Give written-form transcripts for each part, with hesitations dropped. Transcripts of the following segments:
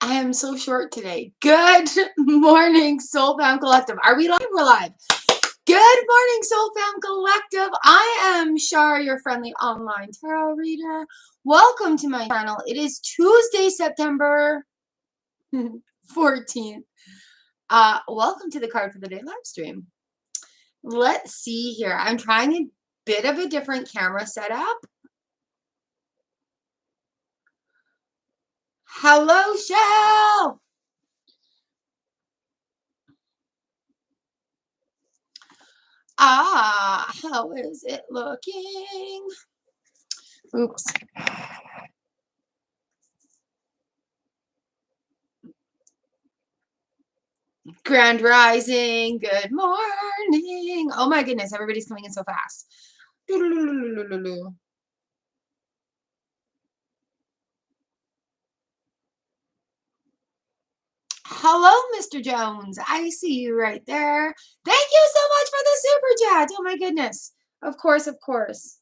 I am so short today. Good morning, Soul Fam Collective. Are we live? We're live. Good morning, Soul Fam Collective. I am Shar, your friendly online tarot reader. Welcome to my channel. It is Tuesday, September 14th. Welcome to the Card for the Day live stream. Let's see here. I'm trying a bit of a different camera setup. Hello, Shell. How is it looking? Oops. Grand Rising. Good morning. Oh my goodness, everybody's coming in so fast. Hello, Mr. Jones. I see you right there. Thank you so much for the super chat. Oh my goodness. Of course, of course.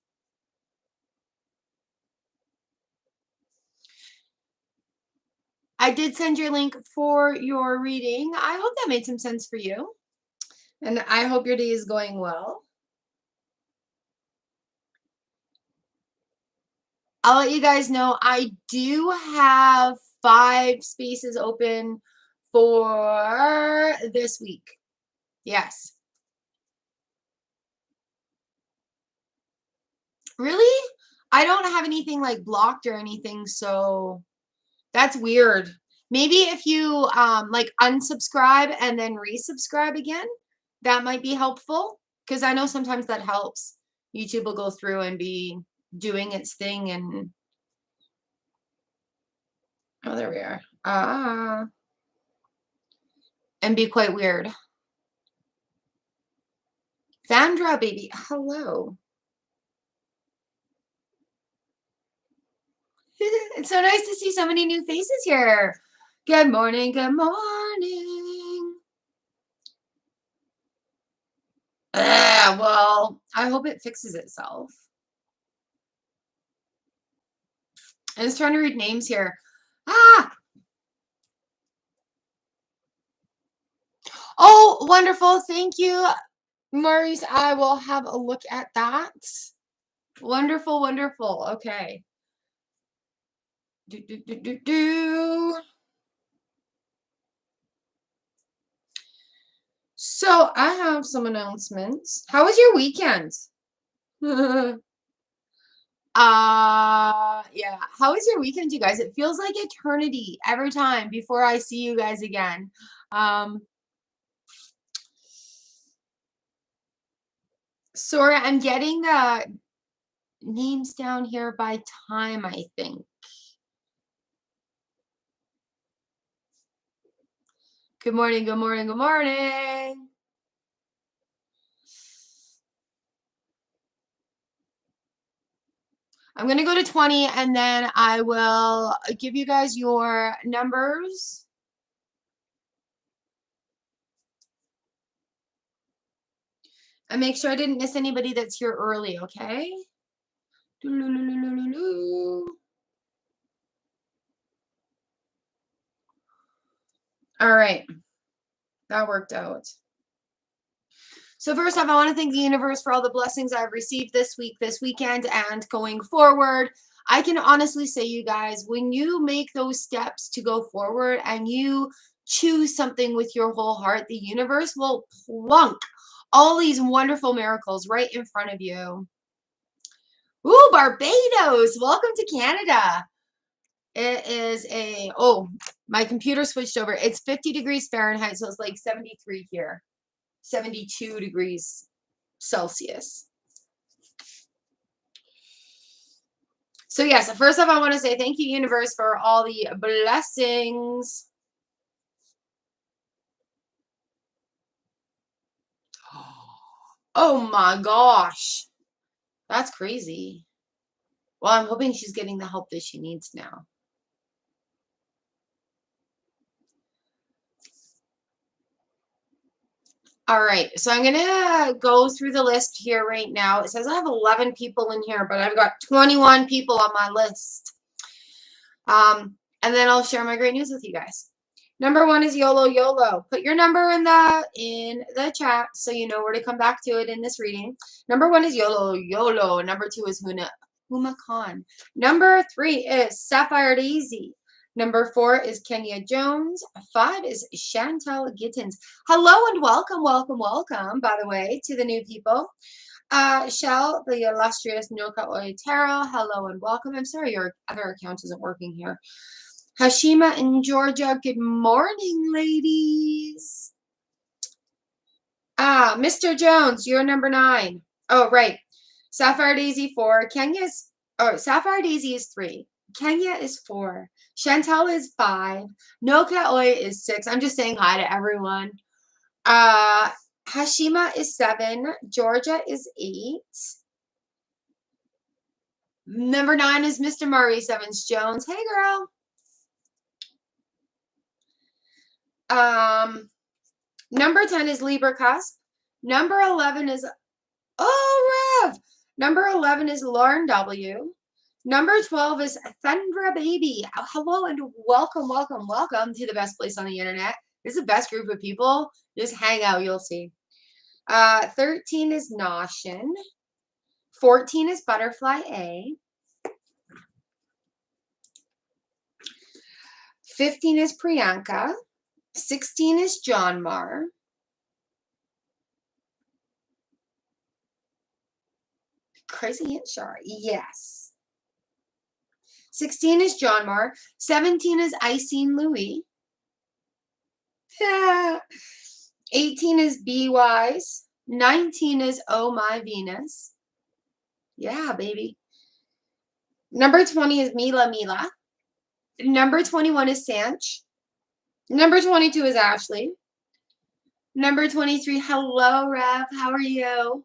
I did send your link for your reading. I hope that made some sense for you. And I hope your day is going well. I'll let you guys know I do have 5 spaces open for this week. Yes. Really? I don't have anything like blocked or anything, so that's weird. Maybe if you like unsubscribe and then resubscribe again, that might be helpful, because I know sometimes that helps. YouTube will go through and be doing its thing and oh, there we are. And be quite weird. Vandra, baby, hello. It's so nice to see so many new faces here. Good morning, good morning. Well, I hope it fixes itself. I was trying to read names here. Oh, wonderful. Thank you, Maurice. I will have a look at that. Wonderful, wonderful. Okay. So I have some announcements. How was your weekend? Yeah. How was your weekend, you guys? It feels like eternity every time before I see you guys again. Sorry, I'm getting the names down here by time, I think. Good morning, good morning, good morning. I'm going to go to 20 and then I will give you guys your numbers. And make sure I didn't miss anybody that's here early, okay? All right. That worked out. So first off, I want to thank the universe for all the blessings I've received this week, this weekend, and going forward. I can honestly say, you guys, when you make those steps to go forward and you choose something with your whole heart, the universe will plunk all these wonderful miracles right in front of you. Ooh, Barbados. Welcome to Canada. It is my computer switched over. It's 50 degrees Fahrenheit, so it's like 73 here. 72 degrees Celsius. So yes, first off, I want to say thank you, universe, for all the blessings. Oh my gosh. That's crazy. Well, I'm hoping she's getting the help that she needs now. All right, so I'm going to go through the list here right now. It says I have 11 people in here, but I've got 21 people on my list. And then I'll share my great news with you guys. Number 1 is YOLO YOLO. Put your number in the chat so you know where to come back to it in this reading. Number 1 is YOLO YOLO. Number 2 is Huma Khan. Number 3 is Sapphire Daisy. Number 4 is Kenya Jones. 5 is Chantal Gittins. Hello and welcome, welcome, welcome, by the way, to the new people. Shell, the illustrious Noka Oitero. Hello and welcome. I'm sorry your other account isn't working here. Hashima in Georgia. Good morning, ladies. Mr. Jones, you're number 9. Oh, right. Sapphire Daisy 4. Sapphire Daisy is 3. Kenya is 4. Chantal is 5. Noka Oi is 6. I'm just saying hi to everyone. Hashima is 7. Georgia is 8. Number 9 is Mr. Murray Sevens Jones. Hey, girl. Number 10 is Libra Cusp. Number 11 is Rev. Number 11 is Lauren W. Number 12 is Thundra Baby. Hello and welcome, welcome, welcome to the best place on the internet. This is the best group of people. Just hang out, you'll see. 13 is Noshin. 14 is Butterfly A. 15 is Priyanka. 16 is John Mar. Crazy Hit Shar. Yes. 16 is John Mar. 17 is Icene Louis. 18 is Be Wise. 19 is Oh My Venus. Yeah, baby. Number 20 is Mila Mila. Number 21 is Sanch. Number 22 is Ashley. Number 23, hello, Rev. How are you?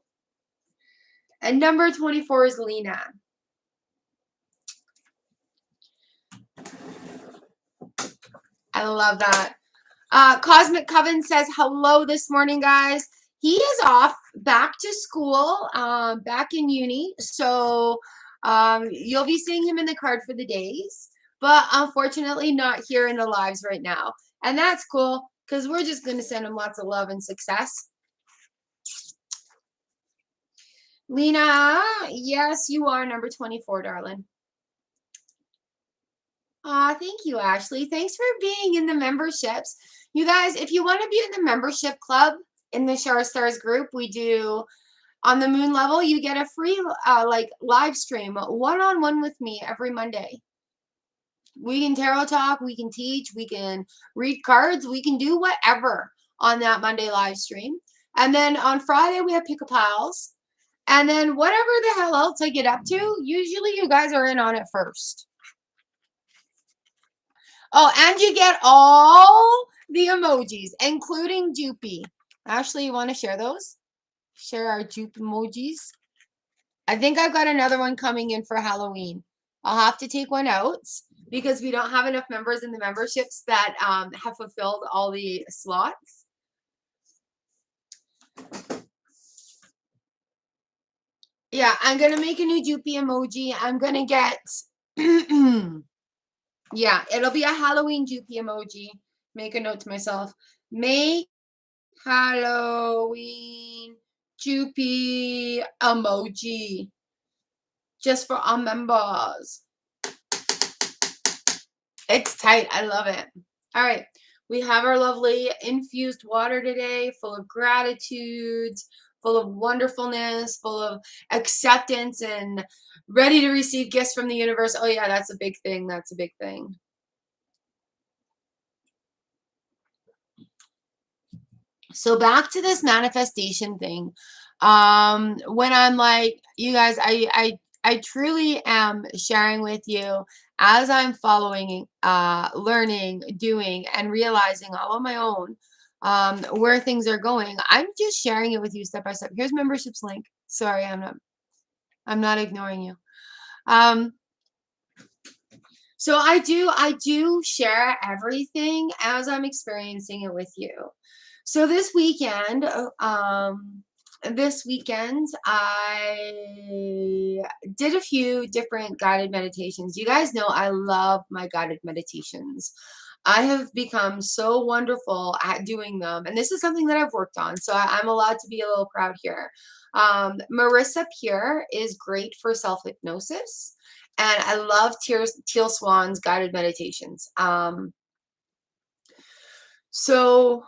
And number 24 is Lena. I love that. Cosmic Coven says hello this morning, guys. He is off back to school, back in uni. So you'll be seeing him in the card for the days. But unfortunately not here in the lives right now. And that's cool because we're just going to send him lots of love and success. Lena, yes, you are number 24, darling. Thank you, Ashley. Thanks for being in the memberships. You guys, if you want to be in the membership club in the Shar Stars group, we do on the moon level, you get a free live stream one-on-one with me every Monday. We can tarot talk, we can teach, we can read cards, we can do whatever on that Monday live stream. And then on Friday, we have pick-a-pals. And then whatever the hell else I get up to, usually you guys are in on it first. Oh, and you get all the emojis, including Joopy. Ashley, you want to share those? Share our Joop emojis. I think I've got another one coming in for Halloween. I'll have to take one out because we don't have enough members in the memberships that have fulfilled all the slots. Yeah, I'm going to make a new Joopy emoji. I'm going to get... yeah, it'll be a Halloween Joopy emoji. Make a note to myself. Make Halloween Joopy emoji. Just for our members. It's tight. I love it. All right. We have our lovely infused water today, full of gratitudes, full of wonderfulness, full of acceptance, and ready to receive gifts from the universe. Oh, yeah, that's a big thing. That's a big thing. So back to this manifestation thing. When I'm like, you guys, I truly am sharing with you as I'm following, learning, doing, and realizing all on my own where things are going. I'm just sharing it with you step by step. Here's memberships link. Sorry, I'm not ignoring you. So I do share everything as I'm experiencing it with you. So this weekend, this weekend, I did a few different guided meditations. You guys know I love my guided meditations. I have become so wonderful at doing them, and this is something that I've worked on, so I'm allowed to be a little proud here. Marissa Peer is great for self-hypnosis, and I love Teal Swan's guided meditations. So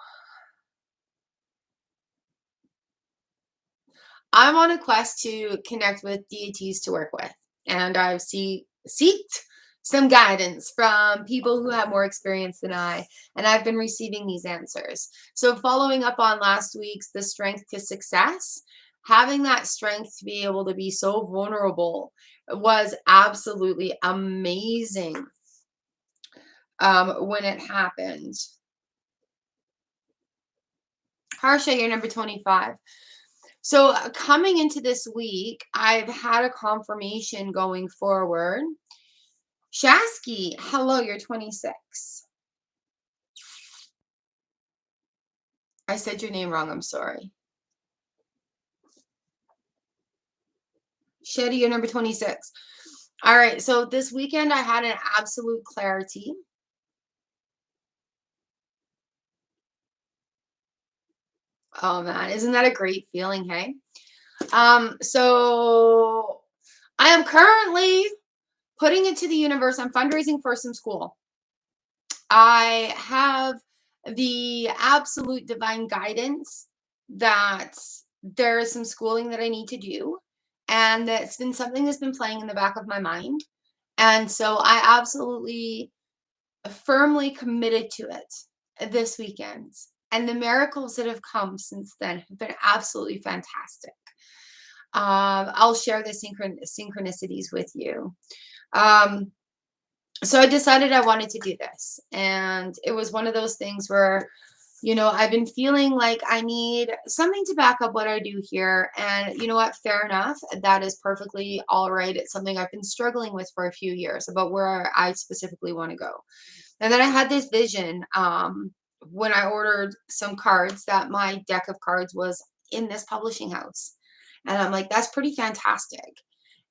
I'm on a quest to connect with deities to work with, and I've seeked some guidance from people who have more experience than I, and I've been receiving these answers. So, following up on last week's The Strength to Success, having that strength to be able to be so vulnerable was absolutely amazing when it happened. Harsha, you're number 25. So coming into this week, I've had a confirmation going forward. Shasky, hello, you're 26. I said your name wrong, I'm sorry. Shetty, you're number 26. All right, so this weekend I had an absolute clarity. Oh man, isn't that a great feeling, hey? So I am currently putting it to the universe. I'm fundraising for some school. I have the absolute divine guidance that there is some schooling that I need to do, and that's been something that's been playing in the back of my mind. And so I absolutely firmly committed to it this weekend. And the miracles that have come since then have been absolutely fantastic. I'll share the synchronicities with you. So I decided I wanted to do this. And it was one of those things where, I've been feeling like I need something to back up what I do here. And you know what? Fair enough. That is perfectly all right. It's something I've been struggling with for a few years about where I specifically want to go. And then I had this vision when I ordered some cards that my deck of cards was in this publishing house. And I'm like, that's pretty fantastic.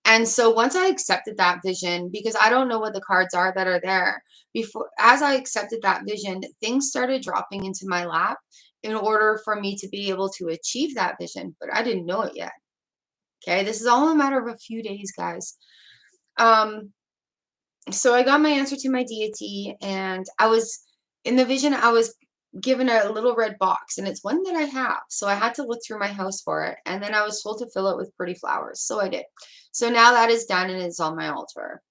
And so once I accepted that vision, because I don't know what the cards are that are there, as I accepted that vision, things started dropping into my lap in order for me to be able to achieve that vision, but I didn't know it yet. Okay, this is all a matter of a few days, guys. So I got my answer to my deity, and I was in the vision, I was given a little red box, and it's one that I have. So I had to look through my house for it, and then I was told to fill it with pretty flowers. So I did. So now that is done and it's on my altar.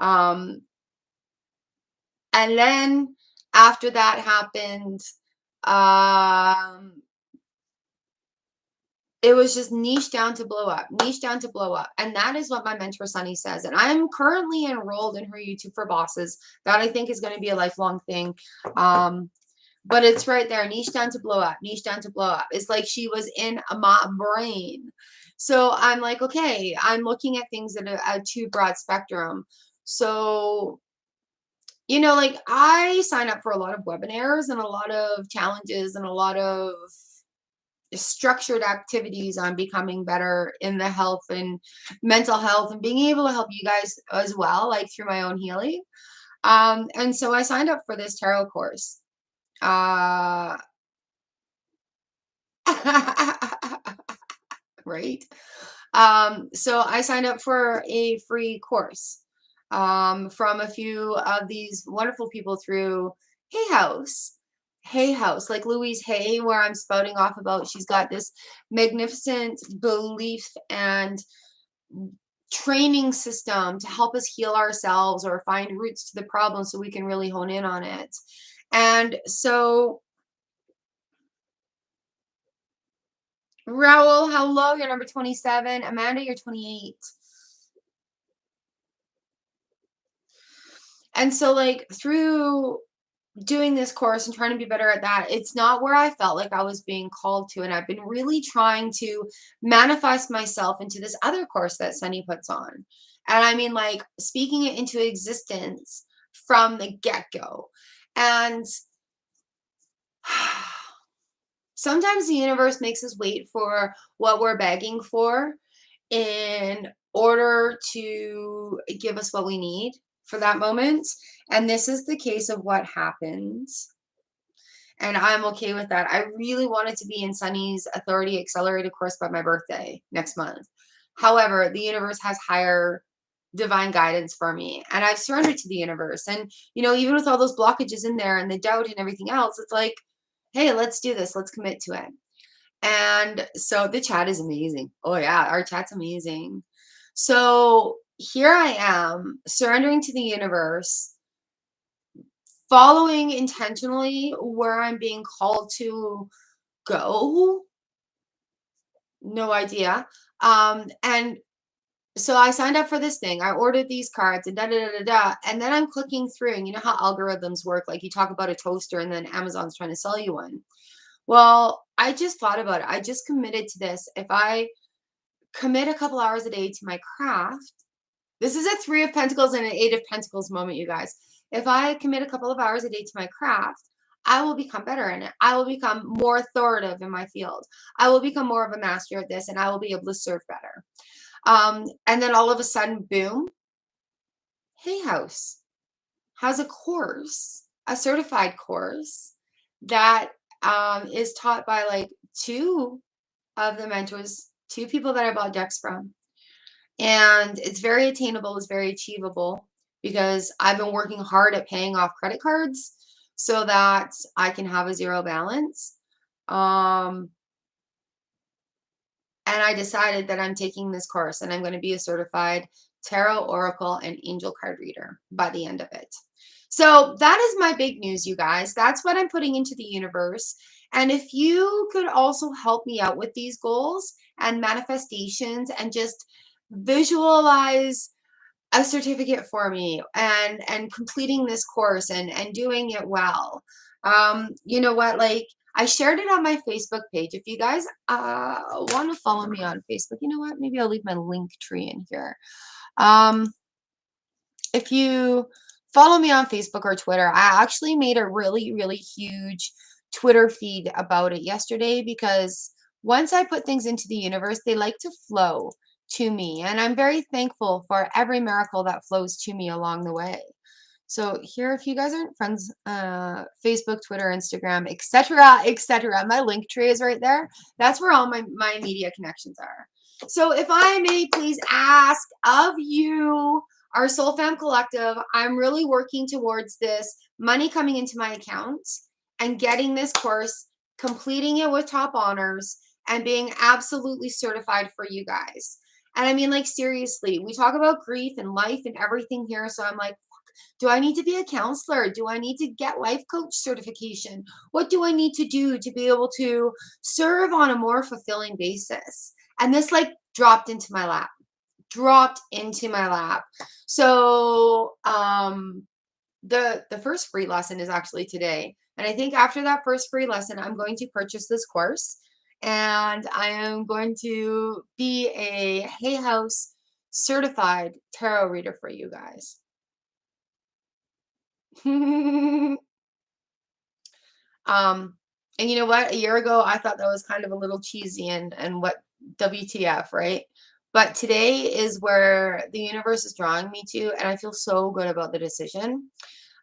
And then after that happened, it was just niche down to blow up, niche down to blow up. And that is what my mentor Sunny says. And I'm currently enrolled in her YouTube for Bosses. That I think is going to be a lifelong thing. But it's right there, niche down to blow up, niche down to blow up. It's like she was in my brain. So I'm like, okay, I'm looking at things at a too broad spectrum. So, like I sign up for a lot of webinars and a lot of challenges and a lot of structured activities on becoming better in the health and mental health and being able to help you guys as well, like through my own healing. And so I signed up for this tarot course. Right. So I signed up for a free course from a few of these wonderful people through Hay House, like Louise Hay, where I'm spouting off about. She's got this magnificent belief and training system to help us heal ourselves or find roots to the problem so we can really hone in on it. And so Raul, hello, you're number 27. Amanda, you're 28. And so like through doing this course and trying to be better at that, it's not where I felt like I was being called to. And I've been really trying to manifest myself into this other course that Sunny puts on. And I mean, like speaking it into existence from the get-go. And Sometimes the universe makes us wait for what we're begging for in order to give us what we need for that moment. And this is the case of what happens. And I'm okay with that. I really wanted to be in Sunny's Authority Accelerated course by my birthday next month. However, the universe has higher divine guidance for me, and I've surrendered to the universe. And, even with all those blockages in there and the doubt and everything else, it's like, hey, let's do this. Let's commit to it. And so the chat is amazing. Oh, yeah, our chat's amazing. So here I am surrendering to the universe, following intentionally where I'm being called to go. No idea. And so I signed up for this thing. I ordered these cards and da da da da da. And then I'm clicking through, and you know how algorithms work. Like you talk about a toaster, and then Amazon's trying to sell you one. Well, I just thought about it. I just committed to this. If I commit a couple hours a day to my craft, this is a 3 of Pentacles and an 8 of Pentacles moment, you guys. If I commit a couple of hours a day to my craft, I will become better in it. I will become more authoritative in my field. I will become more of a master at this, and I will be able to serve better. And then all of a sudden, boom, Hay House has a course, a certified course that is taught by like 2 of the mentors, 2 people that I bought decks from. And it's very attainable, it's very achievable because I've been working hard at paying off credit cards so that I can have a zero balance. And I decided that I'm taking this course and I'm going to be a certified tarot, oracle, and angel card reader by the end of it. So that is my big news, you guys. That's what I'm putting into the universe. And if you could also help me out with these goals and manifestations and just visualize a certificate for me and completing this course and doing it well. You know what, like I shared it on my Facebook page. If you guys want to follow me on Facebook, you know what, maybe I'll leave my link tree in here. If you follow me on Facebook or Twitter, I actually made a really, really huge Twitter feed about it yesterday because once I put things into the universe, they like to flow to me. And I'm very thankful for every miracle that flows to me along the way. So here, if you guys aren't friends, Facebook, Twitter, Instagram, etc., my link tree is right there. That's where all my media connections are. So if I may please ask of you, our Soul Fam Collective, I'm really working towards this money coming into my account and getting this course, completing it with top honors, and being absolutely certified for you guys. And I mean, like, seriously, we talk about grief and life and everything here. So I'm like, do I need to be a counselor? Do I need to get life coach certification? What do I need to do to be able to serve on a more fulfilling basis? And this like dropped into my lap. So the first free lesson is actually today. And I think after that first free lesson, I'm going to purchase this course and I am going to be a Hay House certified tarot reader for you guys. And you know what? A year ago, I thought that was kind of a little cheesy and what WTF, right? But today is where the universe is drawing me to, and I feel so good about the decision.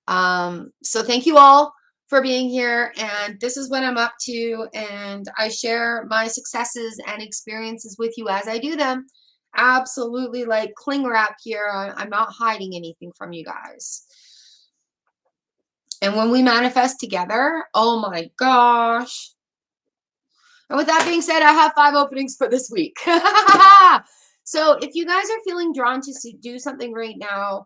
So thank you all for being here, and this is what I'm up to, and I share my successes and experiences with you as I do them. Absolutely like cling wrap here. I'm not hiding anything from you guys. And when we manifest together, oh my gosh. And with that being said, I have 5 openings for this week. So if you guys are feeling drawn to do something right now,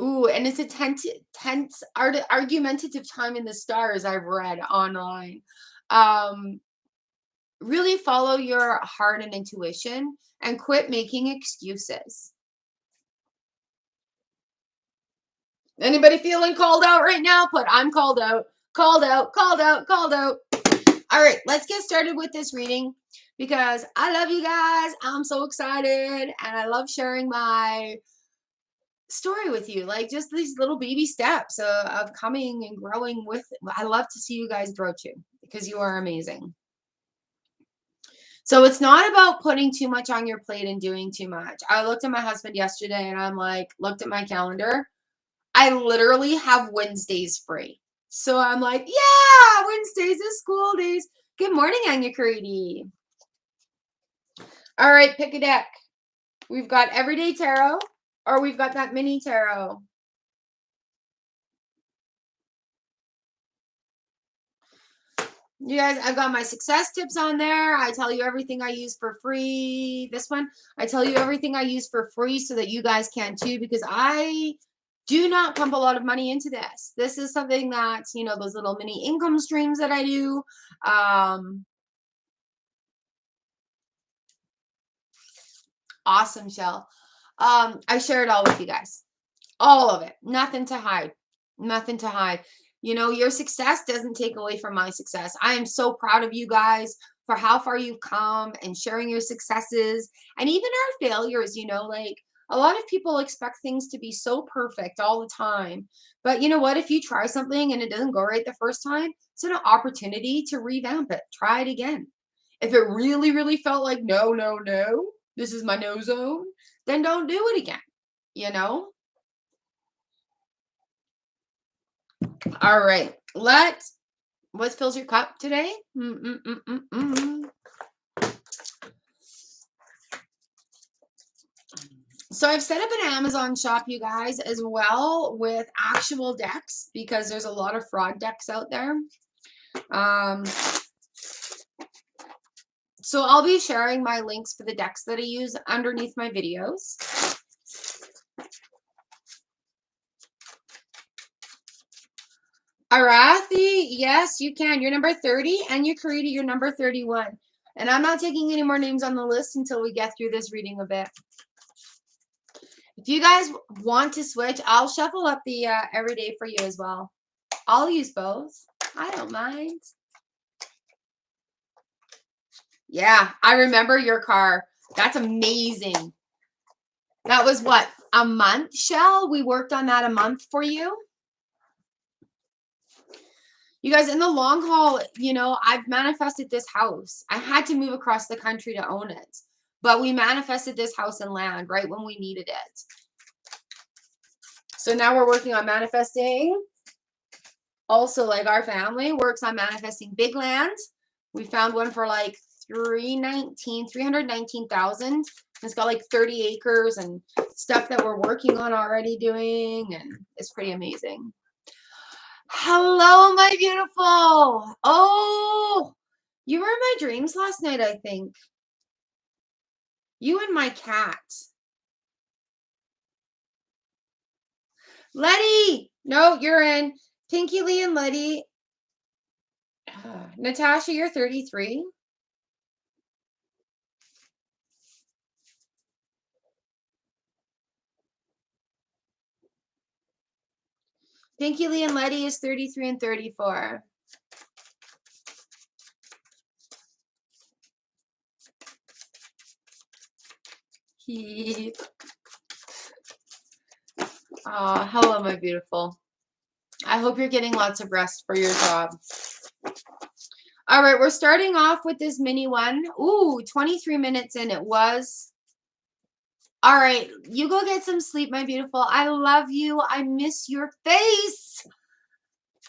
ooh, and it's a tense, argumentative time in the stars I've read online. Really follow your heart and intuition and quit making excuses. Anybody feeling called out right now? Put I'm called out, called out, called out, called out. All right, let's get started with this reading because I love you guys. I'm so excited and I love sharing my story with you, like just these little baby steps of coming and growing with. I love to see you guys grow too. because you are amazing. So it's not about putting too much on your plate and doing too much. I looked at my husband yesterday and I'm like, looked at my calendar. I literally have Wednesdays free. So I'm like, yeah, Wednesdays is school days. Good morning, Anya Caridi. All right, pick a deck. We've got Everyday Tarot or we've got that mini tarot. You guys, I've got my success tips on there. I tell you everything I use for free. This one, I tell you everything I use for free so that you guys can too, because I do not pump a lot of money into this. This is something that, you know, those little mini income streams that I do. Awesome, Shell. I share it all with you guys. All of it. Nothing to hide. Nothing to hide. You know, your success doesn't take away from my success. I am so proud of you guys for how far you've come and sharing your successes and even our failures. You know, like a lot of people expect things to be so perfect all the time. But you know what? If you try something and it doesn't go right the first time, it's an opportunity to revamp it. Try it again. If it really, really felt like, no, no, no, this is my no zone, then don't do it again. You know? All right. What fills your cup today? So I've set up an Amazon shop, you guys, as well with actual decks because there's a lot of fraud decks out there. So I'll be sharing my links for the decks that I use underneath my videos. Arathi, yes, you can. You're number 30, and you created your number 31. And I'm not taking any more names on the list until we get through this reading a bit. If you guys want to switch, I'll shuffle up the everyday for you as well. I'll use both. I don't mind. Yeah, I remember your car. That's amazing. That was what, a month, Shell? We worked on that a month for you. You guys, in the long haul, you know, I've manifested this house. I had to move across the country to own it. But we manifested this house and land right when we needed it. So now we're working on manifesting. Also, like our family works on manifesting big land. We found one for like 319,000. It's got like 30 acres and stuff that we're working on already doing. And it's pretty amazing. Hello, my beautiful. Oh, you were in my dreams last night, I think. You and my cat. Letty. No, you're in. Pinky Lee and Letty. Natasha, you're 33. Pinky Lee and Letty is 33 and 34. Oh, hello, my beautiful. I hope you're getting lots of rest for your job. All right, we're starting off with this mini one. Ooh, 23 minutes in it was. All right, you go get some sleep, my beautiful. I love you. I miss your face.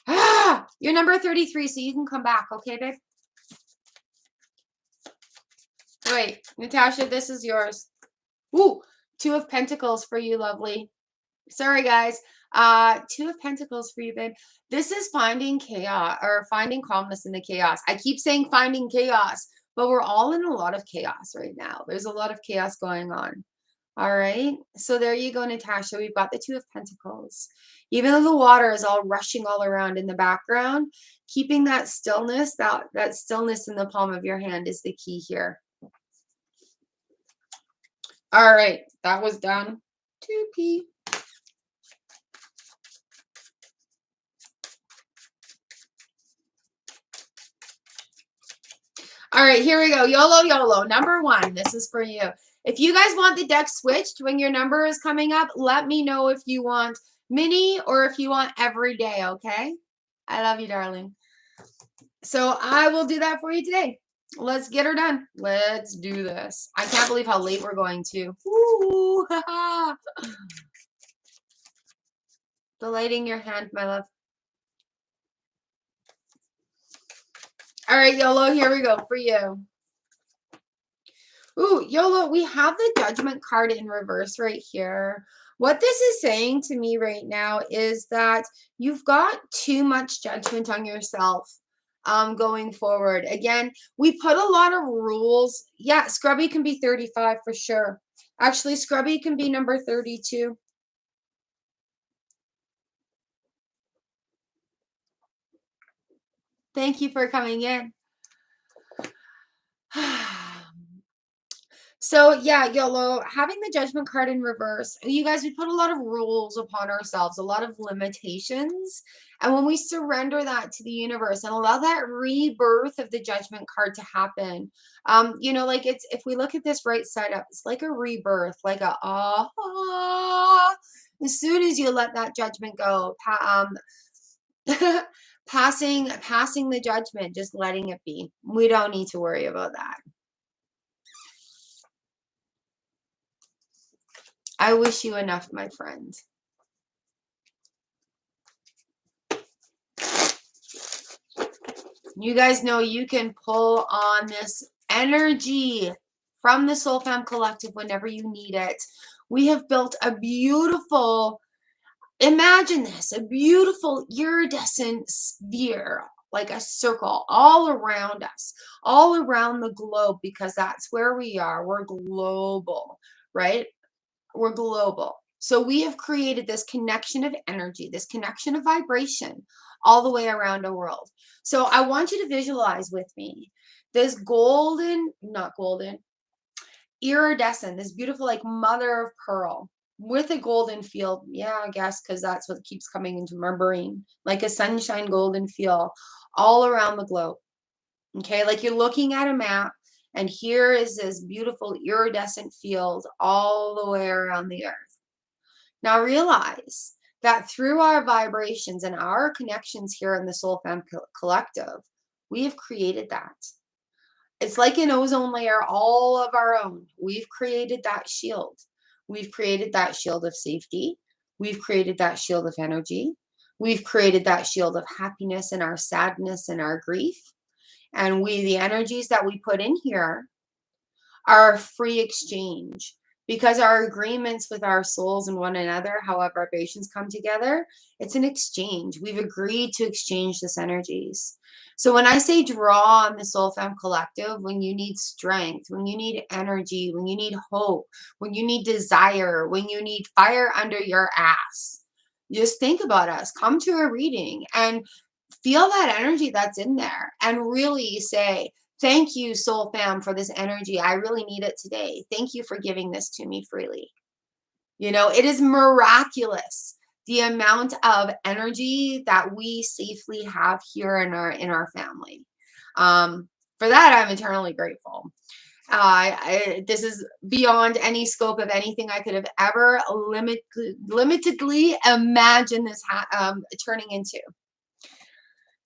Ah, you're number 33, so you can come back, okay, babe? Wait, Natasha, this is yours. Ooh, 2 of Pentacles for you, lovely. Sorry, guys. 2 of Pentacles for you, babe. This is finding chaos or finding calmness in the chaos. I keep saying finding chaos, but we're all in a lot of chaos right now. There's a lot of chaos going on. All right. So there you go, Natasha. We've got the 2 of Pentacles. Even though the water is all rushing all around in the background, keeping that stillness, that stillness in the palm of your hand is the key here. All right. That was done. 2P. All right, here we go. YOLO, YOLO. Number 1. This is for you. If you guys want the deck switched when your number is coming up, let me know if you want mini or if you want every day, okay? I love you, darling. So I will do that for you today. Let's get her done. Let's do this. I can't believe how late we're going to. Ooh, the lighting your hand, my love. All right, YOLO, here we go for you. Ooh, YOLO, we have the Judgment card in reverse right here. What this is saying to me right now is that you've got too much judgment on yourself going forward. Again, we put a lot of rules. Yeah, Scrubby can be 35 for sure. Actually, Scrubby can be number 32. Thank you for coming in. So yeah, YOLO, having the Judgment card in reverse, you guys, we put a lot of rules upon ourselves, a lot of limitations. And when we surrender that to the universe and allow that rebirth of the Judgment card to happen, you know, like it's, if we look at this right side up, it's like a rebirth, like a, as soon as you let that judgment go, passing the judgment, just letting it be. We don't need to worry about that. I wish you enough, my friend. You guys know you can pull on this energy from the Soul Fam Collective whenever you need it. We have built a beautiful, imagine this, a beautiful iridescent sphere, like a circle all around us, all around the globe, because that's where we are. We're global, right? We're global. So we have created this connection of energy, this connection of vibration all the way around the world. So I want you to visualize with me this golden, not golden, iridescent, this beautiful like mother of pearl with a golden field. Yeah, I guess because that's what keeps coming into my brain, like a sunshine golden field all around the globe. Okay, like you're looking at a map and here is this beautiful iridescent field all the way around the earth. Now realize that through our vibrations and our connections here in the Soul Fam Collective, we have created that. It's like an ozone layer all of our own. We've created that shield. We've created that shield of safety. We've created that shield of energy. We've created that shield of happiness and our sadness and our grief. And the energies that we put in here are a free exchange, because our agreements with our souls and one another, how our vibrations come together, it's an exchange. We've agreed to exchange this energies. So when I say draw on the Soul Fam Collective, when you need strength, when you need energy, when you need hope, when you need desire, when you need fire under your ass, just think about us. Come to a reading and feel that energy that's in there and really say, thank you, Soul Fam, for this energy. I really need it today. Thank you for giving this to me freely. You know, it is miraculous the amount of energy that we safely have here in our family. For that, I'm eternally grateful. This is beyond any scope of anything I could have ever limitedly imagined this turning into.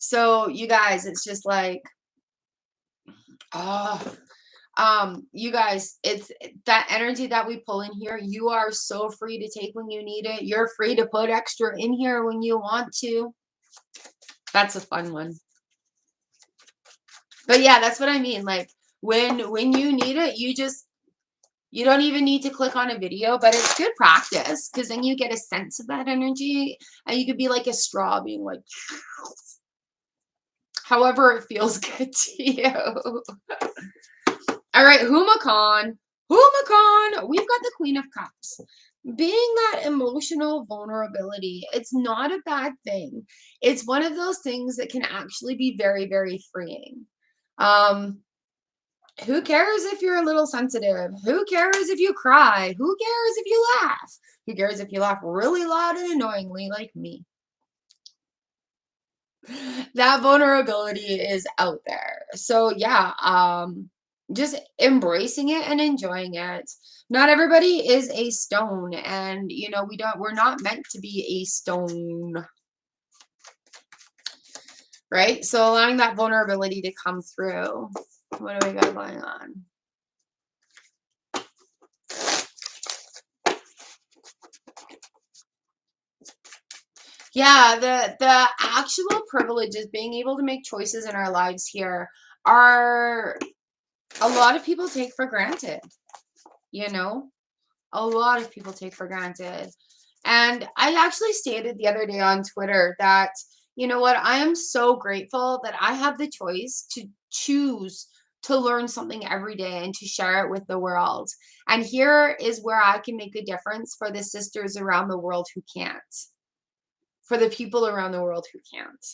So you guys, it's just like, you guys, it's that energy that we pull in here. You are so free to take when you need it. You're free to put extra in here when you want to. That's a fun one. But yeah, that's what I mean. Like when you need it, you don't even need to click on a video, but it's good practice because then you get a sense of that energy and you could be like a straw being like, however it feels good to you. All right, Humakan. We've got the Queen of Cups. Being that emotional vulnerability, it's not a bad thing. It's one of those things that can actually be very, very freeing. Who cares if you're a little sensitive? Who cares if you cry? Who cares if you laugh? Who cares if you laugh really loud and annoyingly like me? That vulnerability is out there. So yeah, just embracing it and enjoying it. Not everybody is a stone, and you know, we're not meant to be a stone. right? So allowing that vulnerability to come through. What do we got going on? Yeah, the actual privileges, being able to make choices in our lives here, are a lot of people take for granted, you know? A lot of people take for granted. And I actually stated the other day on Twitter that, you know what, I am so grateful that I have the choice to choose to learn something every day and to share it with the world. And here is where I can make a difference for the sisters around the world who can't, for the people around the world who can't,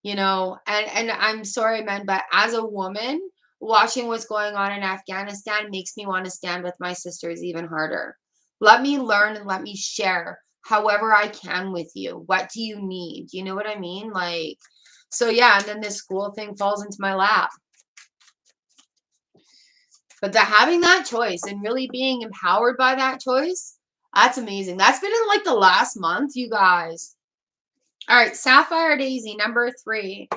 you know. And I'm sorry, men, but as a woman, watching what's going on in Afghanistan makes me want to stand with my sisters even harder. Let me learn and let me share however I can with you. What do you need? You know what I mean? Like, so yeah, and then this school thing falls into my lap. But having that choice and really being empowered by that choice, that's amazing. That's been in like the last month, you guys. All right, Sapphire Daisy, number 3.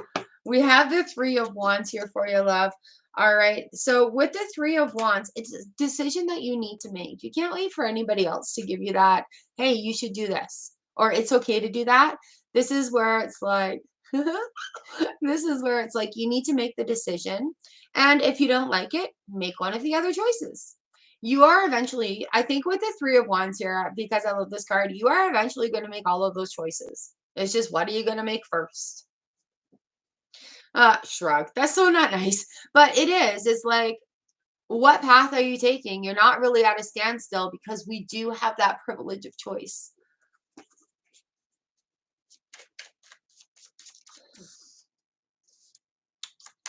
We have the 3 of Wands here for you, love. All right, so with the 3 of Wands, it's a decision that you need to make. You can't wait for anybody else to give you that, hey, you should do this, or it's okay to do that. This is where it's like, this is where it's like you need to make the decision. And if you don't like it, make one of the other choices. You are eventually, I think with the 3 of Wands here, because I love this card, you are eventually going to make all of those choices. It's just, what are you going to make first? Shrug. That's so not nice. But it is. It's like, what path are you taking? You're not really at a standstill because we do have that privilege of choice.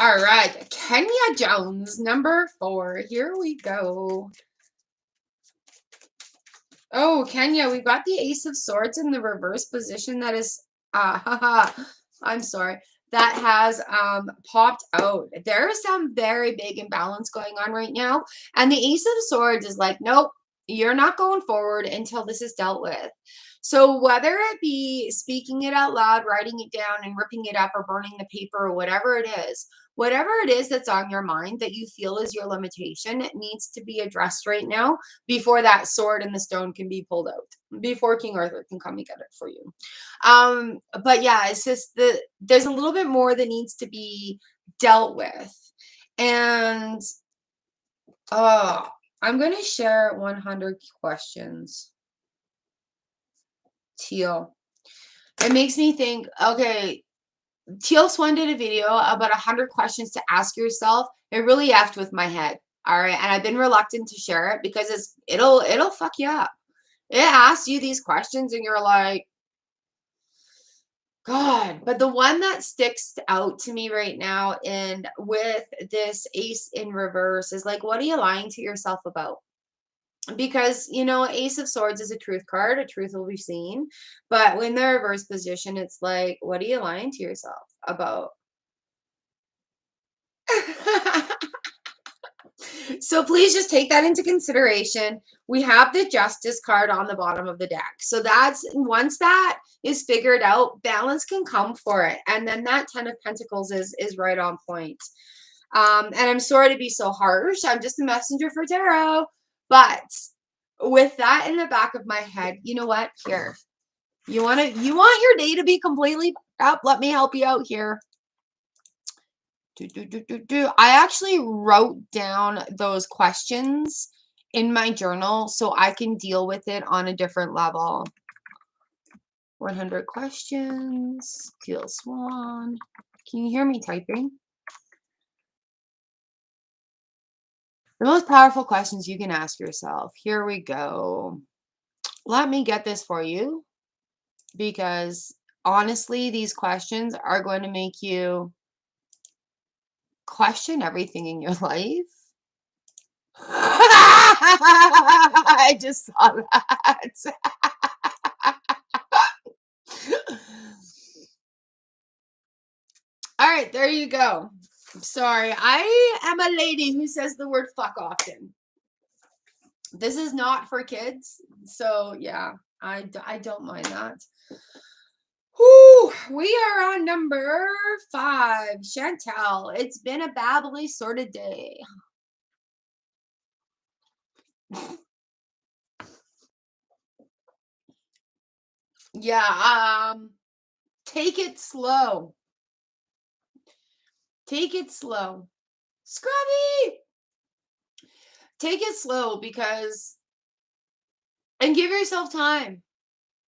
All right. Kenya Jones, number 4. Here we go. Oh, Kenya, we've got the Ace of Swords in the reverse position. That is, I'm sorry. That has popped out. There is some very big imbalance going on right now. And the Ace of Swords is like, nope, you're not going forward until this is dealt with. So whether it be speaking it out loud, writing it down and ripping it up, or burning the paper, or whatever it is that's on your mind that you feel is your limitation, it needs to be addressed right now before that sword and the stone can be pulled out, before King Arthur can come and get it for you. But yeah, it's just there's a little bit more that needs to be dealt with. And I'm going to share 100 questions. Teal. It makes me think, okay, Teal Swan did a video about 100 questions to ask yourself. It really effed with my head. All right. And I've been reluctant to share it because it'll fuck you up. It asks you these questions and you're like, God. But the one that sticks out to me right now, and with this ace in reverse, is like, what are you lying to yourself about? Because, you know, Ace of Swords is a truth card. A truth will be seen. But when the reverse position, it's like, what are you lying to yourself about? So please just take that into consideration. We have the Justice card on the bottom of the deck. So that's, once that is figured out, balance can come for it. And then that 10 of Pentacles is right on point. And I'm sorry to be so harsh. I'm just a messenger for tarot. But with that in the back of my head, you know what? Here. You want your day to be completely up? Let me help you out here. I actually wrote down those questions in my journal so I can deal with it on a different level. 100 questions. Teal Swan. Can you hear me typing? The most powerful questions you can ask yourself. Here we go. Let me get this for you, because honestly, these questions are going to make you question everything in your life. I just saw that. All right, there you go. Sorry, I am a lady who says the word fuck often. This is not for kids, so yeah, I don't mind that. Whew, we are on number 5. Chantel, it's been a babbly sort of day. Yeah, take it slow. Take it slow. Scrubby! Take it slow because, and give yourself time.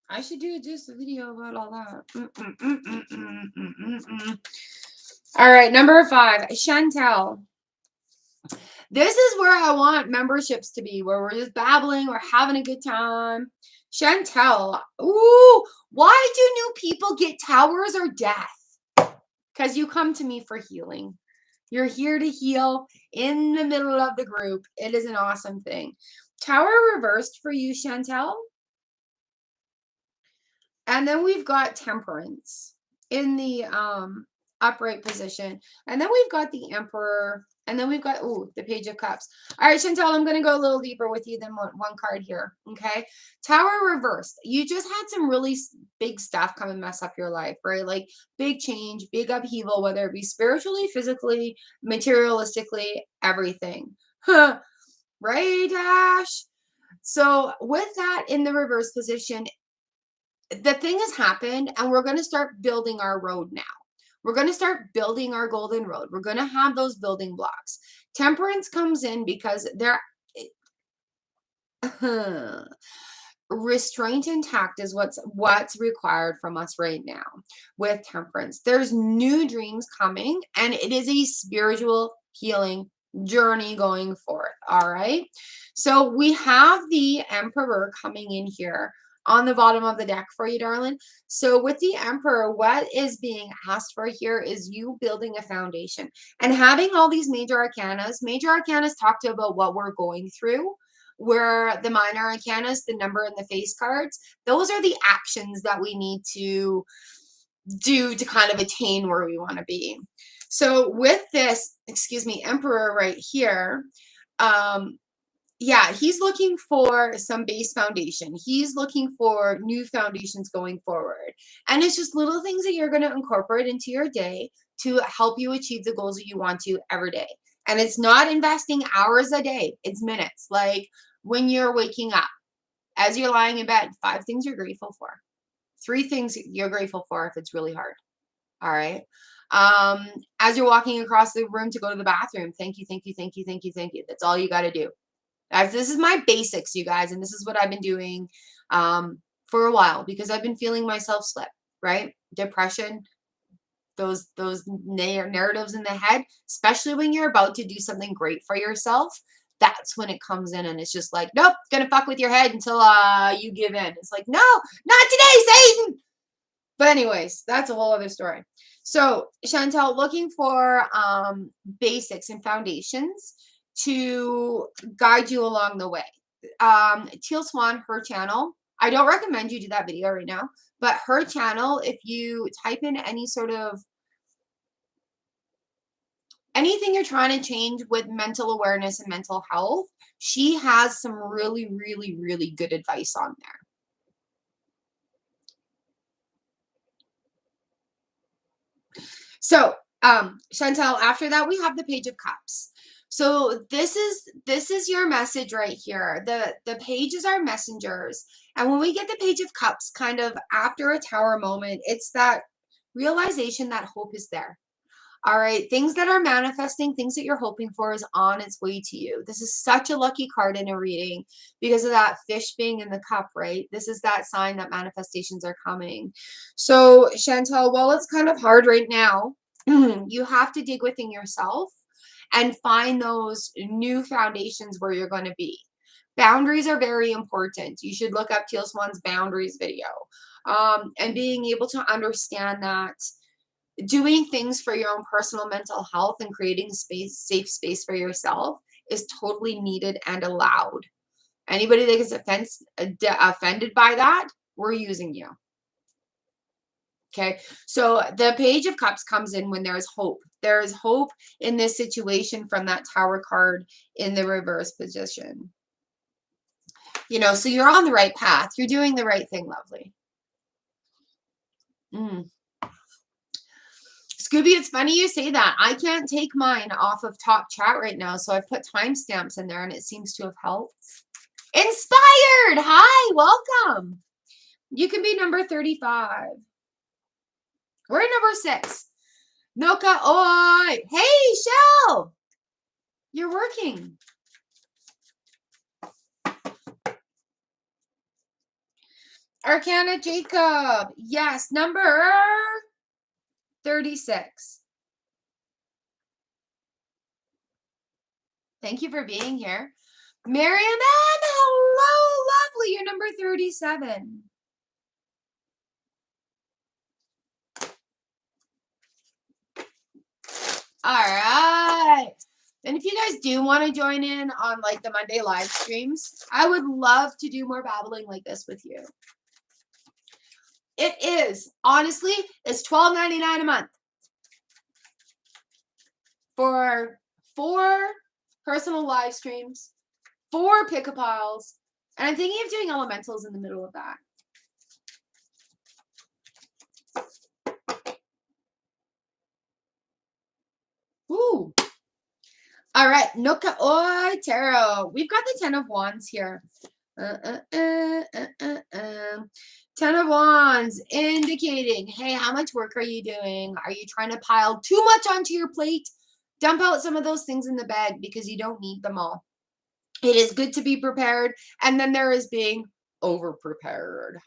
I should do just a video about all that. All right, number 5, Chantel. This is where I want memberships to be, where we're just babbling, we're having a good time. Chantel, ooh, why do new people get towers or death? Because you come to me for healing. You're here to heal in the middle of the group. It is an awesome thing. Tower reversed for you, Chantel. And then we've got Temperance in the upright position. And then we've got the Emperor. And then we've got, ooh, the Page of Cups. All right, Chantel, I'm going to go a little deeper with you than one card here, okay? Tower reversed. You just had some really big stuff come and mess up your life, right? Like big change, big upheaval, whether it be spiritually, physically, materialistically, everything. Huh. Right, Ash? So with that in the reverse position, the thing has happened and we're going to start building our road now. We're going to start building our golden road. We're going to have those building blocks. Temperance comes in because they're restraint and tact is what's required from us right now with Temperance. There's new dreams coming and it is a spiritual healing journey going forth. All right. So we have the Emperor coming in here on the bottom of the deck for you, darling. So with the Emperor, what is being asked for here is you building a foundation and having all these major arcanas. Major arcanas talk to about what we're going through, where the minor arcanas, the number and the face cards, those are the actions that we need to do to kind of attain where we want to be. So with this, excuse me, Emperor right here, yeah, he's looking for some base foundation. He's looking for new foundations going forward. And it's just little things that you're going to incorporate into your day to help you achieve the goals that you want to every day. And it's not investing hours a day, it's minutes. Like when you're waking up, as you're lying in bed, 5 things you're grateful for. 3 things you're grateful for if it's really hard. All right. As you're walking across the room to go to the bathroom, thank you, thank you, thank you, thank you, thank you. That's all you got to do. This is my basics, you guys, and this is what I've been doing for a while because I've been feeling myself slip, right? Depression, those narratives in the head, especially when you're about to do something great for yourself. That's when it comes in and it's just like, nope, gonna fuck with your head until you give in. It's like, no, not today, Satan. But anyways, that's a whole other story. So Chantel, looking for basics and foundations to guide you along the way. Teal Swan, her channel, I don't recommend you do that video right now, but her channel, if you type in any sort of anything you're trying to change with mental awareness and mental health, she has some really, really, really good advice on there. So, Chantel, after that, we have the Page of Cups. So this is your message right here. The pages are messengers. And when we get the Page of Cups kind of after a tower moment, it's that realization that hope is there. All right, things that are manifesting, things that you're hoping for is on its way to you. This is such a lucky card in a reading because of that fish being in the cup, right? This is that sign that manifestations are coming. So, Chantel, while it's kind of hard right now, you have to dig within yourself and find those new foundations where you're going to be. Boundaries are very important. You should look up Teal Swan's boundaries video. And being able to understand that doing things for your own personal mental health and creating safe space for yourself is totally needed and allowed. Anybody that gets offended by that, we're using you. Okay, so the Page of Cups comes in when there's hope. There is hope in this situation from that Tower card in the reverse position. You know, so you're on the right path. You're doing the right thing, lovely. Mm. Scooby, it's funny you say that. I can't take mine off of top chat right now, so I've put timestamps in there and it seems to have helped. Inspired! Hi, welcome. You can be number 35. We're at number 6. Noka oi! Hey, Shell! You're working. Arcana Jacob. Yes, number 36. Thank you for being here. Miriam Ann, hello, lovely. You're number 37. All right. And if you guys do want to join in on like the Monday live streams, I would love to do more babbling like this with you. It is, honestly, it's $12.99 a month for 4 personal live streams, 4 pick-a-piles, and I'm thinking of doing elementals in the middle of that. Ooh. All right, Noka Oi Tarot. We've got the 10 of Wands here. 10 of Wands indicating, hey, how much work are you doing? Are you trying to pile too much onto your plate? Dump out some of those things in the bag because you don't need them all. It is good to be prepared. And then there is being over-prepared.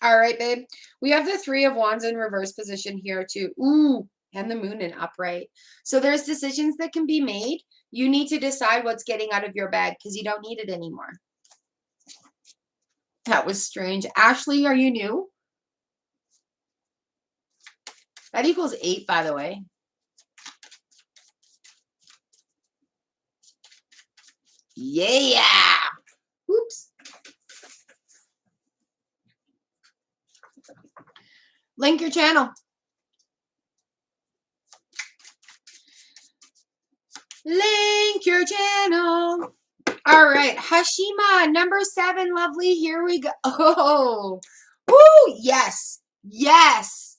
All right, babe. We have the 3 of Wands in reverse position here too. Ooh, and the moon in upright. So there's decisions that can be made. You need to decide what's getting out of your bag because you don't need it anymore. That was strange. Ashley, are you new? That equals 8, by the way. Yeah. Oops. Link your channel. Link your channel. All right. Hashima, number 7. Lovely. Here we go. Oh. Woo. Yes. Yes.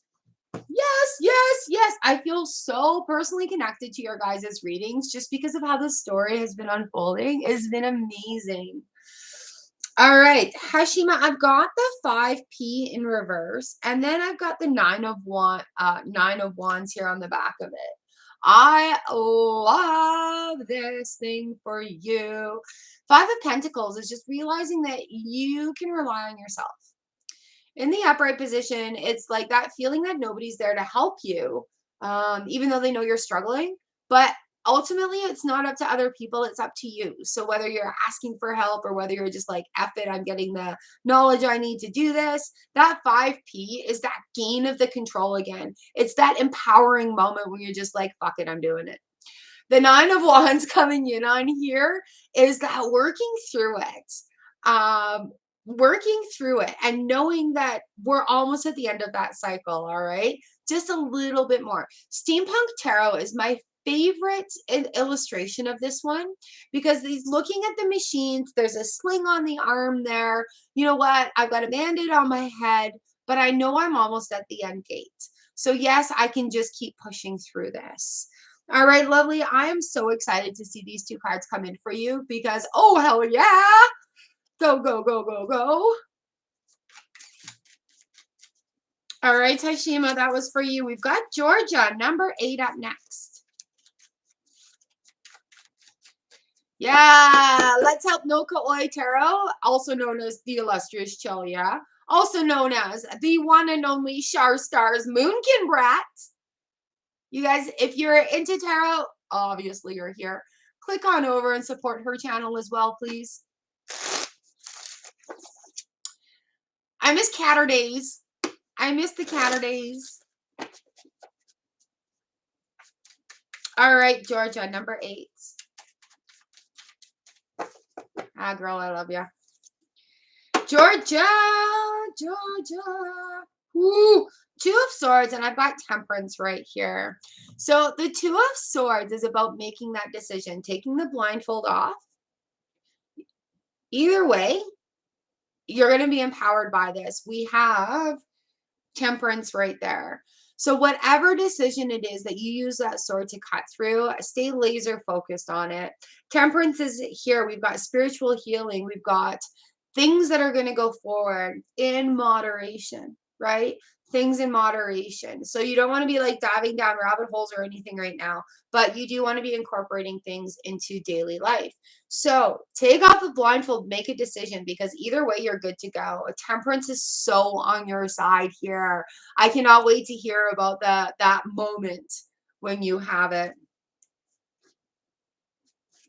Yes, yes, yes. I feel so personally connected to your guys' readings just because of how the story has been unfolding. It's been amazing. All right, Hashima, I've got the 5P in reverse, and then I've got the 9 of Wands here on the back of it. I love this thing for you. 5 of Pentacles is just realizing that you can rely on yourself. In the upright position, it's like that feeling that nobody's there to help you, even though they know you're struggling. But ultimately, it's not up to other people. It's up to you. So whether you're asking for help or whether you're just like, F it, I'm getting the knowledge I need to do this, that 5P is that gain of the control again. It's that empowering moment when you're just like, fuck it, I'm doing it. The 9 of Wands coming in on here is that working through it. Working through it and knowing that we're almost at the end of that cycle, all right? Just a little bit more. Steampunk Tarot is my favorite illustration of this one because he's looking at the machines. There's a sling on the arm there. You know what? I've got a band-aid on my head, but I know I'm almost at the end gate. So yes, I can just keep pushing through this. All right, lovely. I am so excited to see these 2 cards come in for you because, oh, hell yeah. Go, go, go, go, go. All right, Tashima, that was for you. We've got Georgia, number 8 up next. Yeah, let's help Noka Oi Tarot, also known as the illustrious Chelia, also known as the one and only Shar Stars Moonkin Brat. You guys, if you're into tarot, obviously you're here. Click on over and support her channel as well, please. I miss Catterdays. I miss the Catterdays. All right, Georgia, number 8. Ah, girl, I love ya. Georgia, Georgia. Ooh, 2 of Swords, and I've got Temperance right here. So the 2 of Swords is about making that decision, taking the blindfold off. Either way, you're going to be empowered by this. We have Temperance right there. So whatever decision it is that you use that sword to cut through, stay laser focused on it. Temperance is here. We've got spiritual healing. We've got things that are going to go forward in moderation, right? Things in moderation. So you don't want to be like diving down rabbit holes or anything right now, but you do want to be incorporating things into daily life. So take off the blindfold, make a decision, because either way you're good to go. Temperance is so on your side here. I cannot wait to hear about that moment when you have it.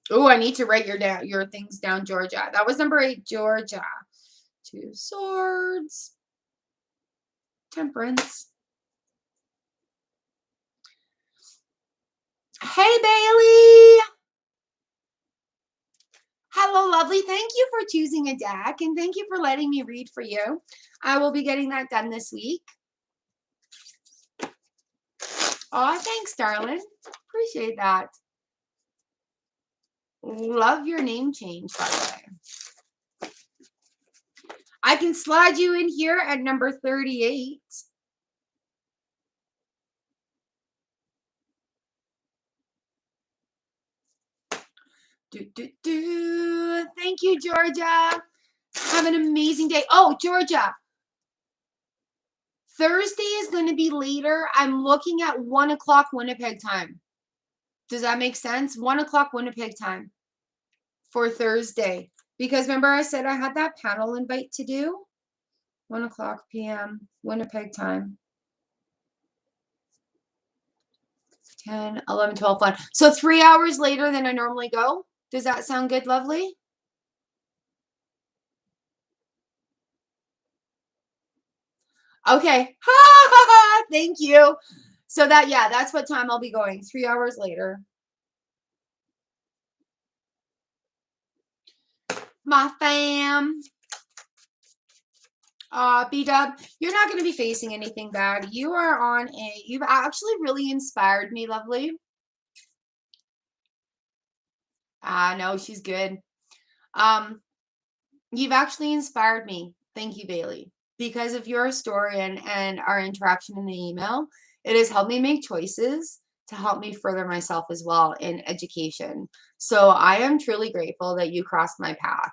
Oh, I need to write your things down, Georgia. That was number 8, Georgia. 2 swords. Temperance. Hey, Bailey. Hello, lovely. Thank you for choosing a deck, and thank you for letting me read for you. I will be getting that done this week. Oh, thanks, darling. Appreciate that. Love your name change, by the way. I can slide you in here at number 38. Thank you, Georgia. Have an amazing day. Oh, Georgia. Thursday is going to be later. I'm looking at 1 o'clock Winnipeg time. Does that make sense? 1 o'clock Winnipeg time for Thursday. Because remember I said I had that panel invite to do? 1 o'clock p.m. Winnipeg time. 10, 11, 12, 1. So 3 hours later than I normally go. Does that sound good, lovely? Okay. Thank you. So that's what time I'll be going. 3 hours later. My fam. B-Dub, you're not going to be facing anything bad. You've actually really inspired me, lovely. No, she's good. You've actually inspired me. Thank you, Bailey. Because of your story and our interaction in the email, it has helped me make choices to help me further myself as well in education. So I am truly grateful that you crossed my path.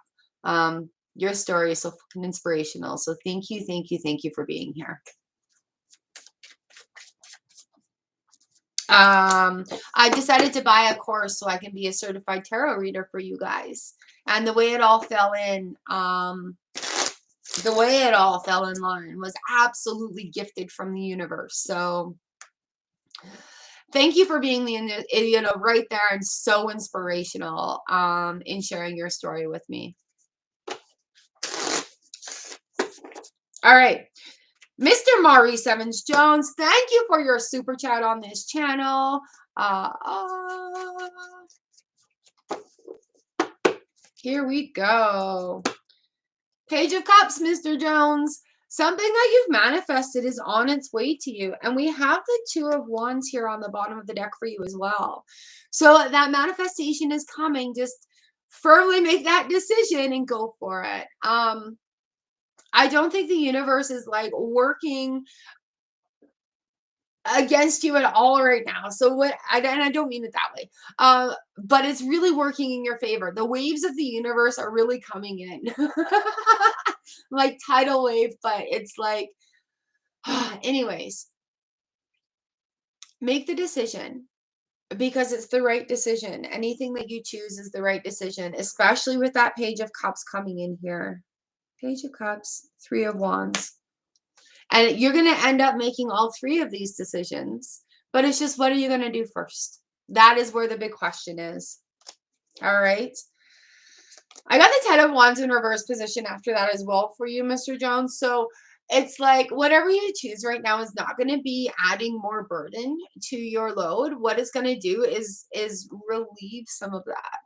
Your story is so fucking inspirational. So thank you, thank you, thank you for being here. I decided to buy a course so I can be a certified tarot reader for you guys. And the way it all fell in, line was absolutely gifted from the universe. So thank you for being right there and so inspirational in sharing your story with me. All right. Mr. Maurice Evans Jones, thank you for your super chat on this channel. Here we go. Page of Cups, Mr. Jones. Something that you've manifested is on its way to you. And we have the 2 of Wands here on the bottom of the deck for you as well. So that manifestation is coming. Just firmly make that decision and go for it. I don't think the universe is like working against you at all right now. So I don't mean it that way. But it's really working in your favor. The waves of the universe are really coming in. Like tidal wave, but it's like anyways. Make the decision because it's the right decision. Anything that you choose is the right decision, especially with that Page of Cups coming in here. Page of Cups, 3 of Wands. And you're going to end up making all 3 of these decisions. But it's just, what are you going to do first? That is where the big question is. All right. I got the 10 of Wands in reverse position after that as well for you, Mr. Jones. So it's like whatever you choose right now is not going to be adding more burden to your load. What it's going to do is relieve some of that.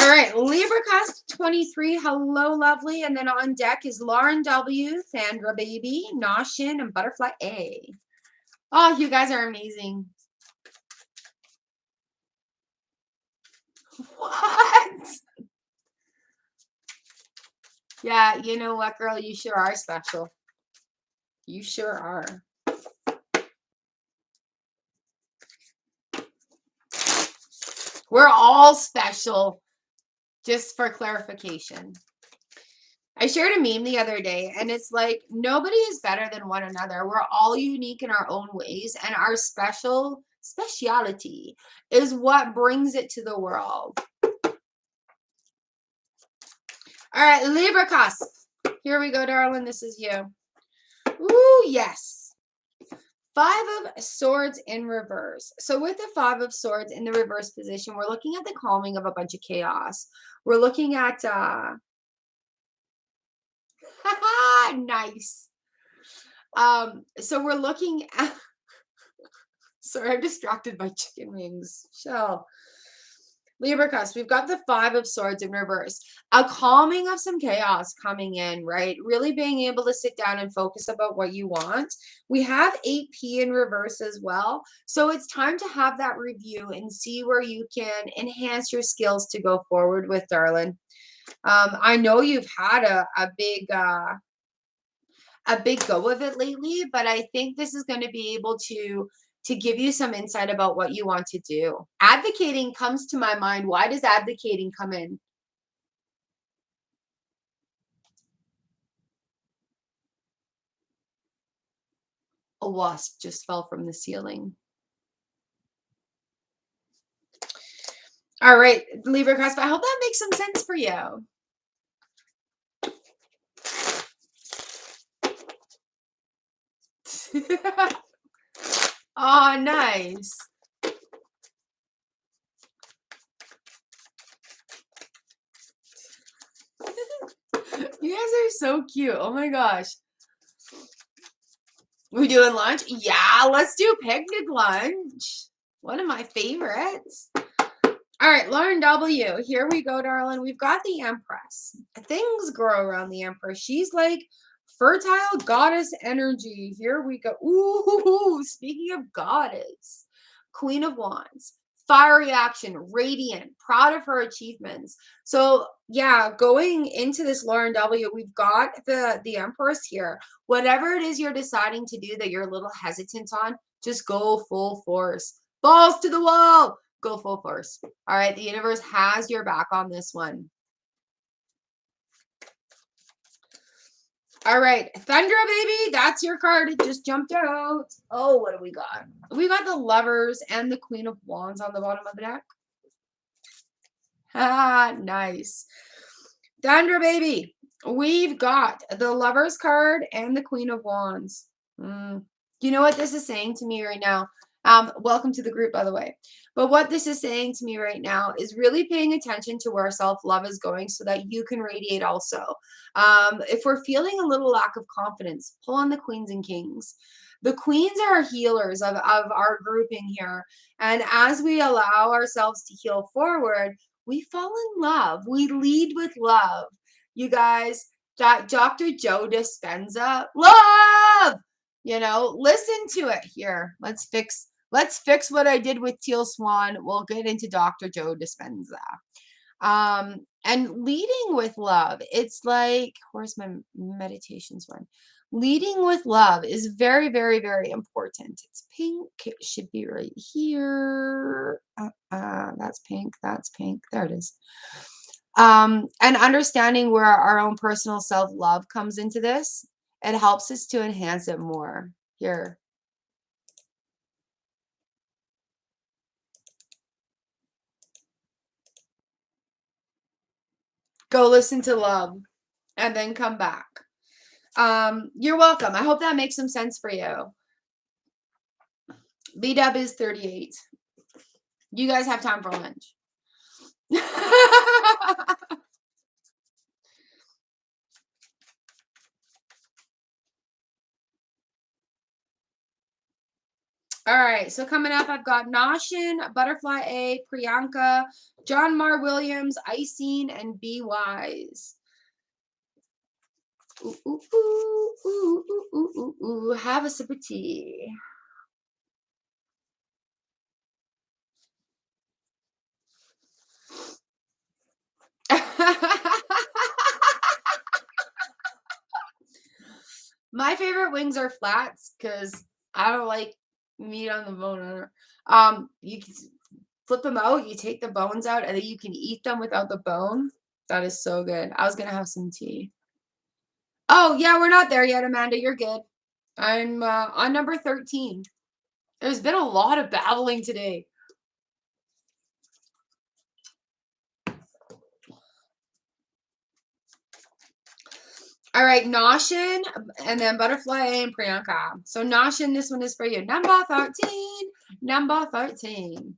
All right, LibraCast 23, hello, lovely. And then on deck is Lauren W, Sandra Baby, Noshin, and Butterfly A. Oh, you guys are amazing. What? Yeah, you know what, girl? You sure are special. You sure are. We're all special, just for clarification. I shared a meme the other day, and it's like, nobody is better than one another. We're all unique in our own ways, and our speciality is what brings it to the world. All right, Libra cusp. Here we go, darling. This is you. Ooh, yes. 5 of Swords in reverse. So with the 5 of Swords in the reverse position, we're looking at the calming of a bunch of chaos. We're looking at nice. So we're looking at sorry, I'm distracted by chicken wings. Shell. Libra cusp, we've got the 5 of Swords in reverse. A calming of some chaos coming in, right? Really being able to sit down and focus about what you want. We have 8P in reverse as well. So it's time to have that review and see where you can enhance your skills to go forward with, darling. I know you've had a big go of it lately, but I think this is going to be able to give you some insight about what you want to do. Advocating comes to my mind. Why does advocating come in? A wasp just fell from the ceiling. All right, Libra cusp, I hope that makes some sense for you. Oh, nice. You guys are so cute. Oh my gosh. We doing lunch? Yeah, let's do picnic lunch. One of my favorites. All right, Lauren W. Here we go, darling. We've got the Empress. Things grow around the Empress. She's like fertile goddess energy. Here we go. Ooh, speaking of goddess, Queen of Wands, fiery action, radiant, proud of her achievements. So yeah, going into this Lauren W, we've got the Empress here. Whatever it is you're deciding to do that you're a little hesitant on, just go full force. Balls to the wall. Go full force. All right, the universe has your back on this one. All right, Thunder baby, that's your card. It just jumped out. Oh, what do we got? We got the Lovers and the Queen of Wands on the bottom of the deck. Ah, nice. Thunder baby, we've got the Lovers card and the Queen of Wands. You know what this is saying to me right now? Welcome to the group, by the way. But what this is saying to me right now is really paying attention to where self-love is going so that you can radiate also. If we're feeling a little lack of confidence, pull on the Queens and Kings. The Queens are healers of our grouping here. And as we allow ourselves to heal forward, we fall in love. We lead with love. You guys, that Dr. Joe Dispenza, love! You know, listen to it here. Let's fix what I did with Teal Swan. We'll get into Dr. Joe Dispenza. And leading with love, it's like, where's my meditations one? Leading with love is very, very, very important. It's pink. It should be right here. That's pink. That's pink. There it is. And understanding where our own personal self-love comes into this, it helps us to enhance it more. Here. Go listen to love and then come back. You're welcome. I hope that makes some sense for you. B-Dub is 38. You guys have time for lunch. All right, so coming up, I've got Noshin, Butterfly A, Priyanka, John Mar Williams, Icing, and Be Wise. Ooh, ooh, ooh, ooh, ooh, ooh, ooh, ooh. Have a sip of tea. My favorite wings are flats because I don't like meat on the bone. You can flip them out, you take the bones out, and then you can eat them without the bone. That is so good. I was gonna have some tea. Oh, yeah, we're not there yet, Amanda. You're good. I'm on number 13. There's been a lot of babbling today. All right, Noshin, and then Butterfly and Priyanka. So Noshin, this one is for you. Number 13. Number 13.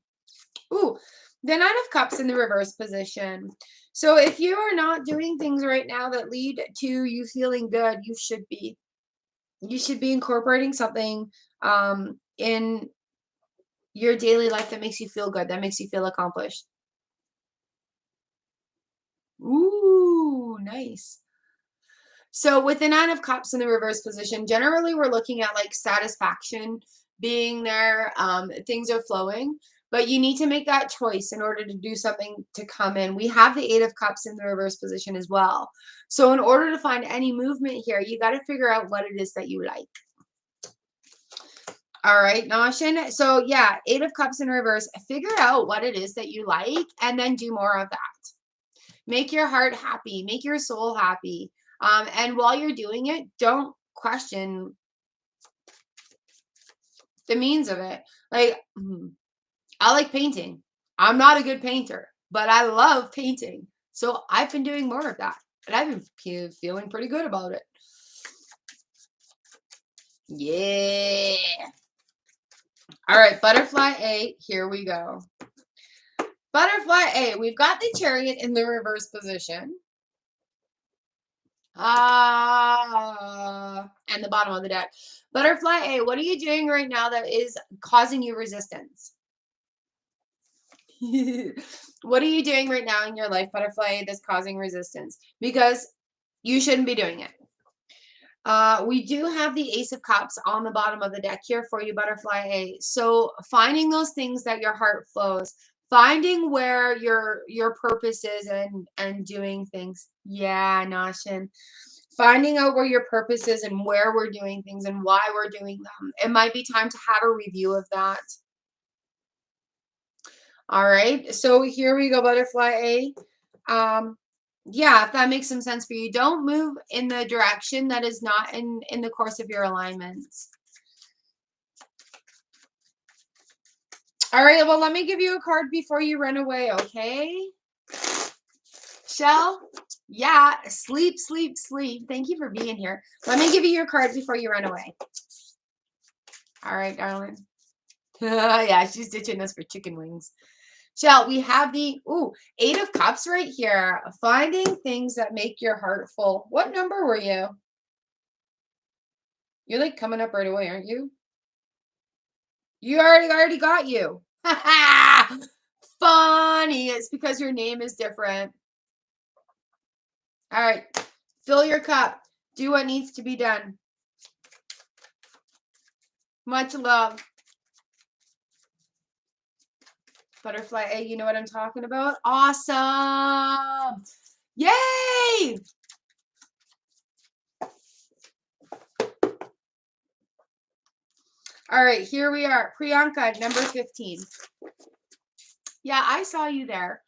Ooh, the Nine of Cups in the reverse position. So if you are not doing things right now that lead to you feeling good, you should be. You should be incorporating something in your daily life that makes you feel good, that makes you feel accomplished. Ooh, nice. So with the Nine of Cups in the reverse position, generally we're looking at like satisfaction being there. Things are flowing, but you need to make that choice in order to do something to come in. We have the Eight of Cups in the reverse position as well. So in order to find any movement here, you got to figure out what it is that you like. All right, Noshin. So yeah, Eight of Cups in reverse. Figure out what it is that you like and then do more of that. Make your heart happy. Make your soul happy. And while you're doing it, don't question the means of it. Like, I like painting. I'm not a good painter, but I love painting. So I've been doing more of that. And I've been feeling pretty good about it. Yeah. All right, Butterfly A, here we go. Butterfly A, we've got the Chariot in the reverse position. And the bottom of the deck. Butterfly A, what are you doing right now that is causing you resistance? What are you doing right now in your life, Butterfly A, that's causing resistance? Because you shouldn't be doing it. We do have the Ace of Cups on the bottom of the deck here for you, Butterfly A. So finding those things that your heart flows, finding where your purpose is and doing things. Yeah, Noshin. Finding out where your purpose is and where we're doing things and why we're doing them. It might be time to have a review of that. All right. So here we go, Butterfly A. Yeah, if that makes some sense for you. Don't move in the direction that is not in the course of your alignments. All right, well, let me give you a card before you run away, okay? Shell? Yeah, sleep, sleep, sleep. Thank you for being here. Let me give you your card before you run away. All right, darling. Yeah, she's ditching us for chicken wings. Shell, we have the Eight of Cups right here. Finding things that make your heart full. What number were you? You're like coming up right away, aren't you? You already got you. Funny. It's because your name is different. All right. Fill your cup. Do what needs to be done. Much love. Butterfly A, you know what I'm talking about? Awesome. Yay! All right, here we are. Priyanka, number 15. Yeah, I saw you there.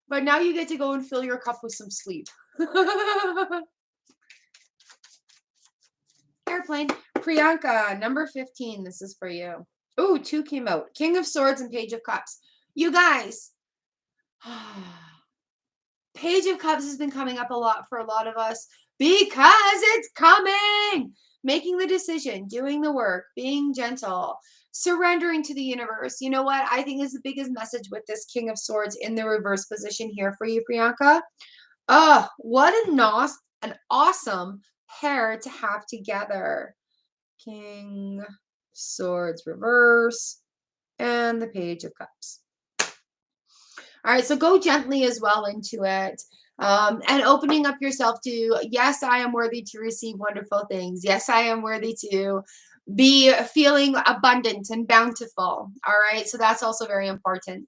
But now you get to go and fill your cup with some sleep. Airplane. Priyanka, number 15. This is for you. Ooh, 2 came out. King of Swords and Page of Cups. You guys. Page of Cups has been coming up a lot for a lot of us because it's coming. Making the decision, doing the work, being gentle, surrendering to the universe. You know what I think is the biggest message with this King of Swords in the reverse position here for you, Priyanka? What an awesome pair to have together. King, Swords, reverse, and the Page of Cups. All right, so go gently as well into it. And opening up yourself to, yes, I am worthy to receive wonderful things. Yes, I am worthy to be feeling abundant and bountiful. All right, so that's also very important.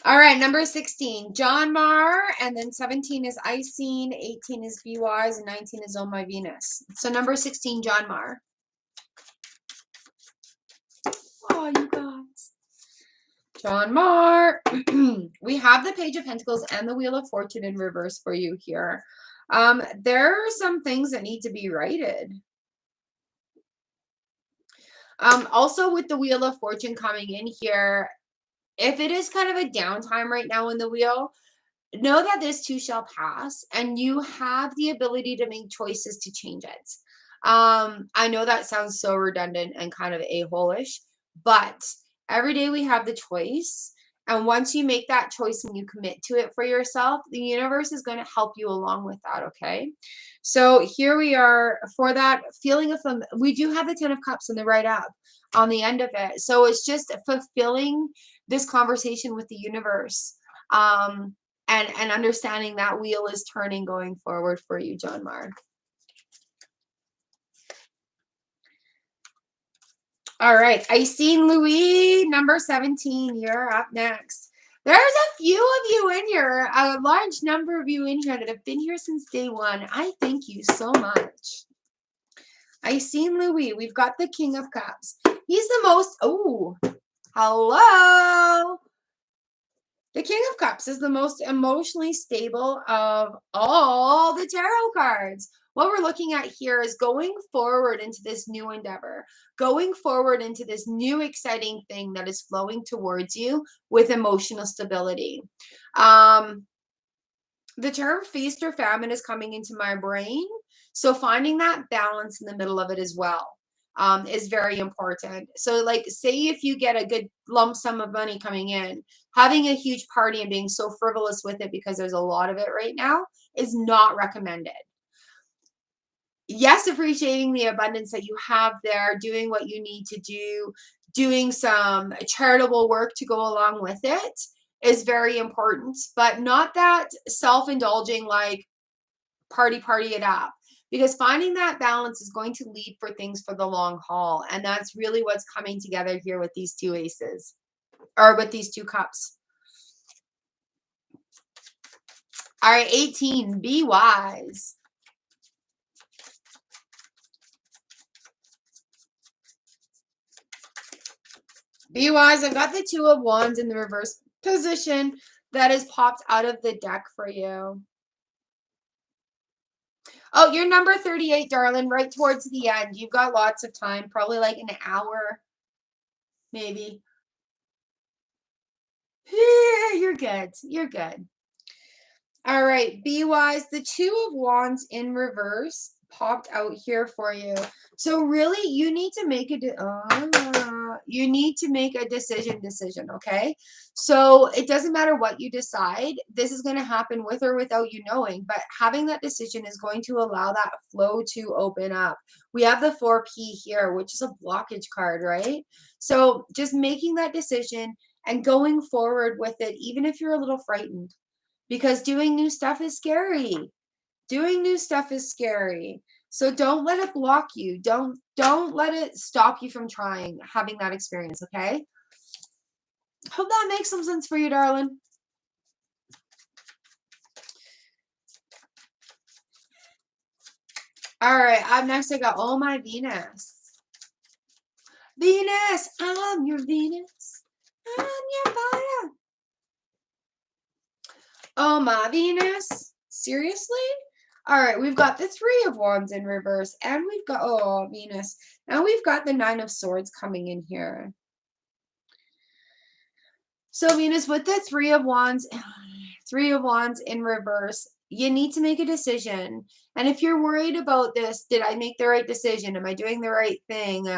All right, number 16, John Mar, and then 17 is Icing, 18 is Be Wise, and 19 is Oh My Venus. So number 16, John Mar. Oh, you guys. John Mar. We have the Page of Pentacles and the Wheel of Fortune in reverse for you here. There are some things that need to be righted. Also with the Wheel of Fortune coming in here, if it is kind of a downtime right now in the wheel, know that this too shall pass, and you have the ability to make choices to change it. I know that sounds so redundant and kind of a-hole-ish, but every day we have the choice. And once you make that choice and you commit to it for yourself, the universe is going to help you along with that, okay? So here we are for that feeling of them. We do have the 10 of Cups in the right up on the end of it. So it's just fulfilling this conversation with the universe. And understanding that wheel is turning going forward for you, John Mar. All right, Icing Louis, number 17, you're up next. There's a few of you in here, a large number of you in here that have been here since day one. I thank you so much. Icing Louis, we've got the King of Cups. He's the most, oh, hello. The King of Cups is the most emotionally stable of all the tarot cards. What we're looking at here is going forward into this new endeavor, going forward into this new exciting thing that is flowing towards you with emotional stability. The term feast or famine is coming into my brain. So finding that balance in the middle of it as well is very important. So like, say if you get a good lump sum of money coming in, having a huge party and being so frivolous with it because there's a lot of it right now is not recommended. Yes, appreciating the abundance that you have there, doing what you need to do, doing some charitable work to go along with it is very important, but not that self-indulging like party it up, because finding that balance is going to lead for things for the long haul. And that's really what's coming together here with these two aces, or with these two cups. All right, 18, Be Wise. Be Wise, I've got the Two of Wands in the reverse position that is popped out of the deck for you. Oh, you're number 38, darling, right towards the end. You've got lots of time, probably like an hour, maybe. Yeah, you're good. You're good. All right, Be Wise. The Two of Wands in reverse popped out here for you. So really, you need to make a decision, okay? So it doesn't matter what you decide. This is going to happen with or without you knowing, but having that decision is going to allow that flow to open up. We have the 4P here, which is a blockage card, right? So just making that decision and going forward with it, even if you're a little frightened, because doing new stuff is scary. Doing new stuff is scary. So don't let it block you. Don't let it stop you from trying, having that experience, okay? Hope that makes some sense for you, darling. All right, up next I got Oh My Venus. Venus, I'm your Venus. I'm your fire. Oh My Venus. Seriously? All right, we've got the Three of Wands in reverse, and we've got, oh, Venus. Now we've got the Nine of Swords coming in here. So Venus, with the Three of Wands in reverse, you need to make a decision. And if you're worried about this, did I make the right decision? Am I doing the right thing?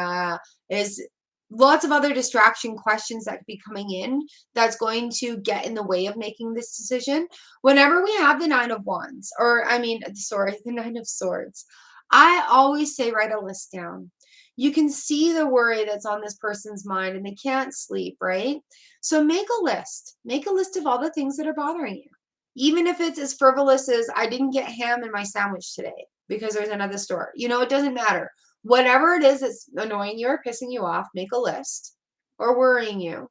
Is lots of other distraction questions that could be coming in that's going to get in the way of making this decision. Whenever we have the Nine of Wands, the Nine of Swords, I always say write a list down. You can see the worry that's on this person's mind and they can't sleep, right? So make a list. Make a list of all the things that are bothering you. Even if it's as frivolous as I didn't get ham in my sandwich today because there's another store. You know, it doesn't matter. Whatever it is that's annoying you or pissing you off, make a list, or worrying you.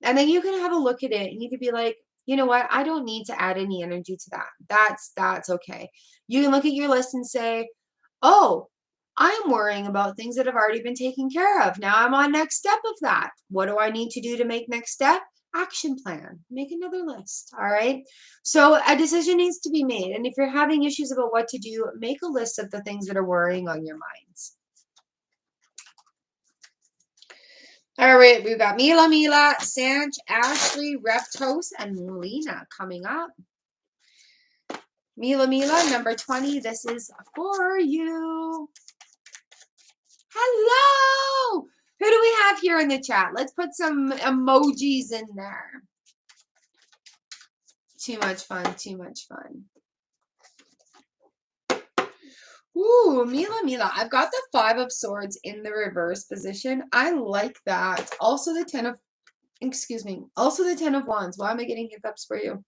And then you can have a look at it and you could be like, you know what? I don't need to add any energy to that. That's okay. You can look at your list and say, oh, I'm worrying about things that have already been taken care of. Now I'm on next step of that. What do I need to do to make next step? Action plan. Make another list. All right. So a decision needs to be made. And if you're having issues about what to do, make a list of the things that are worrying on your minds. All right, we've got Mila, Sanch, Ashley, Reptos, and Lena coming up. Mila, number 20. This is for you. Hello. Who do we have here in the chat? Let's put some emojis in there. Too much fun. Too much fun. Ooh, Mila. I've got the 5 of Swords in the reverse position. I like that. Also the 10 of, excuse me, also the 10 of Wands. Why am I getting hiccups for you?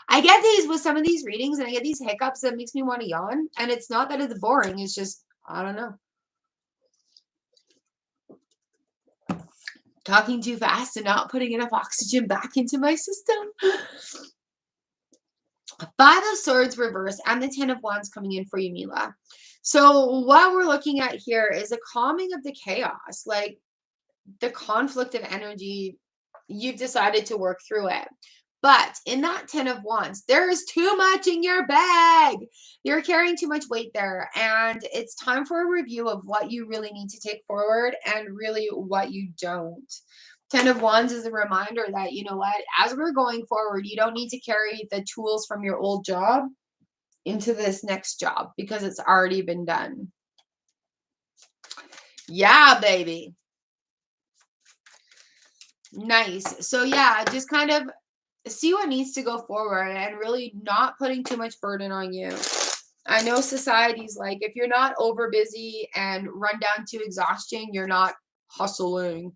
I get these with some of these readings and I get these hiccups that makes me want to yawn. And it's not that it's boring. It's just, I don't know. Talking too fast and not putting enough oxygen back into my system. 5 of Swords reverse and the 10 of Wands coming in for you, Mila. So what we're looking at here is a calming of the chaos, like the conflict of energy. You've decided to work through it. But in that 10 of Wands, there is too much in your bag. You're carrying too much weight there. And it's time for a review of what you really need to take forward and really what you don't. 10 of Wands is a reminder that, you know what, as we're going forward, you don't need to carry the tools from your old job into this next job because it's already been done. Yeah, baby. Nice. So yeah, just kind of see what needs to go forward and really not putting too much burden on you. I know society's like, if you're not over busy and run down to exhaustion, you're not hustling.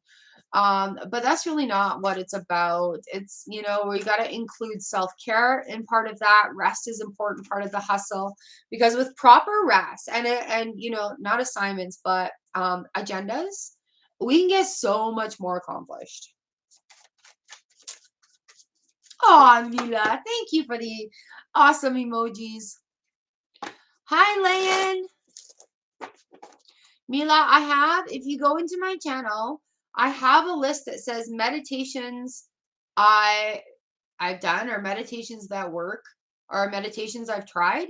But that's really not what it's about. It's, you know, we got to include self-care in part of that. Rest is important part of the hustle, because with proper rest and you know, not assignments, but agendas, we can get so much more accomplished. Oh, Mila, thank you for the awesome emojis. Hi, Layan. Mila, I have, if you go into my channel, I have a list that says meditations I've done, or meditations that work, or meditations I've tried.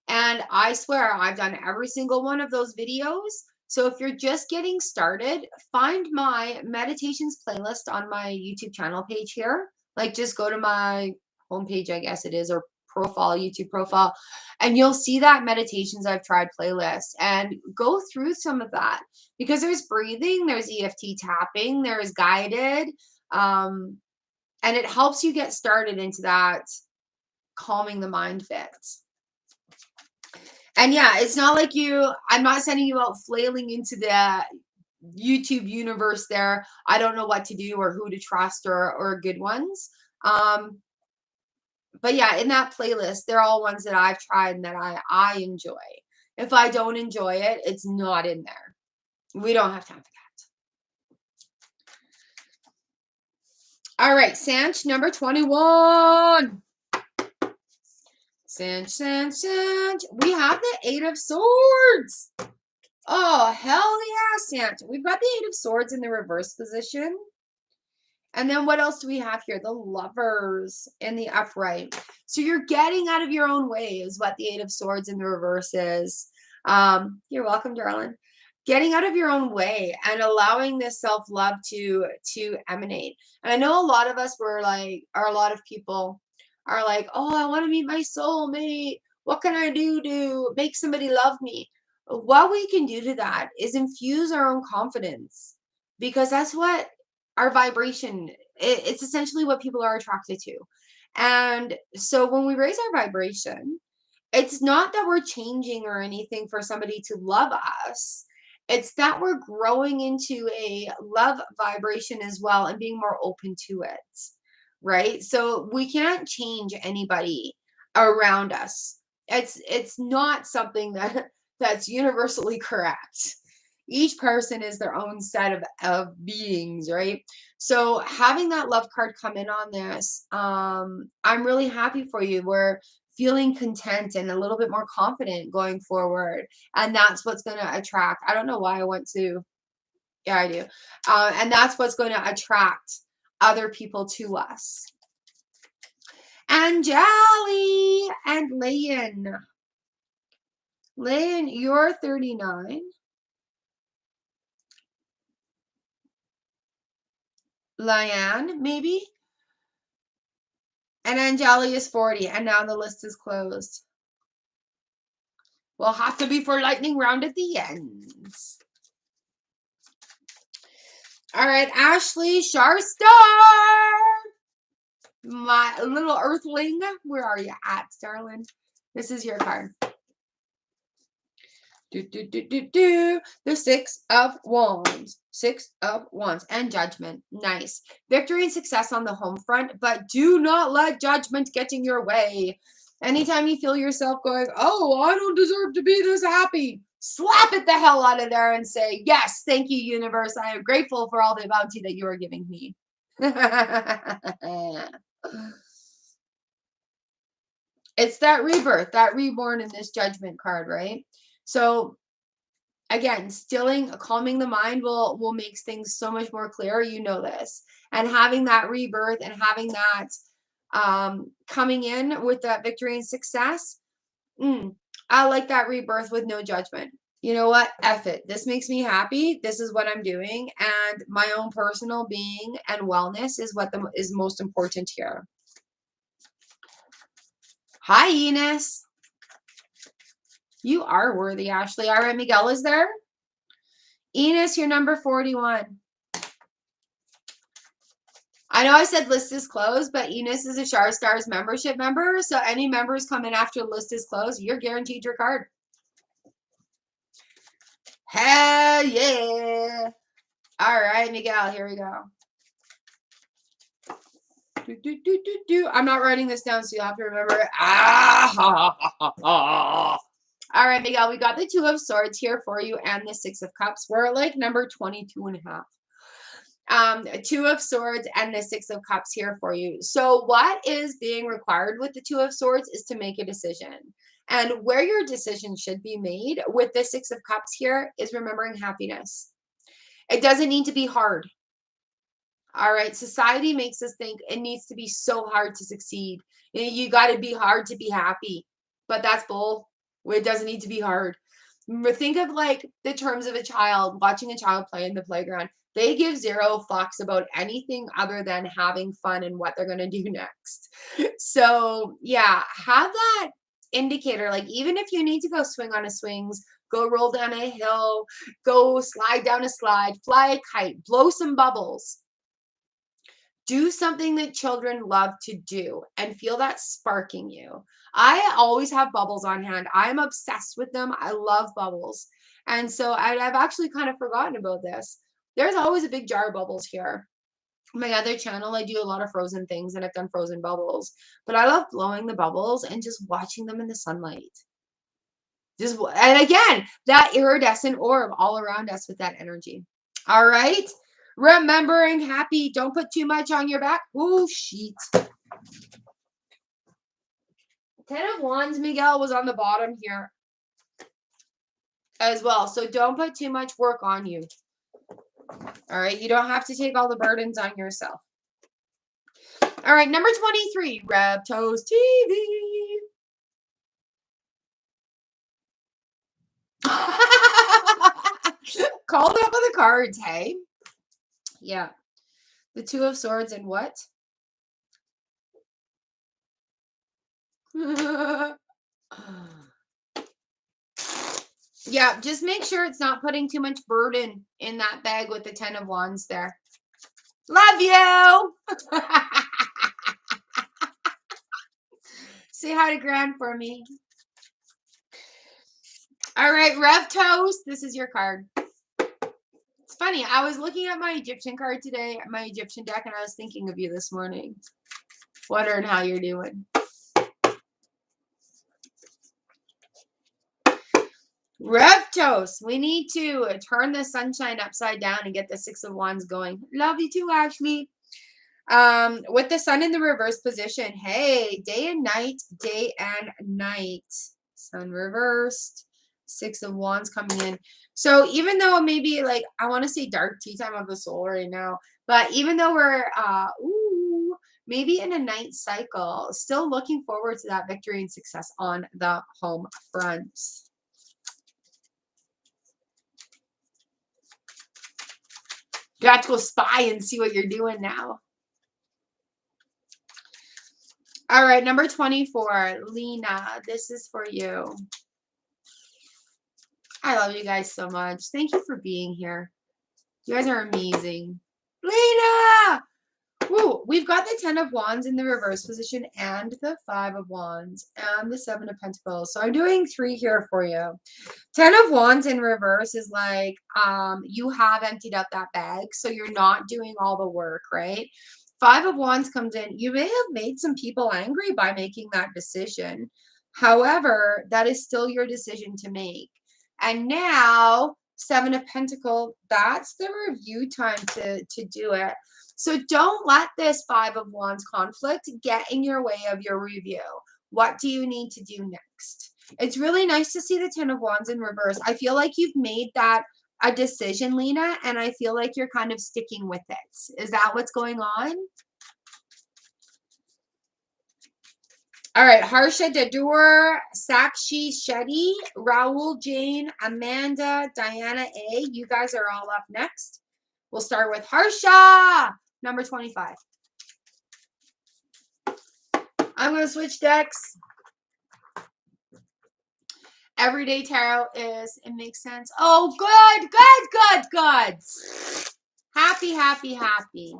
And I swear I've done every single one of those videos. So if you're just getting started, find my meditations playlist on my YouTube channel page here. Like just go to my homepage, I guess it is, or profile, YouTube profile, and you'll see that meditations I've tried playlist, and go through some of that, because there's breathing, there's EFT tapping, there's guided, and it helps you get started into that calming the mind bit. And yeah, it's not like I'm not sending you out flailing into the YouTube universe there. I don't know what to do or who to trust or good ones. But yeah, in that playlist, they're all ones that I've tried and that I enjoy. If I don't enjoy it, it's not in there. We don't have time for that. All right, Sanch, number 21. Sanch. We have the 8 of Swords. Oh, hell yeah, Sanch. We've got the 8 of Swords in the reverse position. And then what else do we have here? The Lovers in the upright. So you're getting out of your own way is what the 8 of Swords in the reverse is. You're welcome, darling. Getting out of your own way and allowing this self-love to emanate. And I know a lot of us were like, or a lot of people are like, oh, I want to meet my soulmate. What can I do to make somebody love me? What we can do to that is infuse our own confidence, because that's what our vibration, it's essentially what people are attracted to. And so when we raise our vibration, it's not that we're changing or anything for somebody to love us. It's that we're growing into a love vibration as well and being more open to it, right? So we can't change anybody around us. It's not something that's universally correct. Each person is their own set of beings, right? So having that love card come in on this, I'm really happy for you. We're feeling content and a little bit more confident going forward. And that's what's going to attract. I don't know why I went to, yeah, I do. And that's what's going to attract other people to us. Anjali and Layan. Layan, you're 39. Layan, maybe? And Anjali is 40, and now the list is closed. We'll have to be for lightning round at the end. All right, Ashley Sharstar. My little earthling. Where are you at, darling? This is your card. The Six of Wands. Six of Wands and Judgment. Nice. Victory and success on the home front, but do not let judgment get in your way. Anytime you feel yourself going, oh, I don't deserve to be this happy, slap it the hell out of there and say, yes, thank you, universe. I am grateful for all the bounty that you are giving me. It's that rebirth, that reborn in this Judgment card, right? So again, calming the mind will make things so much more clear. You know this. And having that rebirth and having that coming in with that victory and success, I like that rebirth with no judgment. You know what? F it. This makes me happy. This is what I'm doing. And my own personal being and wellness is what is most important here. Hi, Enos. You are worthy, Ashley. All right, Miguel is there. Enos, you're number 41. I know I said list is closed, but Enos is a Shar Stars membership member. So any members come in after the list is closed, you're guaranteed your card. Hell yeah. All right, Miguel, here we go. I'm not writing this down, so you'll have to remember it. All right, Miguel, we got the Two of Swords here for you and the Six of Cups. We're like number 22 and a half. Two of Swords and the Six of Cups here for you. So what is being required with the Two of Swords is to make a decision. And where your decision should be made with the Six of Cups here is remembering happiness. It doesn't need to be hard. All right. Society makes us think it needs to be so hard to succeed. You got to be hard to be happy. But that's bull. It doesn't need to be hard. Think of like the terms of a child, watching a child play in the playground. They give zero fucks about anything other than having fun and what they're going to do next. So yeah, have that indicator. Like even if you need to go swing on a swings, go roll down a hill, go slide down a slide, fly a kite, blow some bubbles. Do something that children love to do and feel that sparking you. I always have bubbles on hand. I'm obsessed with them. I love bubbles. And so I've actually kind of forgotten about this. There's always a big jar of bubbles here. My other channel, I do a lot of frozen things and I've done frozen bubbles. But I love blowing the bubbles and just watching them in the sunlight. And again, that iridescent orb all around us with that energy. All right. Remembering happy. Don't put too much on your back. Oh, shit. Ten of Wands, Miguel, was on the bottom here as well. So don't put too much work on you. All right. You don't have to take all the burdens on yourself. All right. Number 23, Reptos TV. Called up with the cards, hey? Yeah. The Two of Swords and what? Yeah, just make sure it's not putting too much burden in that bag with the 10 of Wands there. Love you! Say hi to Gran for me. All right, Rev Toast. This is your card. It's funny. I was looking at my Egyptian card today, my Egyptian deck, and I was thinking of you this morning. Wondering how you're doing. Reptos, we need to turn the sunshine upside down and get the Six of Wands going. Love you too, Ashley. With the sun in the reverse position, hey, day and night, day and night. Sun reversed, Six of Wands coming in. So even though maybe like, I want to say dark tea time of the soul right now, but even though we're, maybe in a night cycle, still looking forward to that victory and success on the home front. You have to go spy and see what you're doing now. All right, number 24, Lena, this is for you. I love you guys so much. Thank you for being here. You guys are amazing. Lena! Woo, we've got the 10 of Wands in the reverse position and the 5 of Wands and the 7 of Pentacles. So I'm doing 3 here for you. 10 of Wands in reverse is like you have emptied out that bag, so you're not doing all the work, right? 5 of Wands comes in. You may have made some people angry by making that decision. However, that is still your decision to make. And now, 7 of Pentacles, that's the review time to do it. So don't let this 5 of Wands conflict get in your way of your review. What do you need to do next? It's really nice to see the 10 of Wands in reverse. I feel like you've made that a decision, Lena, and I feel like you're kind of sticking with it. Is that what's going on? All right, Harsha Dadur, Sakshi Shetty, Raul Jane, Amanda, Diana A. You guys are all up next. We'll start with Harsha, number 25. I'm going to switch decks. Everyday Tarot is, it makes sense. Oh, good, good, good, good. Happy, happy, happy.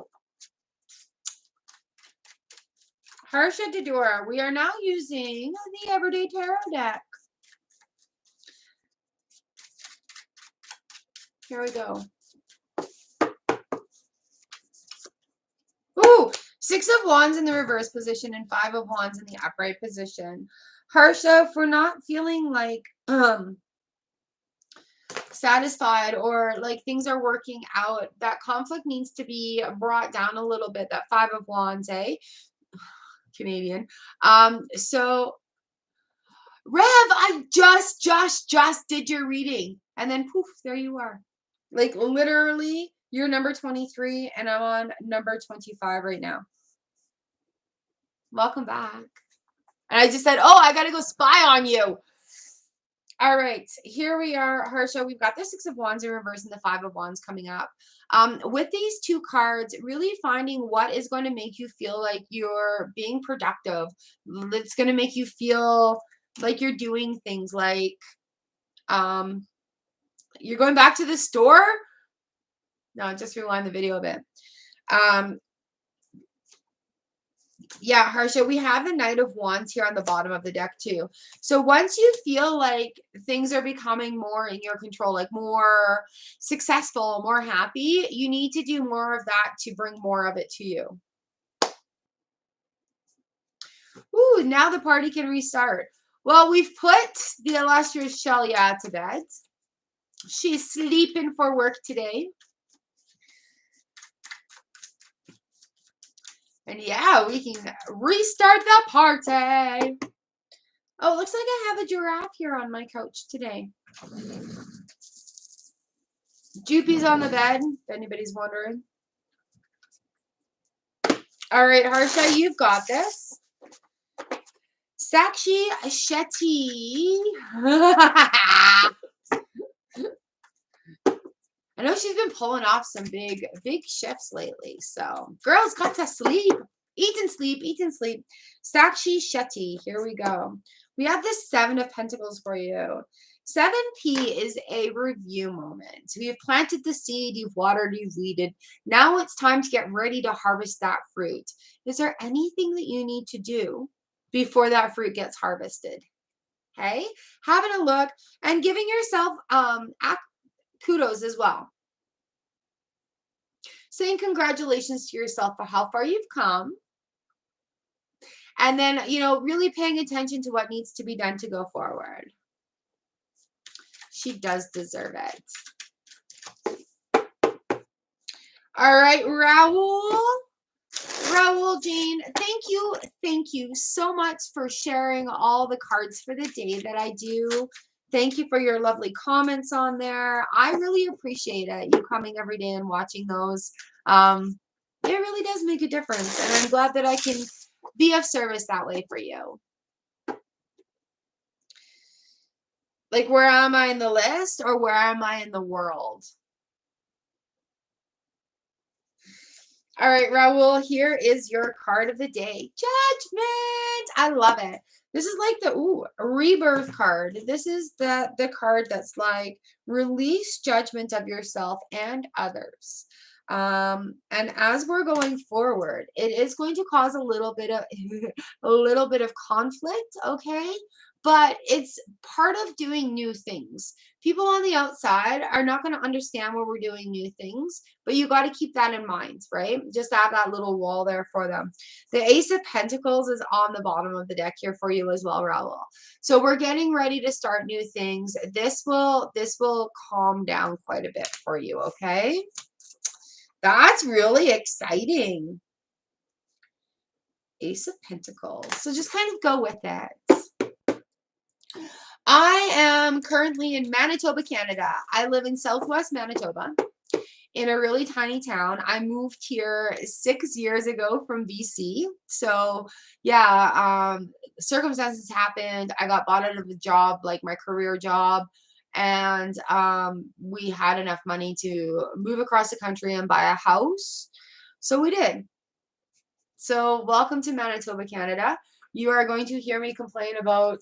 Harsha Dadur, we are now using the Everyday Tarot deck. Here we go. Ooh, 6 of Wands in the reverse position and 5 of Wands in the upright position. Harsha, if we're not feeling like satisfied or like things are working out, that conflict needs to be brought down a little bit. That 5 of Wands, eh? Canadian. So Rev, I just did your reading, and then poof, there you are. Like literally, you're number 23, and I'm on number 25 right now. Welcome back. And I just said, oh, I gotta go spy on you. All right, here we are, Harsha. We've got the 6 of Wands in reverse and the 5 of Wands coming up. With these 2 cards, really finding what is going to make you feel like you're being productive. It's going to make you feel like you're doing things like you're going back to the store. No, just rewind the video a bit. Yeah, Harsha, we have the Knight of Wands here on the bottom of the deck too. So once you feel like things are becoming more in your control, like more successful, more happy, you need to do more of that to bring more of it to you. Ooh, now the party can restart. Well, we've put the illustrious Shelia to bed. She's sleeping for work today. And yeah, we can restart the party. Oh, it looks like I have a giraffe here on my couch today. Joopy's on the bed, if anybody's wondering. All right, Harsha, you've got this. Sakshi Shetty. I know she's been pulling off some big shifts lately. So, girls got to sleep. Eat and sleep, eat and sleep. Sakshi Shetty, here we go. We have this 7 of Pentacles for you. 7P is a review moment. We have planted the seed, you've watered, you've weeded. Now it's time to get ready to harvest that fruit. Is there anything that you need to do before that fruit gets harvested? Okay? Having a look and giving yourself kudos as well. Saying congratulations to yourself for how far you've come. And then, you know, really paying attention to what needs to be done to go forward. She does deserve it. All right, Raul. Raul, Jane, thank you so much for sharing all the cards for the day that I do. Thank you for your lovely comments on there. I really appreciate it. You coming every day and watching those. It really does make a difference, and I'm glad that I can be of service that way for you. Like, where am I in the list, or where am I in the world? All right, Raul, here is your card of the day. Judgment. I love it. This is like the rebirth card. This is the card that's like release judgment of yourself and others. And as we're going forward, it is going to cause a little bit of conflict, okay? But it's part of doing new things. People on the outside are not going to understand when we're doing new things, but you got to keep that in mind, right? Just have that little wall there for them. The Ace of Pentacles is on the bottom of the deck here for you as well, Raul. So we're getting ready to start new things. This will calm down quite a bit for you, okay? That's really exciting. Ace of Pentacles. So just kind of go with it. I am currently in Manitoba, Canada. I live in Southwest Manitoba in a really tiny town. I moved here 6 years ago from BC. So yeah, circumstances happened. I got bought out of the job, like my career job. And we had enough money to move across the country and buy a house. So we did. So welcome to Manitoba, Canada. You are going to hear me complain about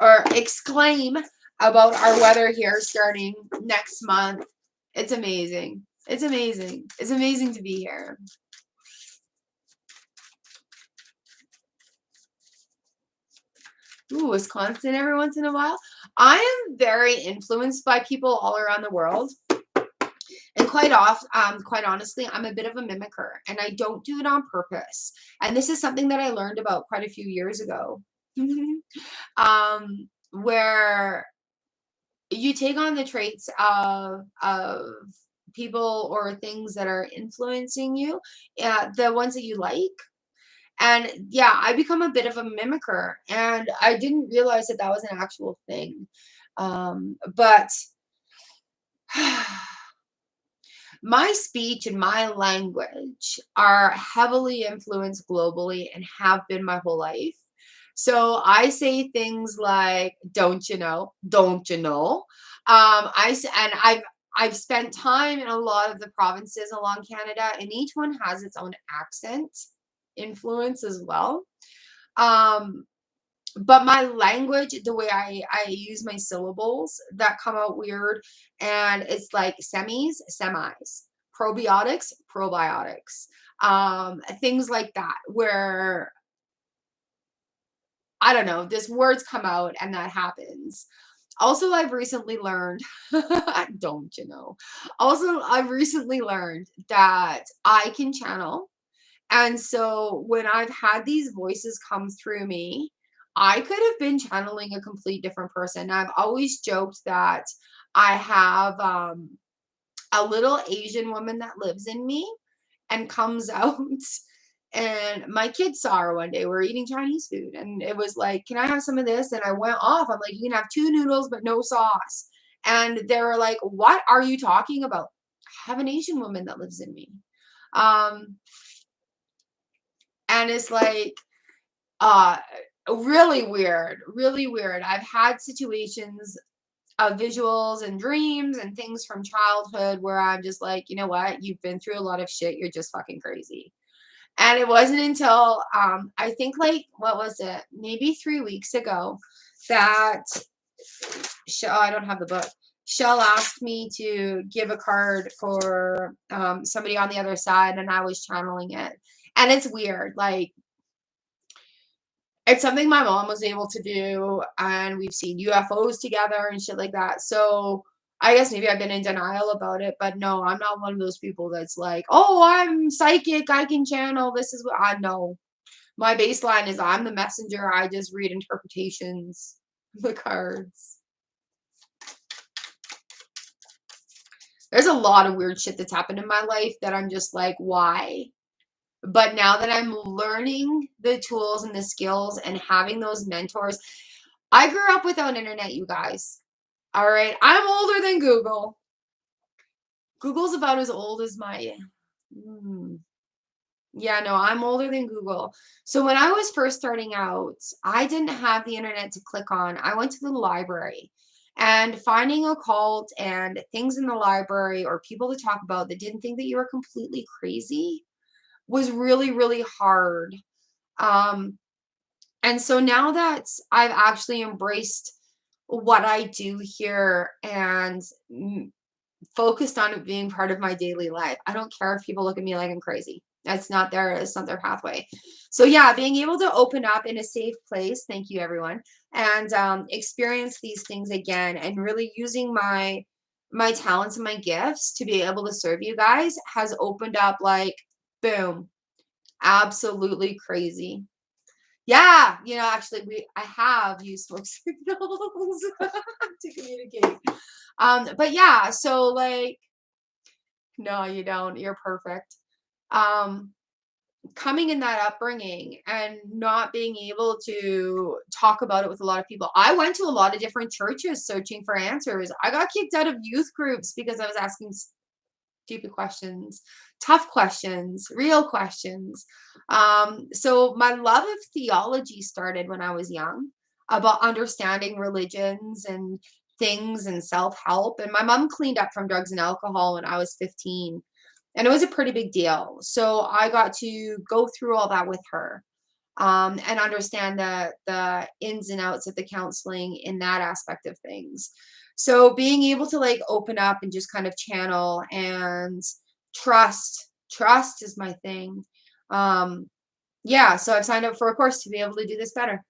or exclaim about our weather here starting next month. It's amazing. It's amazing. It's amazing to be here. Ooh, Wisconsin every once in a while. I am very influenced by people all around the world. And quite honestly, I'm a bit of a mimicker, and I don't do it on purpose. And this is something that I learned about quite a few years ago. Where you take on the traits of people or things that are influencing you, the ones that you like. And yeah, I become a bit of a mimicker, and I didn't realize that that was an actual thing. But my speech and my language are heavily influenced globally and have been my whole life. So I say things like, "Don't you know? Don't you know?" I've spent time in a lot of the provinces along Canada, and each one has its own accent influence as well. But my language, the way I use my syllables that come out weird, and it's like semis, probiotics, probiotics, things like that, where I don't know, this words come out and that happens. Also, I've recently learned, don't you know? Also, I've recently learned that I can channel. And so when I've had these voices come through me, I could have been channeling a complete different person. I've always joked that I have a little Asian woman that lives in me and comes out. And my kids saw her one day. We were eating Chinese food, and it was like, "Can I have some of this?" And I went off. I'm like, "You can have 2 noodles, but no sauce." And they were like, "What are you talking about?" I have an Asian woman that lives in me. And it's like, uh, really weird, really weird. I've had situations of visuals and dreams and things from childhood where I'm just like, you know what? You've been through a lot of shit. You're just fucking crazy. And it wasn't until I think like what was it? Maybe 3 weeks ago that I don't have the book. Shell asked me to give a card for somebody on the other side, and I was channeling it. And it's weird, like it's something my mom was able to do, and we've seen UFOs together and shit like that. So I guess maybe I've been in denial about it, but no, I'm not one of those people that's like, "Oh, I'm psychic, I can channel. This is what I know." My baseline is I'm the messenger. I just read interpretations, the cards. There's a lot of weird shit that's happened in my life that I'm just like, why? But now that I'm learning the tools and the skills and having those mentors, I grew up without internet, you guys. All right. I'm older than Google. Google's about as old as my. Yeah, no, I'm older than Google. So when I was first starting out, I didn't have the internet to click on. I went to the library and finding a cult and things in the library or people to talk about that didn't think that you were completely crazy was really, really hard. Um, and so now that I've actually embraced what I do here and focused on it being part of my daily life, I don't care if people look at me like I'm crazy. It's not their pathway. So yeah, being able to open up in a safe place, thank you everyone, and experience these things again and really using my talents and my gifts to be able to serve you guys has opened up like boom, absolutely crazy. Yeah, actually I have used smoke signals to communicate. But yeah, so like no, you don't. You're perfect. Um Coming in that upbringing and not being able to talk about it with a lot of people. I went to a lot of different churches searching for answers. I got kicked out of youth groups because I was asking stupid questions, tough questions, real questions. So my love of theology started when I was young, about understanding religions and things and self-help. And my mom cleaned up from drugs and alcohol when I was 15. And it was a pretty big deal. So I got to go through all that with her, and understand the ins and outs of the counseling in that aspect of things. So being able to like open up and just kind of channel and trust is my thing. Yeah, so I've signed up for a course to be able to do this better.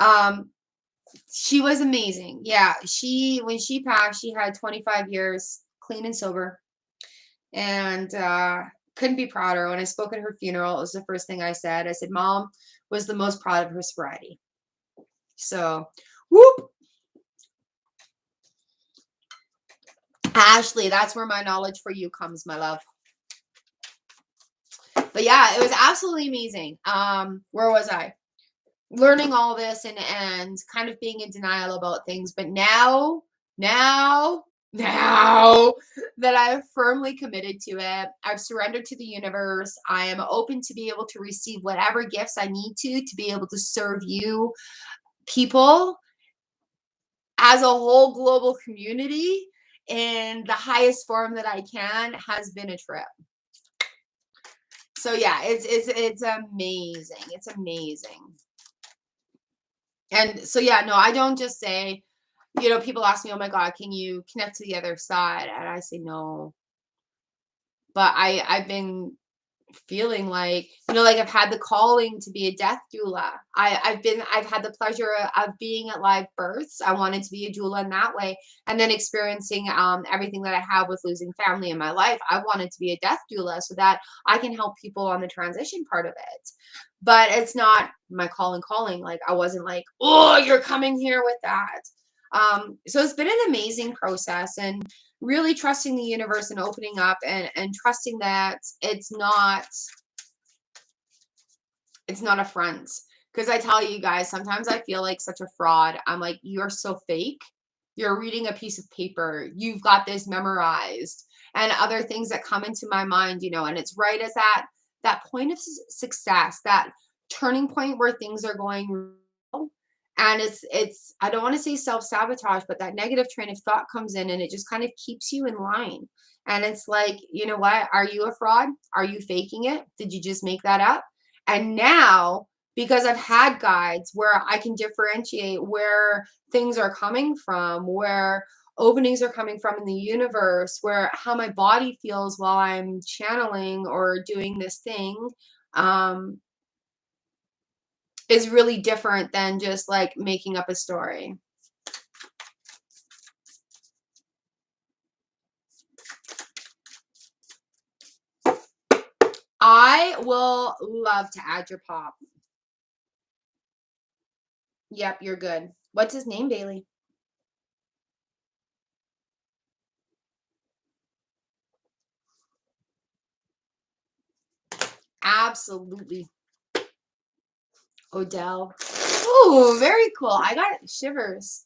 Um, she was amazing. Yeah, when she passed, she had 25 years clean and sober, and couldn't be prouder. When I spoke at her funeral, it was the first thing I said. I said, Mom was the most proud of her sobriety. So, whoop. Ashley, that's where my knowledge for you comes, my love. But yeah, it was absolutely amazing. Where was I? Learning all this and kind of being in denial about things. But now that I've firmly committed to it, I've surrendered to the universe. I am open to be able to receive whatever gifts I need to be able to serve you people as a whole global community in the highest form that I can has been a trip. So yeah, it's amazing. It's amazing. And so yeah, no, I don't just say, people ask me, oh my God, can you connect to the other side? And I say no. But I've been feeling like, like I've had the calling to be a death doula. I've had the pleasure of being at live births. I wanted to be a doula in that way. And then experiencing everything that I have with losing family in my life. I wanted to be a death doula so that I can help people on the transition part of it. But it's not my calling. Like I wasn't like, oh, you're coming here with that. So it's been an amazing process, and really trusting the universe and opening up and trusting that it's not a front. Because I tell you guys, sometimes I feel like such a fraud. I'm like, you're so fake. You're reading a piece of paper. You've got this memorized, and other things that come into my mind, and it's right as that point of success, that turning point where things are going well. And it's I don't want to say self-sabotage, but that negative train of thought comes in and it just kind of keeps you in line. And it's like, you know what? Are you a fraud? Are you faking it? Did you just make that up? And now, because I've had guides where I can differentiate where things are coming from, where openings are coming from in the universe, where how my body feels while I'm channeling or doing this thing, is really different than just like making up a story. I will love to add your pop. Yep, you're good. What's his name, Bailey? Absolutely. Odell. Oh, very cool. I got shivers.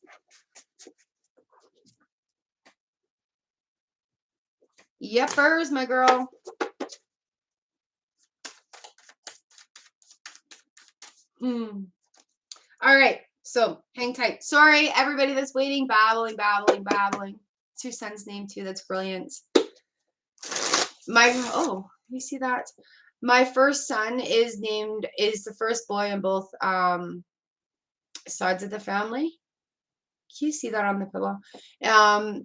Yepers, my girl. All right. So hang tight. Sorry, everybody that's waiting, babbling. It's your son's name too. That's brilliant. You see that? My first son is the first boy on both sides of the family. Can you see that on the pillow?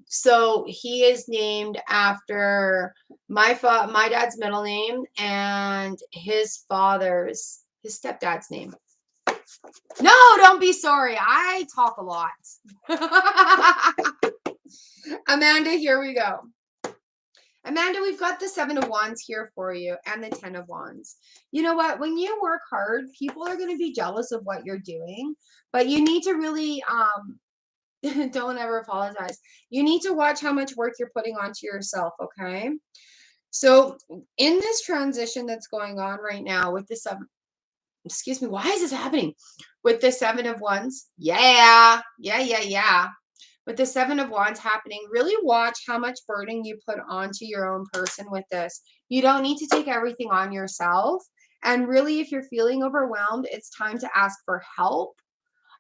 So he is named after my dad's middle name and his stepdad's name. No, don't be sorry. I talk a lot. Amanda, here we go. Amanda, we've got the 7 of Wands here for you and the 10 of Wands. You know what? When you work hard, people are going to be jealous of what you're doing, but you need to really don't ever apologize. You need to watch how much work you're putting onto yourself, okay? So in this transition that's going on right now with the 7, excuse me, why is this happening? With the 7 of Wands, yeah. With the 7 of Wands happening, really watch how much burden you put onto your own person with this. You don't need to take everything on yourself. And really, if you're feeling overwhelmed, it's time to ask for help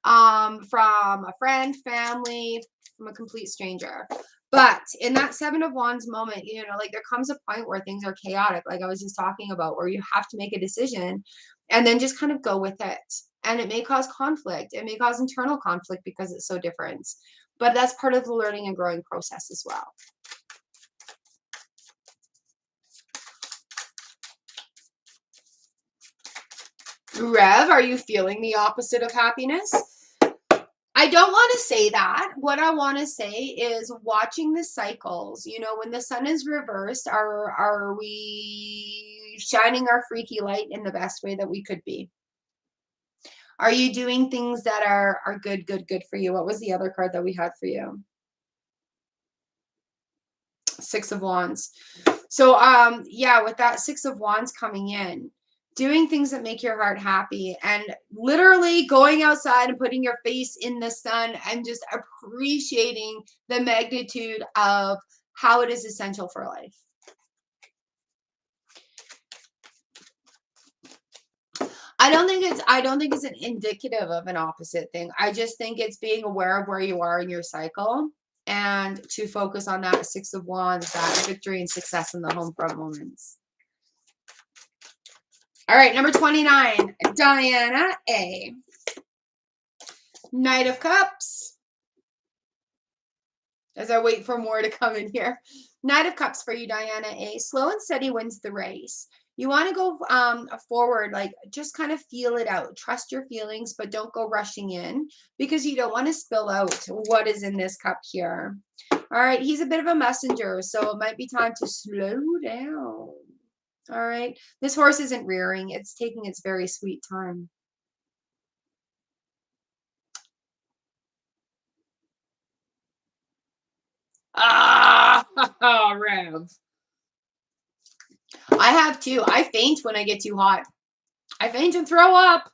from a friend, family, from a complete stranger. But in that 7 of Wands moment, you know, like there comes a point where things are chaotic, like I was just talking about, where you have to make a decision and then just kind of go with it. And it may cause conflict. It may cause internal conflict because it's so different. But that's part of the learning and growing process as well. Rev, are you feeling the opposite of happiness? I don't want to say that. What I want to say is watching the cycles. You know, when the sun is reversed, are we shining our freaky light in the best way that we could be? Are you doing things that are good for you? What was the other card that we had for you? 6 of Wands. So, yeah, with that 6 of Wands coming in, doing things that make your heart happy and literally going outside and putting your face in the sun and just appreciating the magnitude of how it is essential for life. I don't think it's an indicative of an opposite thing. I just think it's being aware of where you are in your cycle and to focus on that 6 of Wands, that victory and success in the home front moments. All right, number 29, Diana A. Knight of Cups. As I wait for more to come in here. Knight of Cups for you, Diana A. Slow and steady wins the race. You want to go forward, like just kind of feel it out. Trust your feelings, but don't go rushing in because you don't want to spill out what is in this cup here. All right, he's a bit of a messenger, so it might be time to slow down. All right, this horse isn't rearing. It's taking its very sweet time. Rev. I have too. I faint when I get too hot. I faint and throw up.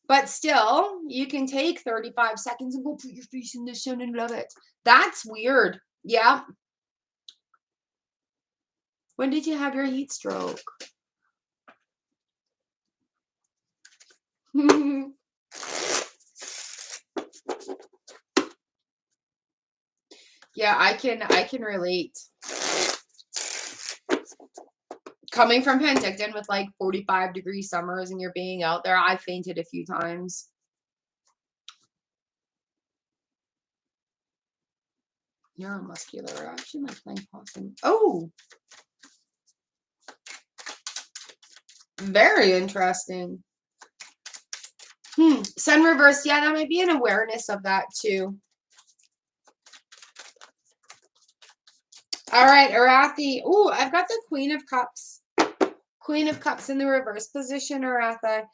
But still, you can take 35 seconds and go put your face in the sun and love it. That's weird. Yeah. When did you have your heat stroke? Yeah, I can relate. Coming from Penticton with like 45-degree summers and you're being out there, I fainted a few times. Neuromuscular reaction, like playing possum. Oh! Very interesting. Sun reversed. Yeah, that might be an awareness of that too. All right, Arathi. Ooh, I've got the Queen of Cups. Queen of Cups in the reverse position, Arathi.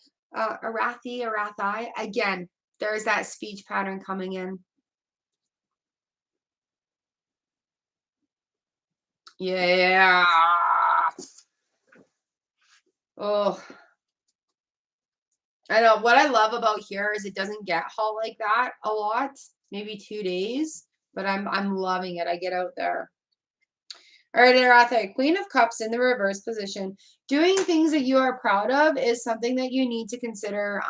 Again, there's that speech pattern coming in. Yeah. Oh, I know. What I love about here is it doesn't get hot like that a lot, maybe 2 days, but I'm loving it. I get out there. All right, Aratha, Queen of Cups in the reverse position. Doing things that you are proud of is something that you need to consider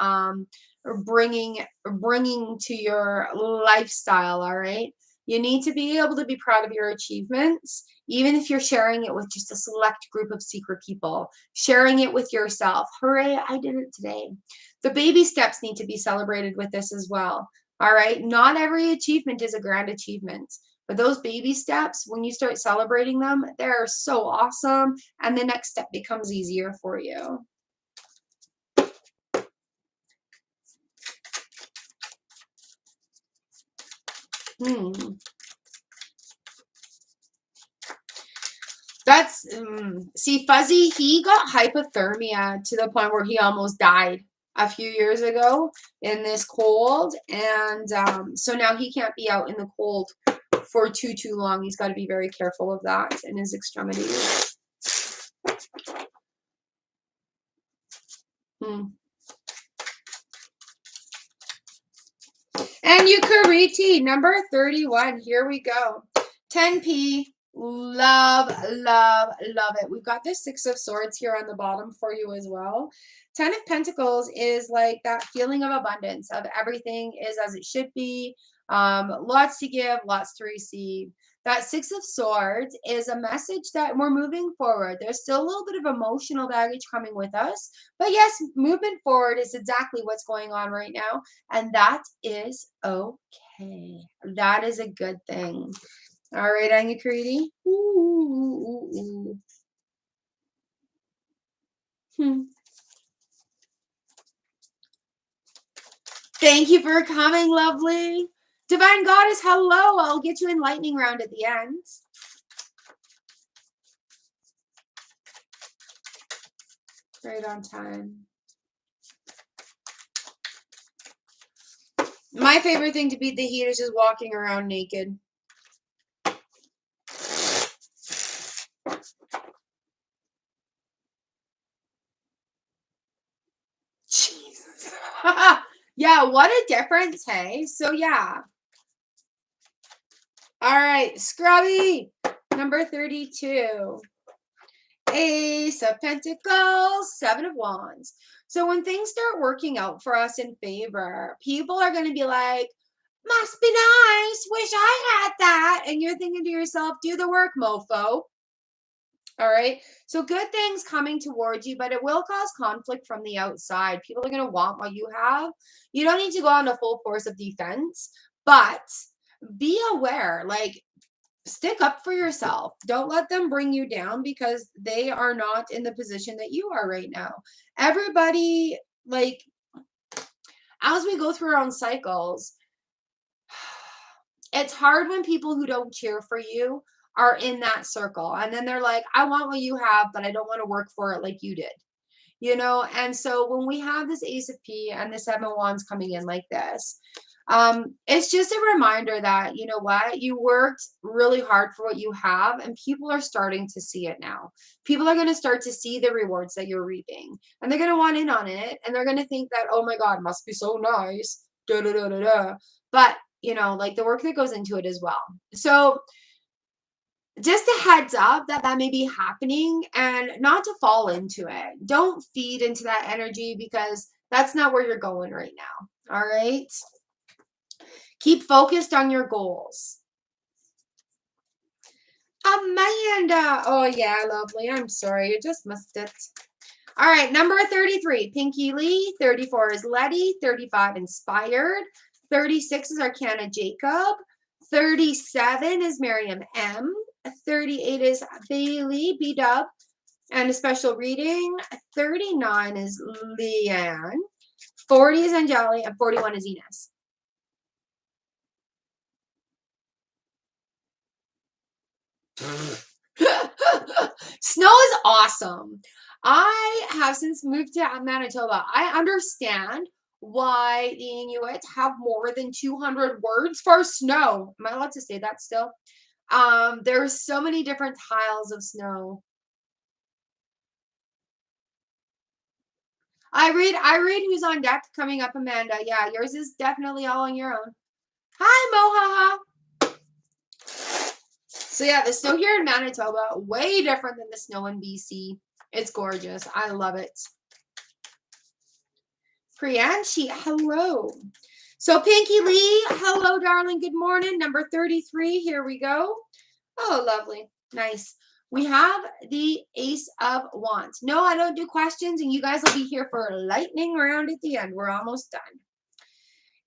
bringing to your lifestyle, all right? You need to be able to be proud of your achievements, even if you're sharing it with just a select group of secret people, sharing it with yourself. Hooray, I did it today. The baby steps need to be celebrated with this as well. All right. Not every achievement is a grand achievement. But those baby steps, when you start celebrating them, they're so awesome. And the next step becomes easier for you. That's, see, Fuzzy, he got hypothermia to the point where he almost died a few years ago in this cold. And so now he can't be out in the cold for too long. He's got to be very careful of that in his extremities. And Yukariti, number 31. Here we go. 10p. Love, love, love it. We've got the Six of Swords here on the bottom for you as well. 10 of Pentacles is like that feeling of abundance, of everything is as it should be. Lots to give, lots to receive. That Six of Swords is a message that we're moving forward. There's still a little bit of emotional baggage coming with us. But yes, movement forward is exactly what's going on right now. And that is okay. That is a good thing. All right, Anya Creedy. Thank you for coming, lovely. Divine Goddess, hello. I'll get you in lightning round at the end. Right on time. My favorite thing to beat the heat is just walking around naked. Jesus. Yeah, what a difference, hey? So, yeah. All right, Scrubby, number 32. Ace of Pentacles, Seven of Wands. So when things start working out for us in favor, people are going to be like, must be nice. Wish I had that. And you're thinking to yourself, do the work, mofo. All right. So good things coming towards you, but it will cause conflict from the outside. People are going to want what you have. You don't need to go on a full force of defense, but be aware, like, stick up for yourself. Don't let them bring you down because they are not in the position that you are right now. Everybody, like, as we go through our own cycles, it's hard when people who don't cheer for you are in that circle. And then they're like, I want what you have, but I don't want to work for it like you did. You know, and so when we have this Ace of P and the Seven of Wands coming in like this, it's just a reminder that, you know what, you worked really hard for what you have, and people are starting to see it now. People are going to start to see the rewards that you're reaping, and they're going to want in on it, and they're going to think that, oh my God, must be so nice. Da, da, da, da, da. But, you know, like the work that goes into it as well. So just a heads up that that may be happening, and not to fall into it. Don't feed into that energy because that's not where you're going right now. All right. Keep focused on your goals. Amanda. Oh, yeah, lovely. I'm sorry. You just missed it. All right. Number 33, Pinky Lee. 34 is Letty. 35, Inspired. 36 is Arcana Jacob. 37 is Miriam M. 38 is Bailey B-Dub. And a special reading. 39 is Leanne. 40 is Angeli. And 41 is Enos. Snow is awesome. I have since moved to Manitoba. I understand why the Inuit have more than 200 words for snow. Am I allowed to say that still? There's so many different tiles of snow. I read who's on deck coming up, Amanda. Yeah, yours is definitely all on your own. Hi, Mohaha. So yeah, the snow here in Manitoba, way different than the snow in BC. It's gorgeous. I love it. Priyanshi, hello. So Pinky Lee, hello, darling. Good morning. Number 33. Here we go. Oh, lovely. Nice. We have the Ace of Wands. No, I don't do questions, and you guys will be here for a lightning round at the end. We're almost done.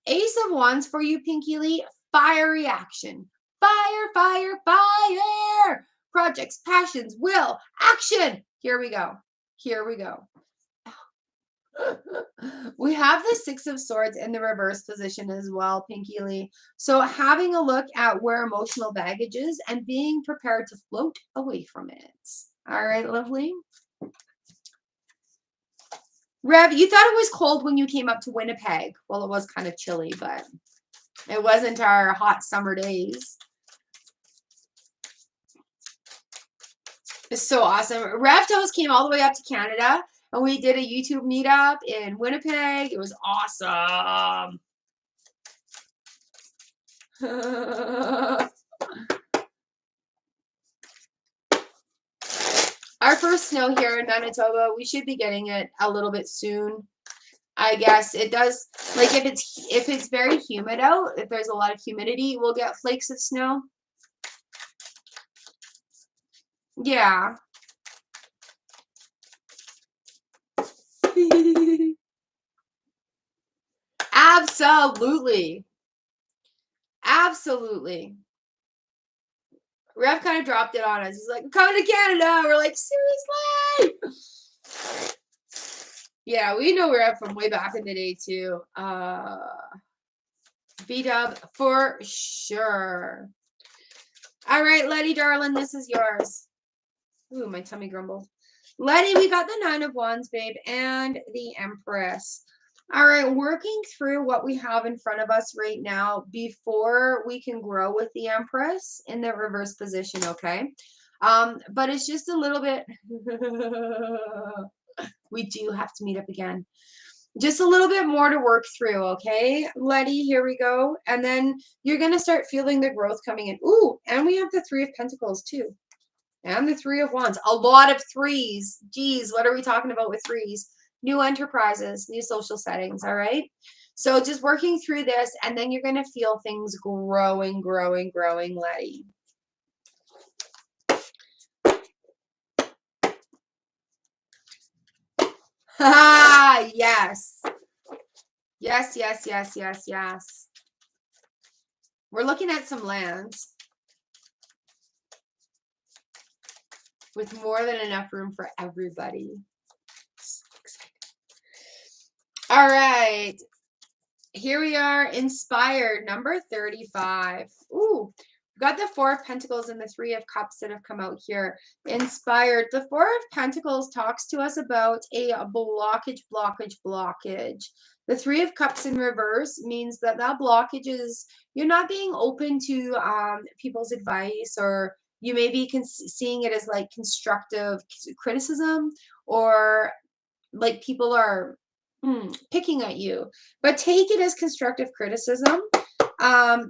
Ace of Wands for you, Pinky Lee. Fiery action. Fire, fire, fire. Projects, passions, will, action. Here we go. Here we go. We have the Six of Swords in the reverse position as well, Pinky Lee. So having a look at where emotional baggage is and being prepared to float away from it. All right, lovely. Rev, you thought it was cold when you came up to Winnipeg. Well, it was kind of chilly, but it wasn't our hot summer days. It's so awesome. Rev Toast came all the way up to Canada, and we did a YouTube meetup in Winnipeg. It was awesome. Our first snow here in Manitoba, we should be getting it a little bit soon. I guess it does, like if it's very humid out, if there's a lot of humidity, we'll get flakes of snow. Yeah. Absolutely. Absolutely. Rev kind of dropped it on us. He's like, I'm coming to Canada. We're like, seriously? Yeah, we know Rev from way back in the day too. B-dub for sure. All right, Letty, darling, this is yours. Ooh, my tummy grumbled. Letty, we got the Nine of Wands, babe, and the Empress. All right, working through what we have in front of us right now before we can grow with the Empress in the reverse position, okay? But it's just a little bit... We do have to meet up again. Just a little bit more to work through, okay? Letty, here we go. And then you're going to start feeling the growth coming in. Ooh, and we have the Three of Pentacles, too. And the Three of Wands. A lot of threes. Geez, what are we talking about with threes? New enterprises, new social settings, all right? So just working through this, and then you're going to feel things growing, growing, growing, Letty. Ah, yes. Yes, yes, yes, yes, yes. We're looking at some lands with more than enough room for everybody. So excited. All right. Here we are, inspired, number 35. Ooh, we've got the Four of Pentacles and the Three of Cups that have come out here. Inspired. The Four of Pentacles talks to us about a blockage. The Three of Cups in reverse means that that blockage is you're not being open to people's advice, or you may be seeing it as like constructive criticism, or like people are picking at you, but take it as constructive criticism.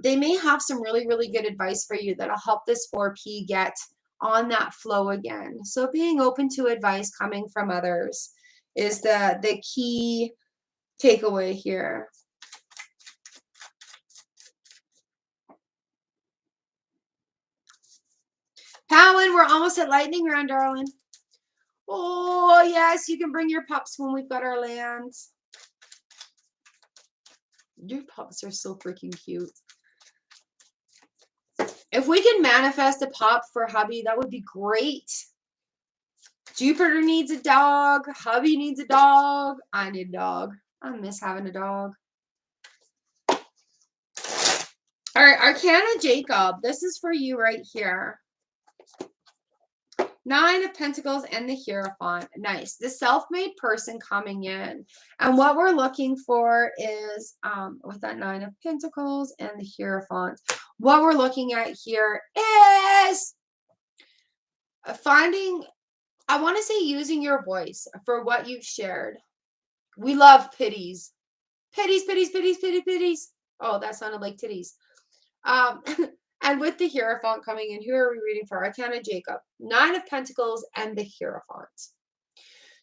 They may have some really, really good advice for you that'll help this 4P get on that flow again. So being open to advice coming from others is the key takeaway here. Palin, we're almost at lightning round, darling. Oh, yes, you can bring your pups when we've got our lands. Your pups are so freaking cute. If we can manifest a pup for hubby, that would be great. Jupiter needs a dog. Hubby needs a dog. I need a dog. I miss having a dog. All right, Arcana Jacob. This is for you right here. Nine of Pentacles and the Hierophant. Nice. The self-made person coming in. And what we're looking for is, with that Nine of Pentacles and the Hierophant, what we're looking at here is finding, I want to say using your voice for what you've shared. We love pities. Pities, pities, pities, pities, pities. Oh, that sounded like titties. Um, and with the Hierophant coming in, who are we reading for? Arcana Jacob, 9 of Pentacles, and the Hierophant.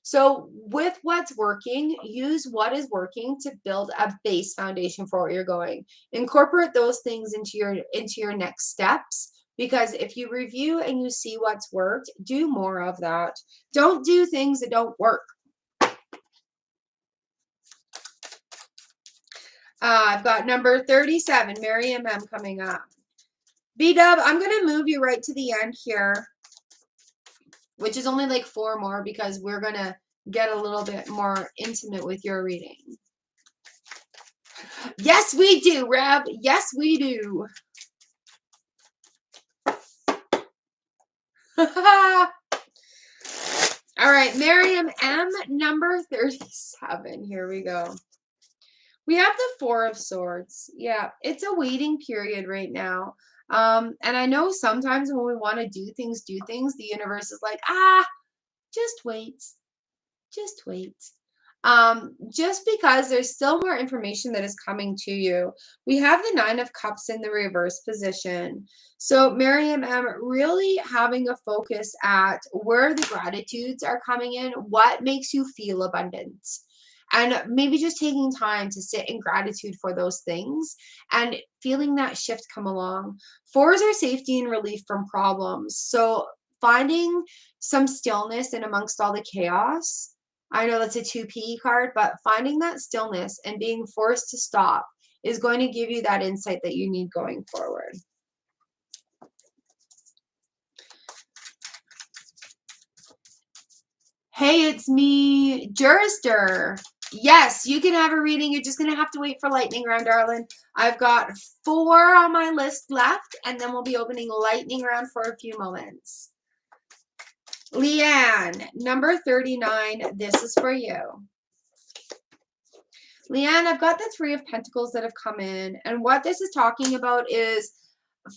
So with what's working, use what is working to build a base foundation for what you're going. Incorporate those things into your next steps, because if you review and you see what's worked, do more of that. Don't do things that don't work. I've got number 37, Mary M. coming up. B-Dub, I'm going to move you right to the end here, which is only like 4 more because we're going to get a little bit more intimate with your reading. Yes, we do, Reb. Yes, we do. All right, Miriam M, number 37. Here we go. We have the 4 of Swords. Yeah, it's a waiting period right now. And I know sometimes when we want to do things, the universe is like, just wait. Just wait. Just because there's still more information that is coming to you. We have the 9 of Cups in the reverse position. So Miriam M, really having a focus at where the gratitudes are coming in, what makes you feel abundance. And maybe just taking time to sit in gratitude for those things and feeling that shift come along. 4s are safety and relief from problems. So finding some stillness in amongst all the chaos. I know that's a 2P card, but finding that stillness and being forced to stop is going to give you that insight that you need going forward. Hey, it's me, Jurister. Yes, you can have a reading. You're just going to have to wait for lightning round, darling. I've got 4 on my list left, and then we'll be opening lightning round for a few moments. Leanne, number 39, this is for you. Leanne, I've got the 3 of Pentacles that have come in, and what this is talking about is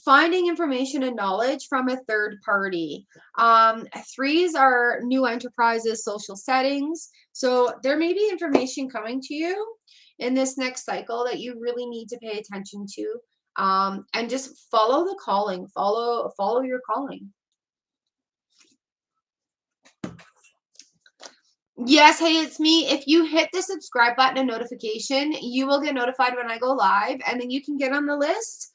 finding information and knowledge from a third party. 3s are new enterprises, social settings. So there may be information coming to you in this next cycle that you really need to pay attention to. And just follow the calling, follow your calling. Yes, hey, it's me. If you hit the subscribe button and notification, you will get notified when I go live, and then you can get on the list.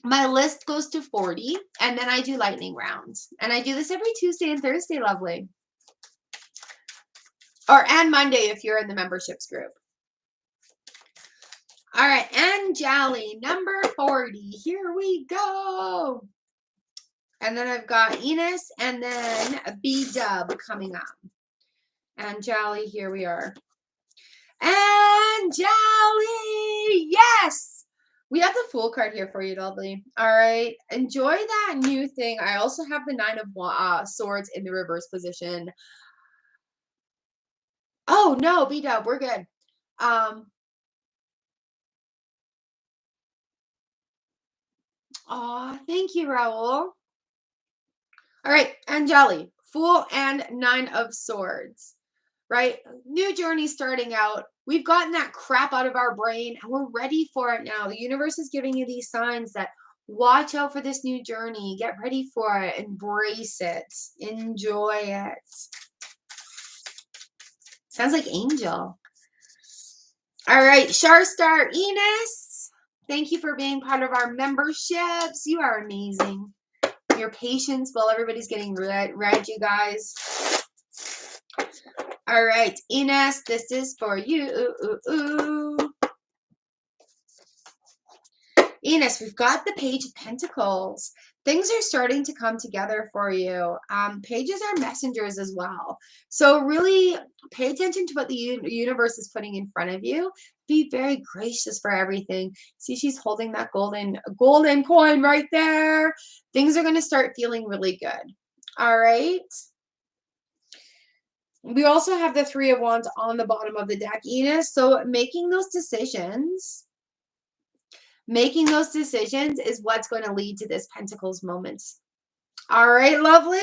My list goes to 40, and then I do lightning rounds. And I do this every Tuesday and Thursday, lovely. And Monday if you're in the memberships group. All right, Anjali, number 40. Here we go. And then I've got Enos and then B-Dub coming up. Anjali, here we are. Anjali, yes! We have the Fool card here for you, lovely. All right. Enjoy that new thing. I also have the 9 of Swords in the reverse position. Oh, no, B-Dub, we're good. Thank you, Raul. All right, Anjali, Fool and 9 of Swords. Right? New journey starting out. We've gotten that crap out of our brain and we're ready for it now. The universe is giving you these signs that watch out for this new journey. Get ready for it. Embrace it. Enjoy it. Sounds like Angel. All right, Sharstar Enos. Thank you for being part of our memberships. You are amazing. Your patience while everybody's getting read, you guys. All right, Ines, this is for you. Ines, we've got the Page of Pentacles. Things are starting to come together for you. Pages are messengers as well. So really pay attention to what the universe is putting in front of you. Be very gracious for everything. See, she's holding that golden coin right there. Things are going to start feeling really good. All right. We also have the 3 of Wands on the bottom of the deck, Enos. So making those decisions is what's going to lead to this Pentacles moment. All right, lovely.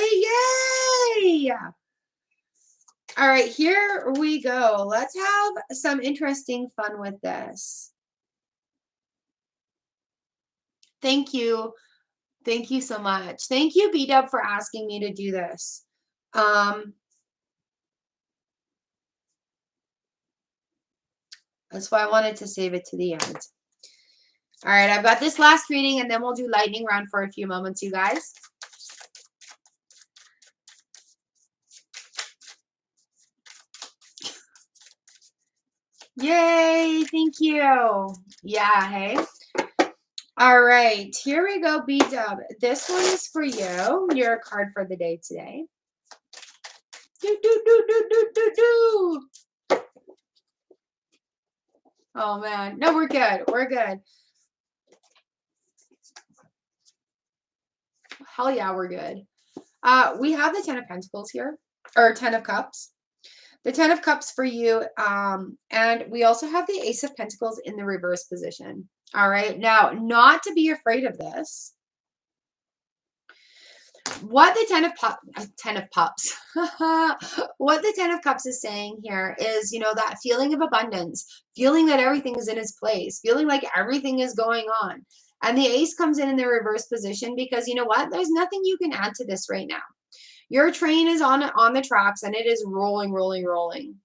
Yay! All right, here we go. Let's have some interesting fun with this. Thank you. Thank you so much. Thank you, B-Dub, for asking me to do this. That's why I wanted to save it to the end. All right, I've got this last reading, and then we'll do lightning round for a few moments, you guys. Yay, thank you. Yeah, hey. All right, here we go, B-Dub. This one is for you. Your card for the day today. Oh, man. No, we're good. We're good. Hell yeah, we're good. We have the 10 of Pentacles here, or 10 of Cups. The 10 of Cups for you, and we also have the Ace of Pentacles in the reverse position. All right, now, not to be afraid of this. What the 10 of Cups, what the 10 of Cups is saying here is, you know, that feeling of abundance, feeling that everything is in its place, feeling like everything is going on. And the Ace comes in the reverse position because, you know what, there's nothing you can add to this right now. Your train is on the tracks, and it is rolling, rolling, rolling.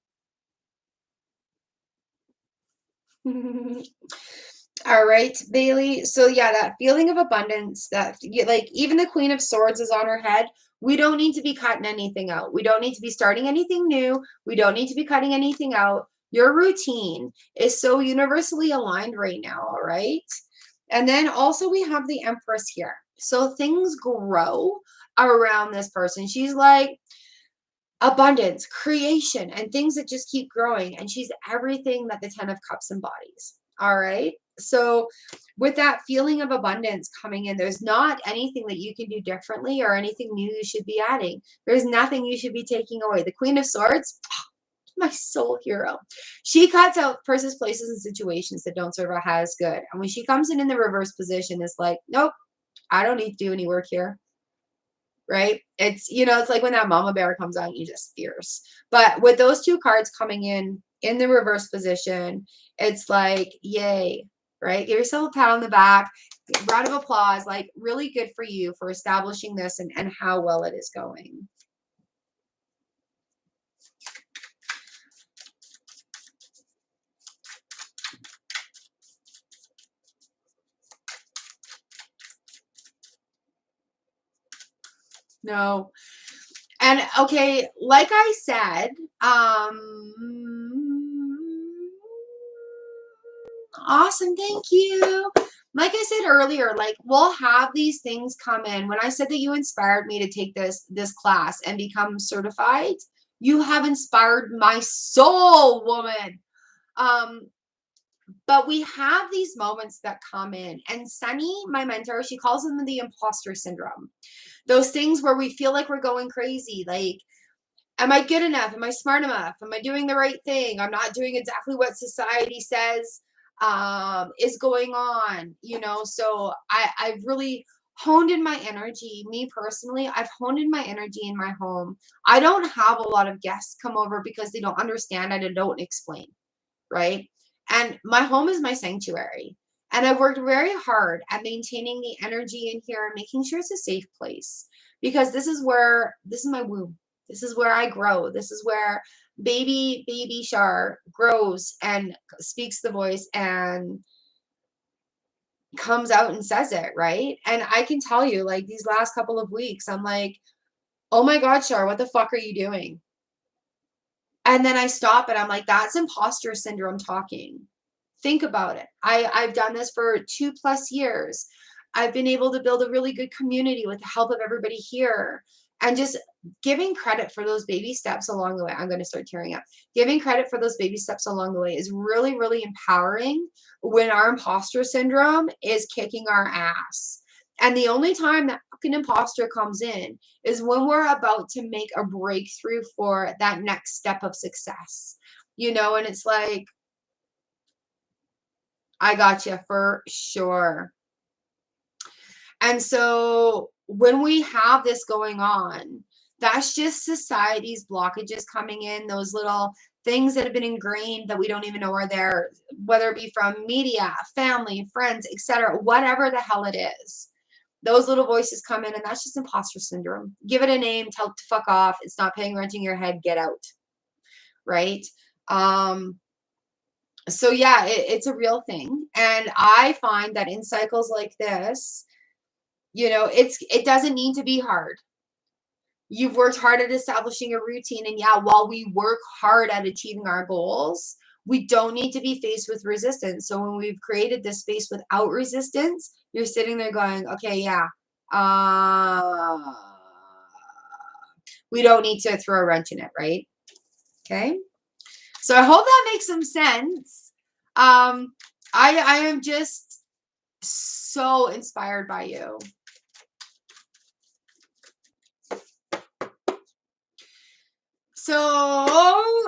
All right, Bailey. So yeah, that feeling of abundance, that like even the Queen of Swords is on her head. We don't need to be cutting anything out. We don't need to be starting anything new. We don't need to be cutting anything out. Your routine is so universally aligned right now, all right? And then also we have the Empress here. So things grow around this person. She's like abundance, creation, and things that just keep growing. And she's everything that the 10 of Cups embodies. All right. So with that feeling of abundance coming in, there's not anything that you can do differently or anything new you should be adding. There's nothing you should be taking away. The Queen of Swords, my soul hero. She cuts out persons, places, and situations that don't serve our highest good. And when she comes in the reverse position, it's like, nope, I don't need to do any work here. Right? It's, you know, it's like when that mama bear comes out, you just fierce. But with those two cards coming in the reverse position, it's like, yay, right? Give yourself a pat on the back, round of applause, like really good for you for establishing this and how well it is going. No. And okay, like I said, awesome, thank you. Like I said earlier, like we'll have these things come in. When I said that you inspired me to take this class and become certified, you have inspired my soul, woman. But we have these moments that come in, and Sunny, my mentor, she calls them the imposter syndrome. Those things where we feel like we're going crazy, like, am I good enough? Am I smart enough? Am I doing the right thing? I'm not doing exactly what society says is going on, you know? So I've really honed in my energy. Me personally, I've honed in my energy in my home. I don't have a lot of guests come over because they don't understand it and don't explain, right? And my home is my sanctuary. And I've worked very hard at maintaining the energy in here and making sure it's a safe place, because this is my womb. This is where I grow. This is where baby Char grows and speaks the voice and comes out and says it, right? And I can tell you, like, these last couple of weeks, I'm like, oh my God, Char, what the fuck are you doing? And then I stop and I'm like, that's imposter syndrome talking. Think about it. I've done this for 2+ years. I've been able to build a really good community with the help of everybody here. And just giving credit for those baby steps along the way. I'm going to start tearing up. Giving credit for those baby steps along the way is really, really empowering when our imposter syndrome is kicking our ass. And the only time that fucking imposter comes in is when we're about to make a breakthrough for that next step of success. You know, and it's like, I got you for sure. And so when we have this going on, That's just society's blockages coming in, those little things that have been ingrained that we don't even know are there, whether it be from media, family, friends, etc., whatever the hell it is. Those little voices come in, and that's just imposter syndrome. Give it a name, tell it to fuck off. It's not paying rent in your head, get out. Right? So yeah, it's a real thing. And I find that in cycles like this, it doesn't need to be hard. You've worked hard at establishing a routine. And yeah, while we work hard at achieving our goals, we don't need to be faced with resistance. So when we've created this space without resistance, you're sitting there going, okay, yeah, uh, we don't need to throw a wrench in it, right? Okay. So I hope that makes some sense. I am just so inspired by you. So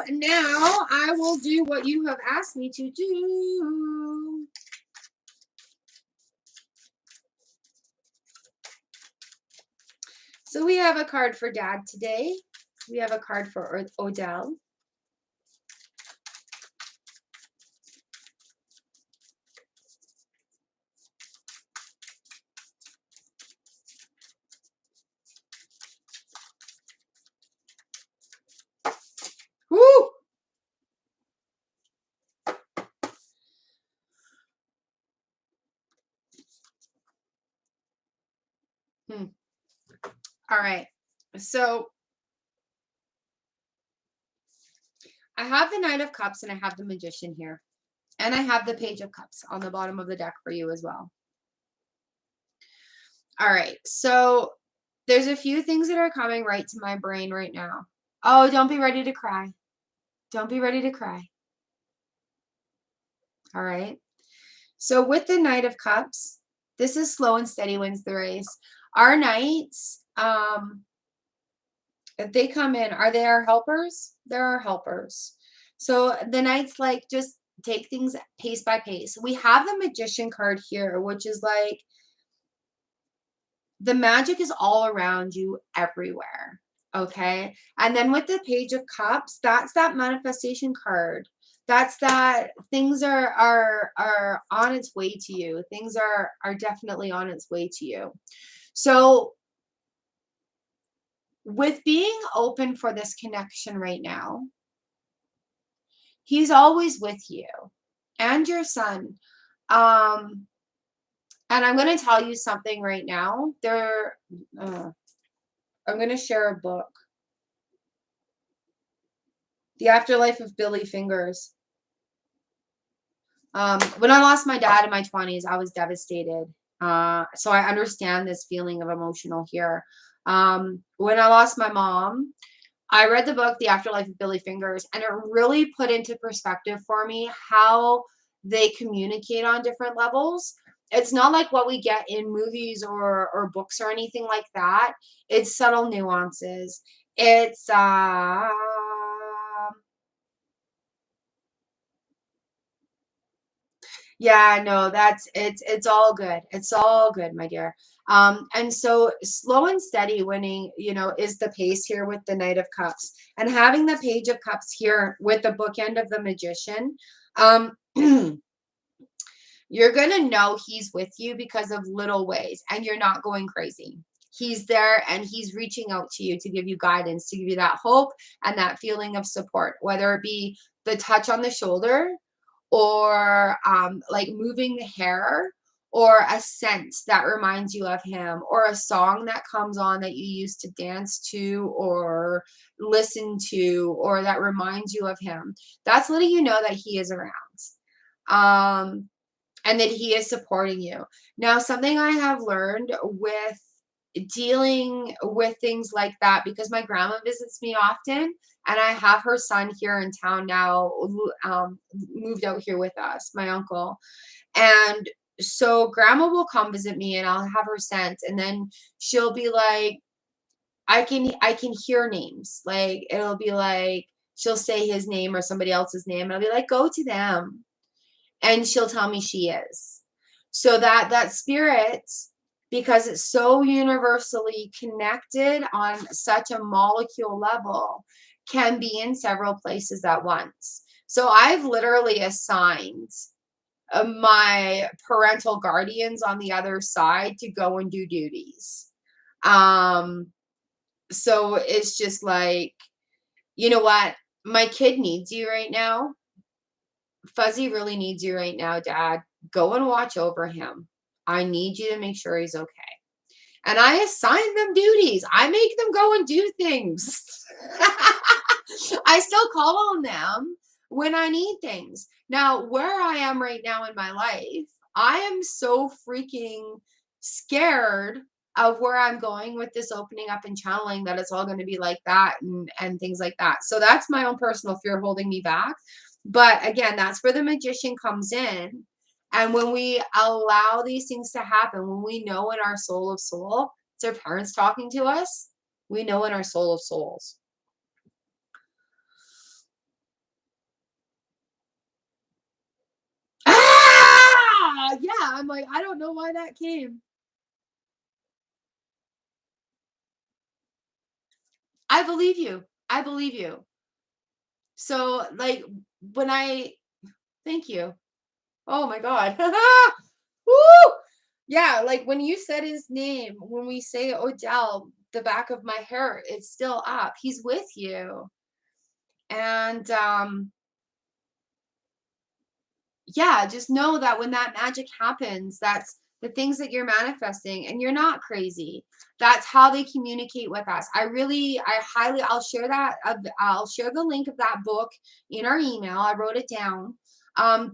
now I will do what you have asked me to do. So we have a card for Dad today. We have a card for Odell. Woo! All right. So I have the Knight of Cups and I have the Magician here. And I have the Page of Cups on the bottom of the deck for you as well. All right. So there's a few things that are coming right to my brain right now. Oh, don't be ready to cry. Don't be ready to cry. All right. So with the Knight of Cups, this is slow and steady wins the race. Our knights, if they come in, are they our helpers? They're our helpers. So the knights like just take things pace by pace. We have the Magician card here, which is like the magic is all around you everywhere. Okay. And then with the Page of Cups, that's that manifestation card. That's that things are on its way to you. Things are definitely on its way to you. So with being open for this connection right now, he's always with you and your son. And I'm going to tell you something right now. I'm going to share a book. The Afterlife of Billy Fingers. When I lost my dad in my 20s, I was devastated. So I understand this feeling of emotional here. When I lost my mom, I read the book, The Afterlife of Billy Fingers, and it really put into perspective for me how they communicate on different levels. It's not like what we get in movies or books or anything like that. It's subtle nuances. It's yeah, no, it's all good. It's all good, my dear. And so slow and steady winning, is the pace here with the Knight of Cups. And having the Page of Cups here with the bookend of the Magician, you're gonna know he's with you because of little ways, and you're not going crazy. He's there and he's reaching out to you to give you guidance, to give you that hope and that feeling of support, whether it be the touch on the shoulder or like moving the hair or a scent that reminds you of him or a song that comes on that you used to dance to or listen to or that reminds you of him. That's letting you know that he is around. And that he is supporting you. Now, something I have learned with dealing with things like that, because my grandma visits me often, and I have her son here in town now, who moved out here with us, my uncle. And so grandma will come visit me and I'll have her sent, and then she'll be like, I can hear names. Like it'll be like she'll say his name or somebody else's name, and I'll be like, go to them. And she'll tell me she is. So that spirit, because it's so universally connected on such a molecule level, can be in several places at once. So I've literally assigned my parental guardians on the other side to go and do duties. So it's just like, you know what? My kid needs you right now. Fuzzy really needs you right now, Dad. Go and watch over him. I need you to make sure he's okay. And I assign them duties. I make them go and do things. I still call on them when I need things. Now, where I am right now in my life, I am so freaking scared of where I'm going with this opening up and channeling that it's all going to be like that and things like that. So that's my own personal fear holding me back. But again, that's where the magician comes in. And when we allow these things to happen, when we know in our soul of soul, it's our parents talking to us, we know in our soul of souls. Ah! Yeah, I'm like, I don't know why that came. I believe you. I believe you. So, like, when thank you. Oh my God. Woo! Yeah, like when you said his name, when we say Odell, the back of my hair, it's still up. He's with you. And yeah, just know that when that magic happens, that's the things that you're manifesting, and you're not crazy. That's how they communicate with us. I'll share that. I'll share the link of that book in our email. I wrote it down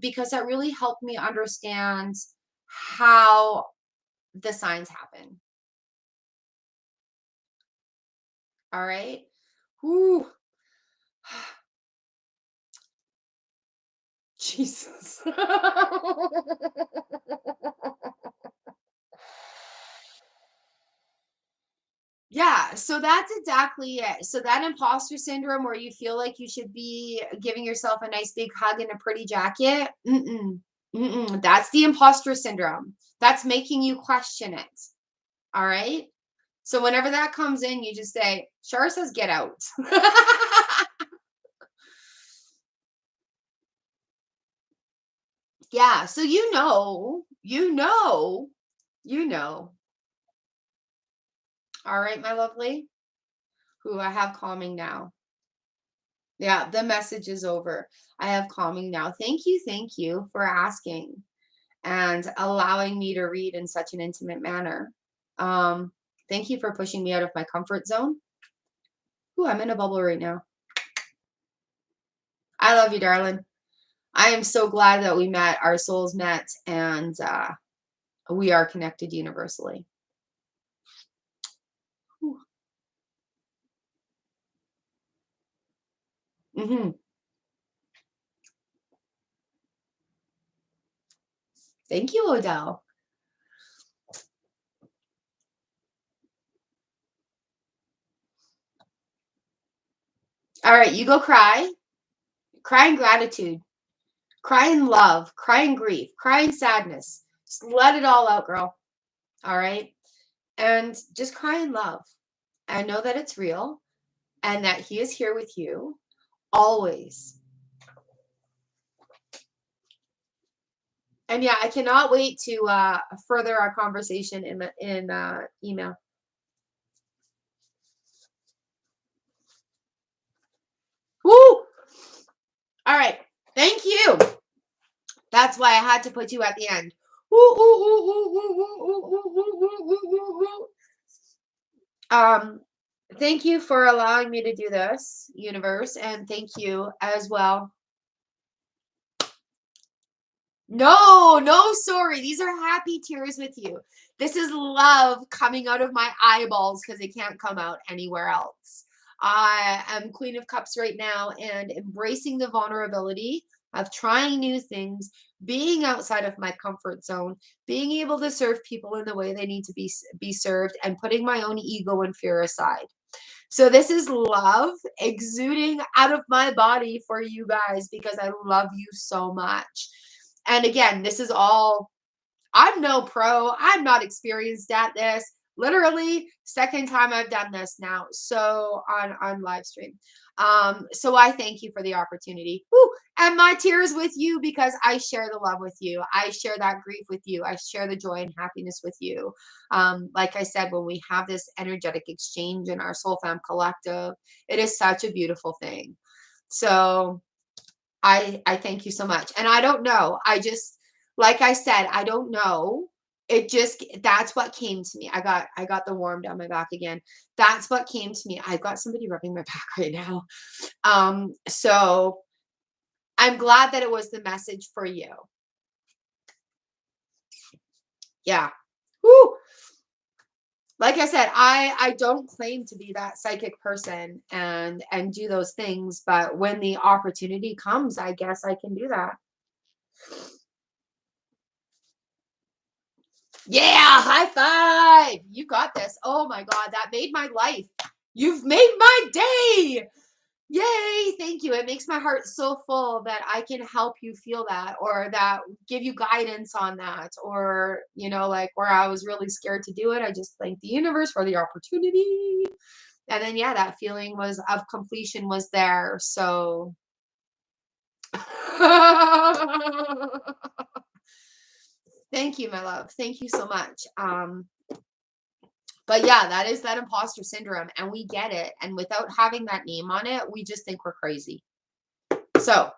because that really helped me understand how the signs happen. All right. Whew. Jesus. Yeah, so that's exactly it. So that imposter syndrome where you feel like you should be giving yourself a nice big hug and a pretty jacket, that's the imposter syndrome. That's making you question it. All right? So whenever that comes in, you just say, Shar says, get out. Yeah, so you know. All right, my lovely. Who I have calming now. Yeah, the message is over. I have calming now. Thank you for asking and allowing me to read in such an intimate manner. Um, Thank you for pushing me out of my comfort zone. Ooh, I'm in a bubble right now. I love you, darling. I am so glad that we met, our souls met, and we are connected universally. Mm-hmm. Thank you, Odell. All right, you go cry. Cry in gratitude. Cry in love. Cry in grief. Cry in sadness. Just let it all out, girl. All right? And just cry in love. And know that it's real and that he is here with you always. And yeah, I cannot wait to further our conversation in email. Woo! All right. Thank you. That's why I had to put you at the end. Thank you for allowing me to do this, universe, and thank you as well. No, sorry. These are happy tears with you. This is love coming out of my eyeballs because it can't come out anywhere else. I am Queen of Cups right now and embracing the vulnerability of trying new things, being outside of my comfort zone, being able to serve people in the way they need to be served, and putting my own ego and fear aside. So this is love exuding out of my body for you guys because I love you so much. And again, this is all I'm no pro. I'm not experienced at this. Literally, second time I've done this now. So on live stream. So I thank you for the opportunity. Woo! And my tears with you because I share the love with you. I share that grief with you. I share the joy and happiness with you. Like I said, when we have this energetic exchange in our Soul Fam collective, it is such a beautiful thing. So I thank you so much. And I don't know. I just, like I said, I don't know. It just, that's what came to me. I got the warm down my back again. That's what came to me. I've got somebody rubbing my back right now. So I'm glad that it was the message for you. Yeah. Woo. Like I said, I don't claim to be that psychic person and do those things, but when the opportunity comes, I guess I can do that. Yeah, high five. You got this. Oh my God, that made my life. You've made my day. Yay, thank you. It makes my heart so full that I can help you feel that, or that give you guidance on that, or, like where I was really scared to do it. I just thank the universe for the opportunity. And then, yeah, that feeling of completion was there. So thank you, my love. Thank you so much. But yeah, that is that imposter syndrome, and we get it. And without having that name on it, we just think we're crazy. So,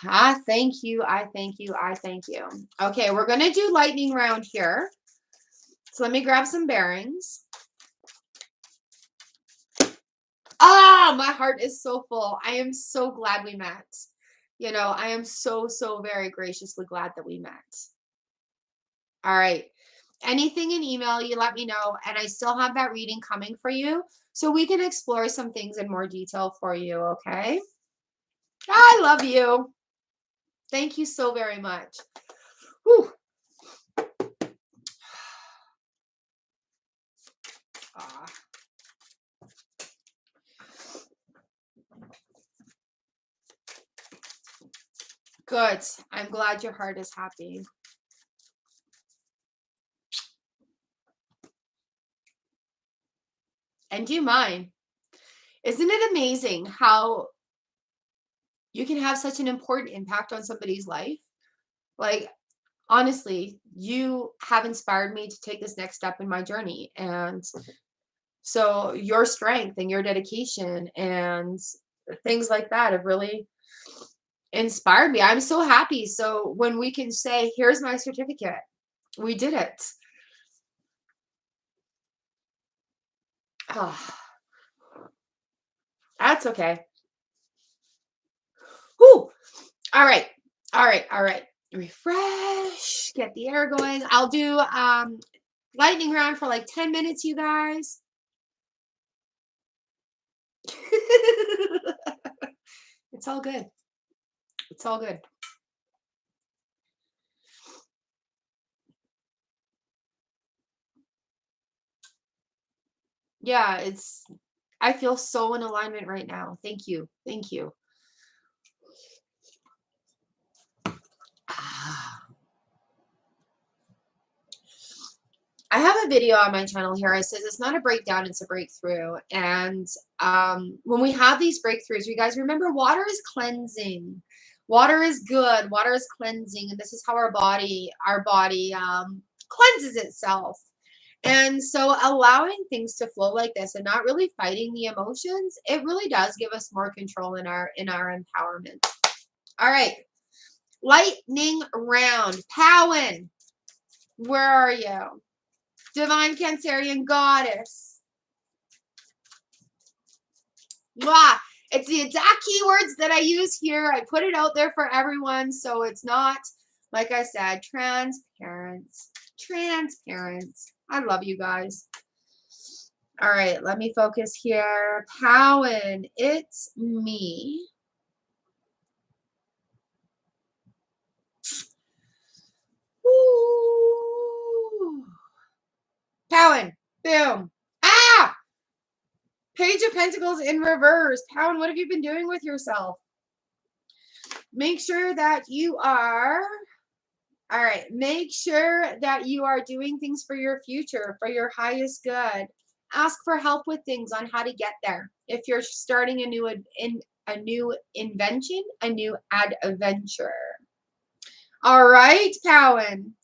I thank you. I thank you. I thank you. Okay, we're going to do lightning round here. So let me grab some bearings. Ah, my heart is so full. I am so glad we met. I am so, so very graciously glad that we met. All right. Anything in email, you let me know. And I still have that reading coming for you, so we can explore some things in more detail for you, okay? I love you. Thank you so very much. Whew. Ah. Good. I'm glad your heart is happy. And do mine. Isn't it amazing how you can have such an important impact on somebody's life? Like, honestly, you have inspired me to take this next step in my journey. And so your strength and your dedication and things like that have really inspired me. I'm so happy. So when we can say, here's my certificate, we did it. Oh, that's okay. Whew. All right. All right. All right. Refresh. Get the air going. I'll do lightning round for like 10 minutes, you guys. It's all good. It's all good. Yeah, I feel so in alignment right now. Thank you. Thank you. I have a video on my channel here. It says it's not a breakdown, it's a breakthrough. And when we have these breakthroughs, you guys remember, water is cleansing. Water is good. Water is cleansing, and this is how our body cleanses itself. And so allowing things to flow like this and not really fighting the emotions, it really does give us more control in our empowerment. All right. Lightning round. Powen, where are you? Divine Cancerian Goddess. Wow. It's the exact keywords that I use here. I put it out there for everyone, so it's not, like I said, transparent. Transparent. I love you guys. All right, let me focus here. Powen, it's me. Woo. Powen, boom. Ah! Page of Pentacles in reverse. Powen, what have you been doing with yourself? Make sure that you are, all right, make sure that you are doing things for your future, for your highest good. Ask for help with things on how to get there. If you're starting a new invention, a new adventure. All right, Cowan.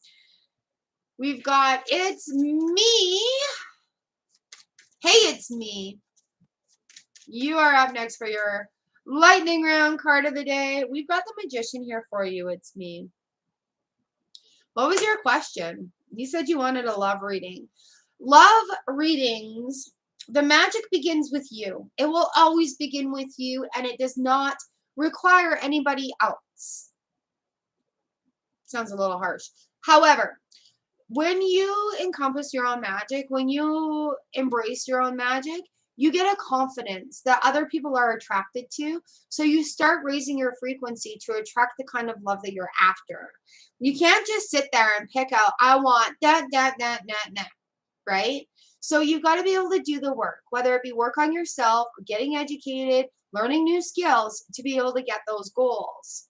We've got it's me. Hey, it's me. You are up next for your lightning round card of the day. We've got the Magician here for you. It's me. What was your question? You said you wanted a love reading. Love readings, the magic begins with you. It will always begin with you, and it does not require anybody else. Sounds a little harsh. However, when you encompass your own magic, when you embrace your own magic, you get a confidence that other people are attracted to. So you start raising your frequency to attract the kind of love that you're after. You can't just sit there and pick out, I want that, right? So you've got to be able to do the work, whether it be work on yourself, or getting educated, learning new skills to be able to get those goals.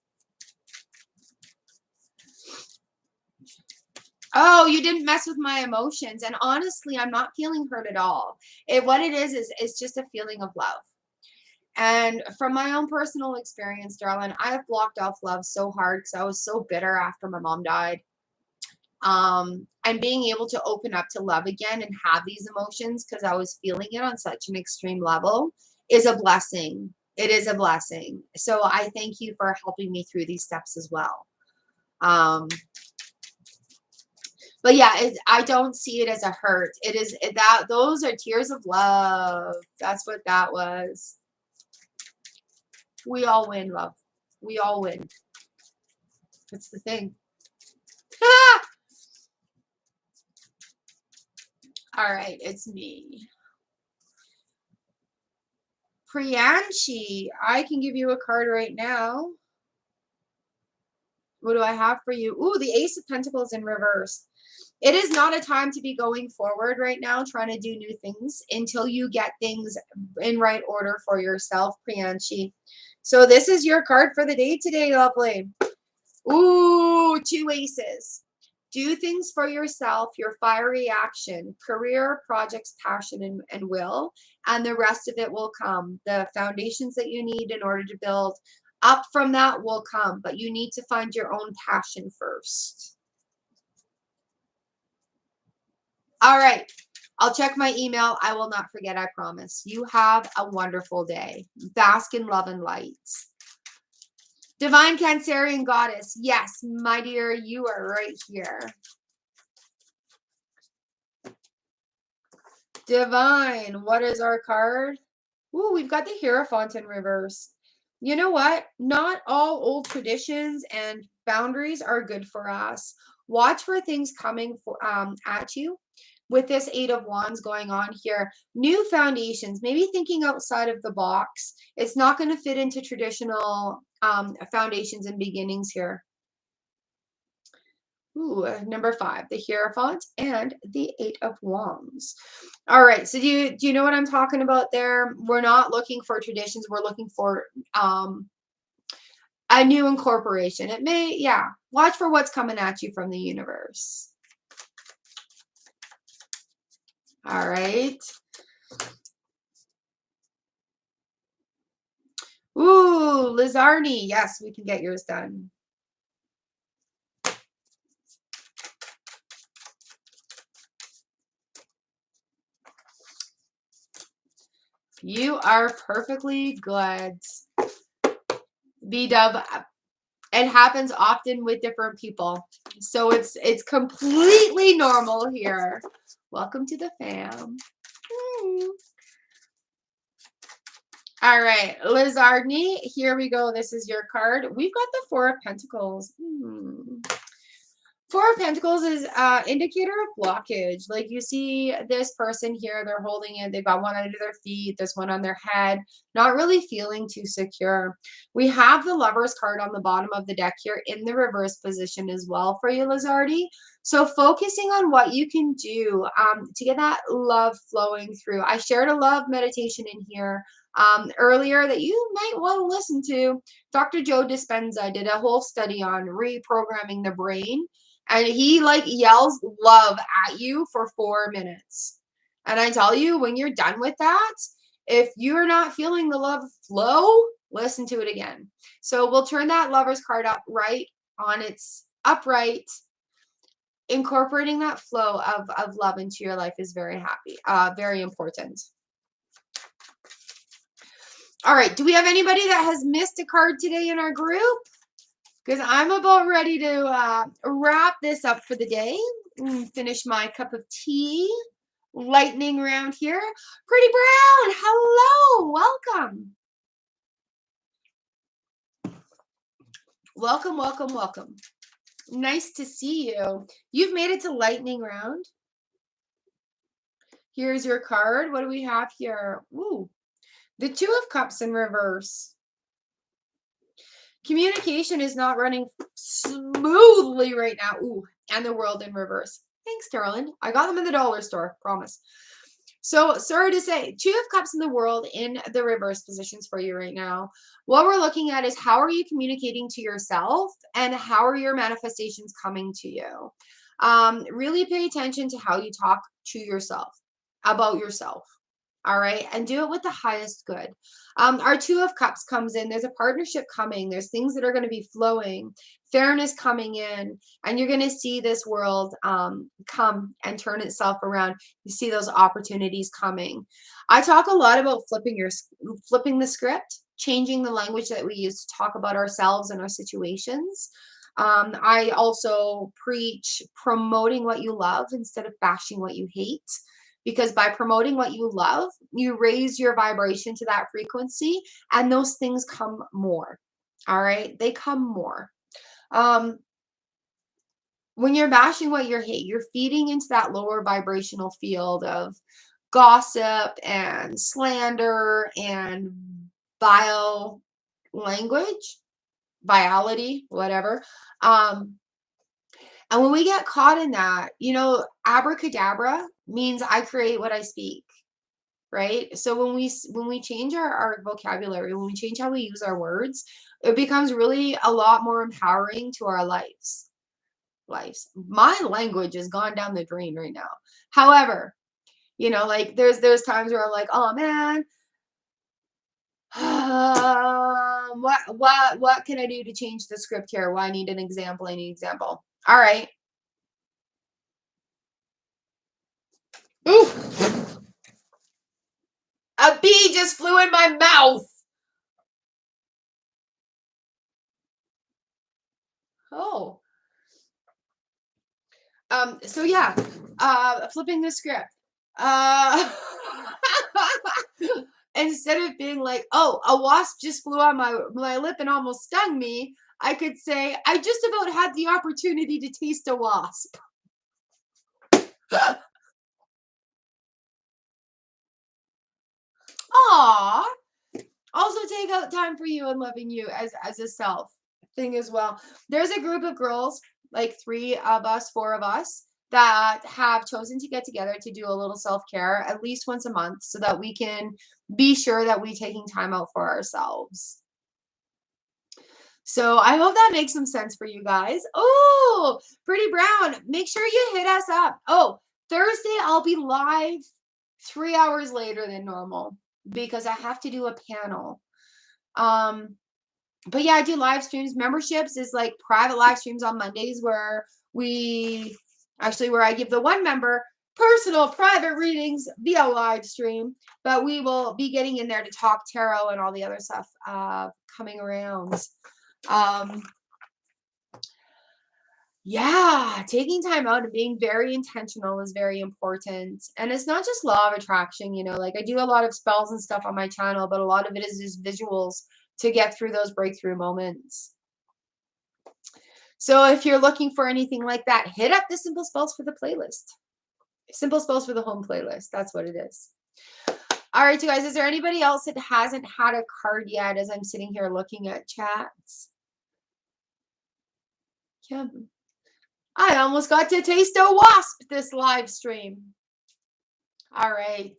Oh, you didn't mess with my emotions. And honestly, I'm not feeling hurt at all. What it is it's just a feeling of love. And from my own personal experience, darling, I have blocked off love so hard because I was so bitter after my mom died. And being able to open up to love again and have these emotions because I was feeling it on such an extreme level is a blessing. It is a blessing. So I thank you for helping me through these steps as well. But yeah, I don't see it as a hurt. It is that those are tears of love. That's what that was. We all win, love. We all win. That's the thing. Ah! All right, it's me. Priyanshi, I can give you a card right now. What do I have for you? Ooh, the Ace of Pentacles in reverse. It is not a time to be going forward right now, trying to do new things until you get things in right order for yourself, Priyanshi. So this is your card for the day today, lovely. Ooh, 2 aces. Do things for yourself, your fiery action, career, projects, passion, and will, and the rest of it will come. The foundations that you need in order to build up from that will come, but you need to find your own passion first. All right. I'll check my email. I will not forget, I promise. You have a wonderful day. Bask in love and light. Divine Cancerian Goddess. Yes, my dear, you are right here. Divine. What is our card? Ooh, we've got the Hierophant in reverse. You know what? Not all old traditions and boundaries are good for us. Watch for things coming at you. With this 8 of Wands going on here, new foundations, maybe thinking outside of the box. It's not going to fit into traditional foundations and beginnings here. Ooh, number 5, the Hierophant and the 8 of Wands. All right, so do you know what I'm talking about there? We're not looking for traditions. We're looking for a new incorporation. It may, yeah, watch for what's coming at you from the universe. All right. Ooh, Lizarni. Yes, we can get yours done. You are perfectly good. B-dub. It happens often with different people. So it's completely normal here. Welcome to the fam. All right, Lizardney, here we go. This is your card. We've got the 4 of Pentacles. 4 of Pentacles is indicator of blockage. Like you see this person here, they're holding it. They've got one under their feet. There's one on their head. Not really feeling too secure. We have the Lover's card on the bottom of the deck here in the reverse position as well for you, Lizardi. So focusing on what you can do to get that love flowing through. I shared a love meditation in here earlier that you might want to listen to. Dr. Joe Dispenza did a whole study on reprogramming the brain, and he like yells love at you for 4 minutes. And I tell you, when you're done with that, if you're not feeling the love flow, listen to it again. So we'll turn that lover's card up right on its upright. Incorporating that flow of love into your life is very important. All right, do we have anybody that has missed a card today in our group? Because I'm about ready to wrap this up for the day. Finish my cup of tea. Lightning round here. Pretty Brown, hello, welcome. Welcome, welcome, welcome. Nice to see you. You've made it to lightning round. Here's your card. What do we have here? Ooh, the Two of Cups in reverse. Communication is not running smoothly right now. Ooh, and the World in reverse. Thanks, darling. I got them in the dollar store, promise. So, sorry to say, Two of Cups in the World in the reverse positions for you right now. What we're looking at is how are you communicating to yourself and how are your manifestations coming to you? Really pay attention to how you talk to yourself, about yourself. All right, and do it with the highest good. Our Two of Cups comes in. There's a partnership coming. There's things that are going to be flowing, fairness coming in, and you're going to see this world come and turn itself around. You see those opportunities coming. I talk a lot about flipping the script, changing the language that we use to talk about ourselves and our situations. I also preach promoting what you love instead of bashing what you hate. Because by promoting what you love, you raise your vibration to that frequency and those things come more. All right. They come more. When you're bashing what you hate, you're feeding into that lower vibrational field of gossip and slander and vile language, viality, whatever. And when we get caught in that, abracadabra means I create what I speak, right? So when we change our vocabulary, when we change how we use our words, it becomes really a lot more empowering to our lives. My language has gone down the drain right now. However, like there's times where I'm like, oh man, what can I do to change the script here? Well, I need an example. All right. Ooh. A bee just flew in my mouth. Oh. So yeah, flipping the script. Instead of being like, oh, a wasp just flew on my lip and almost stung me, I could say, I just about had the opportunity to taste a wasp. Aw. Also take out time for you and loving you as a self thing as well. There's a group of girls, like 3 of us, 4 of us, that have chosen to get together to do a little self-care at least once a month so that we can be sure that we're taking time out for ourselves. So I hope that makes some sense for you guys. Oh, Pretty Brown, make sure you hit us up. Oh, Thursday I'll be live 3 hours later than normal because I have to do a panel. But yeah, I do live streams. Memberships is like private live streams on Mondays where I give the one member personal private readings via live stream. But we will be getting in there to talk tarot and all the other stuff coming around. Yeah, taking time out and being very intentional is very important. And it's not just law of attraction, like I do a lot of spells and stuff on my channel, but a lot of it is just visuals to get through those breakthrough moments. So if you're looking for anything like that, hit up the Simple Spells for the playlist. Simple Spells for the home playlist. That's what it is. All right, you guys, is there anybody else that hasn't had a card yet as I'm sitting here looking at chats? Yeah. I almost got to taste a wasp this live stream. All right.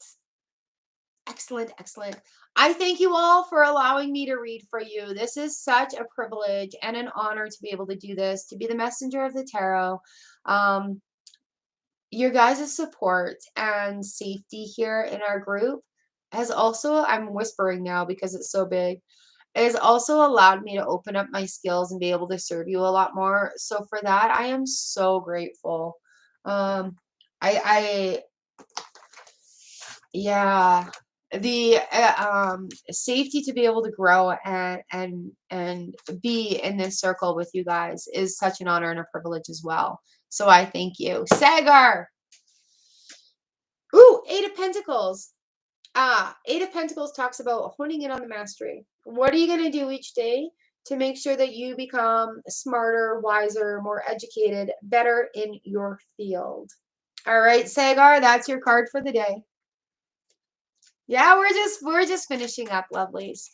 Excellent, excellent. I thank you all for allowing me to read for you. This is such a privilege and an honor to be able to do this, to be the messenger of the tarot. Um, your guys' support and safety here in our group has also, I'm whispering now because it's so big, it has also allowed me to open up my skills and be able to serve you a lot more. So for that, I am so grateful. Um, I yeah, the safety to be able to grow and be in this circle with you guys is such an honor and a privilege as well. So I thank you. Sagar. Ooh, Eight of Pentacles. Eight of Pentacles talks about honing in on the mastery. What are you going to do each day to make sure that you become smarter, wiser, more educated, better in your field? All right, Sagar, that's your card for the day. Yeah, we're just finishing up, lovelies.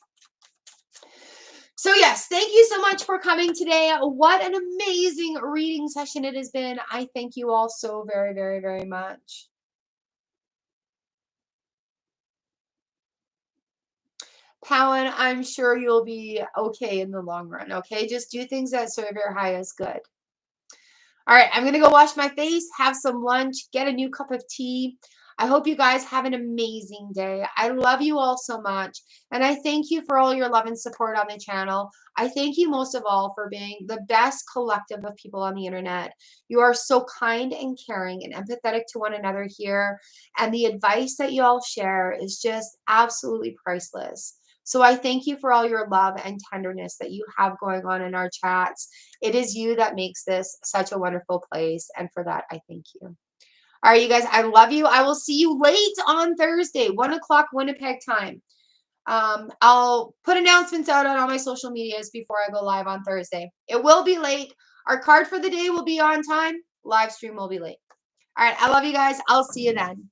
So yes, thank you so much for coming today. What an amazing reading session it has been. I thank you all so very, very, very much. Palin, I'm sure you'll be okay in the long run, okay? Just do things that serve your highest good. All right, I'm going to go wash my face, have some lunch, get a new cup of tea. I hope you guys have an amazing day. I love you all so much. And I thank you for all your love and support on the channel. I thank you most of all for being the best collective of people on the internet. You are so kind and caring and empathetic to one another here. And the advice that you all share is just absolutely priceless. So I thank you for all your love and tenderness that you have going on in our chats. It is you that makes this such a wonderful place. And for that, I thank you. All right, you guys, I love you. I will see you late on Thursday, 1 o'clock Winnipeg time. I'll put announcements out on all my social medias before I go live on Thursday. It will be late. Our card for the day will be on time. Live stream will be late. All right, I love you guys. I'll see you then.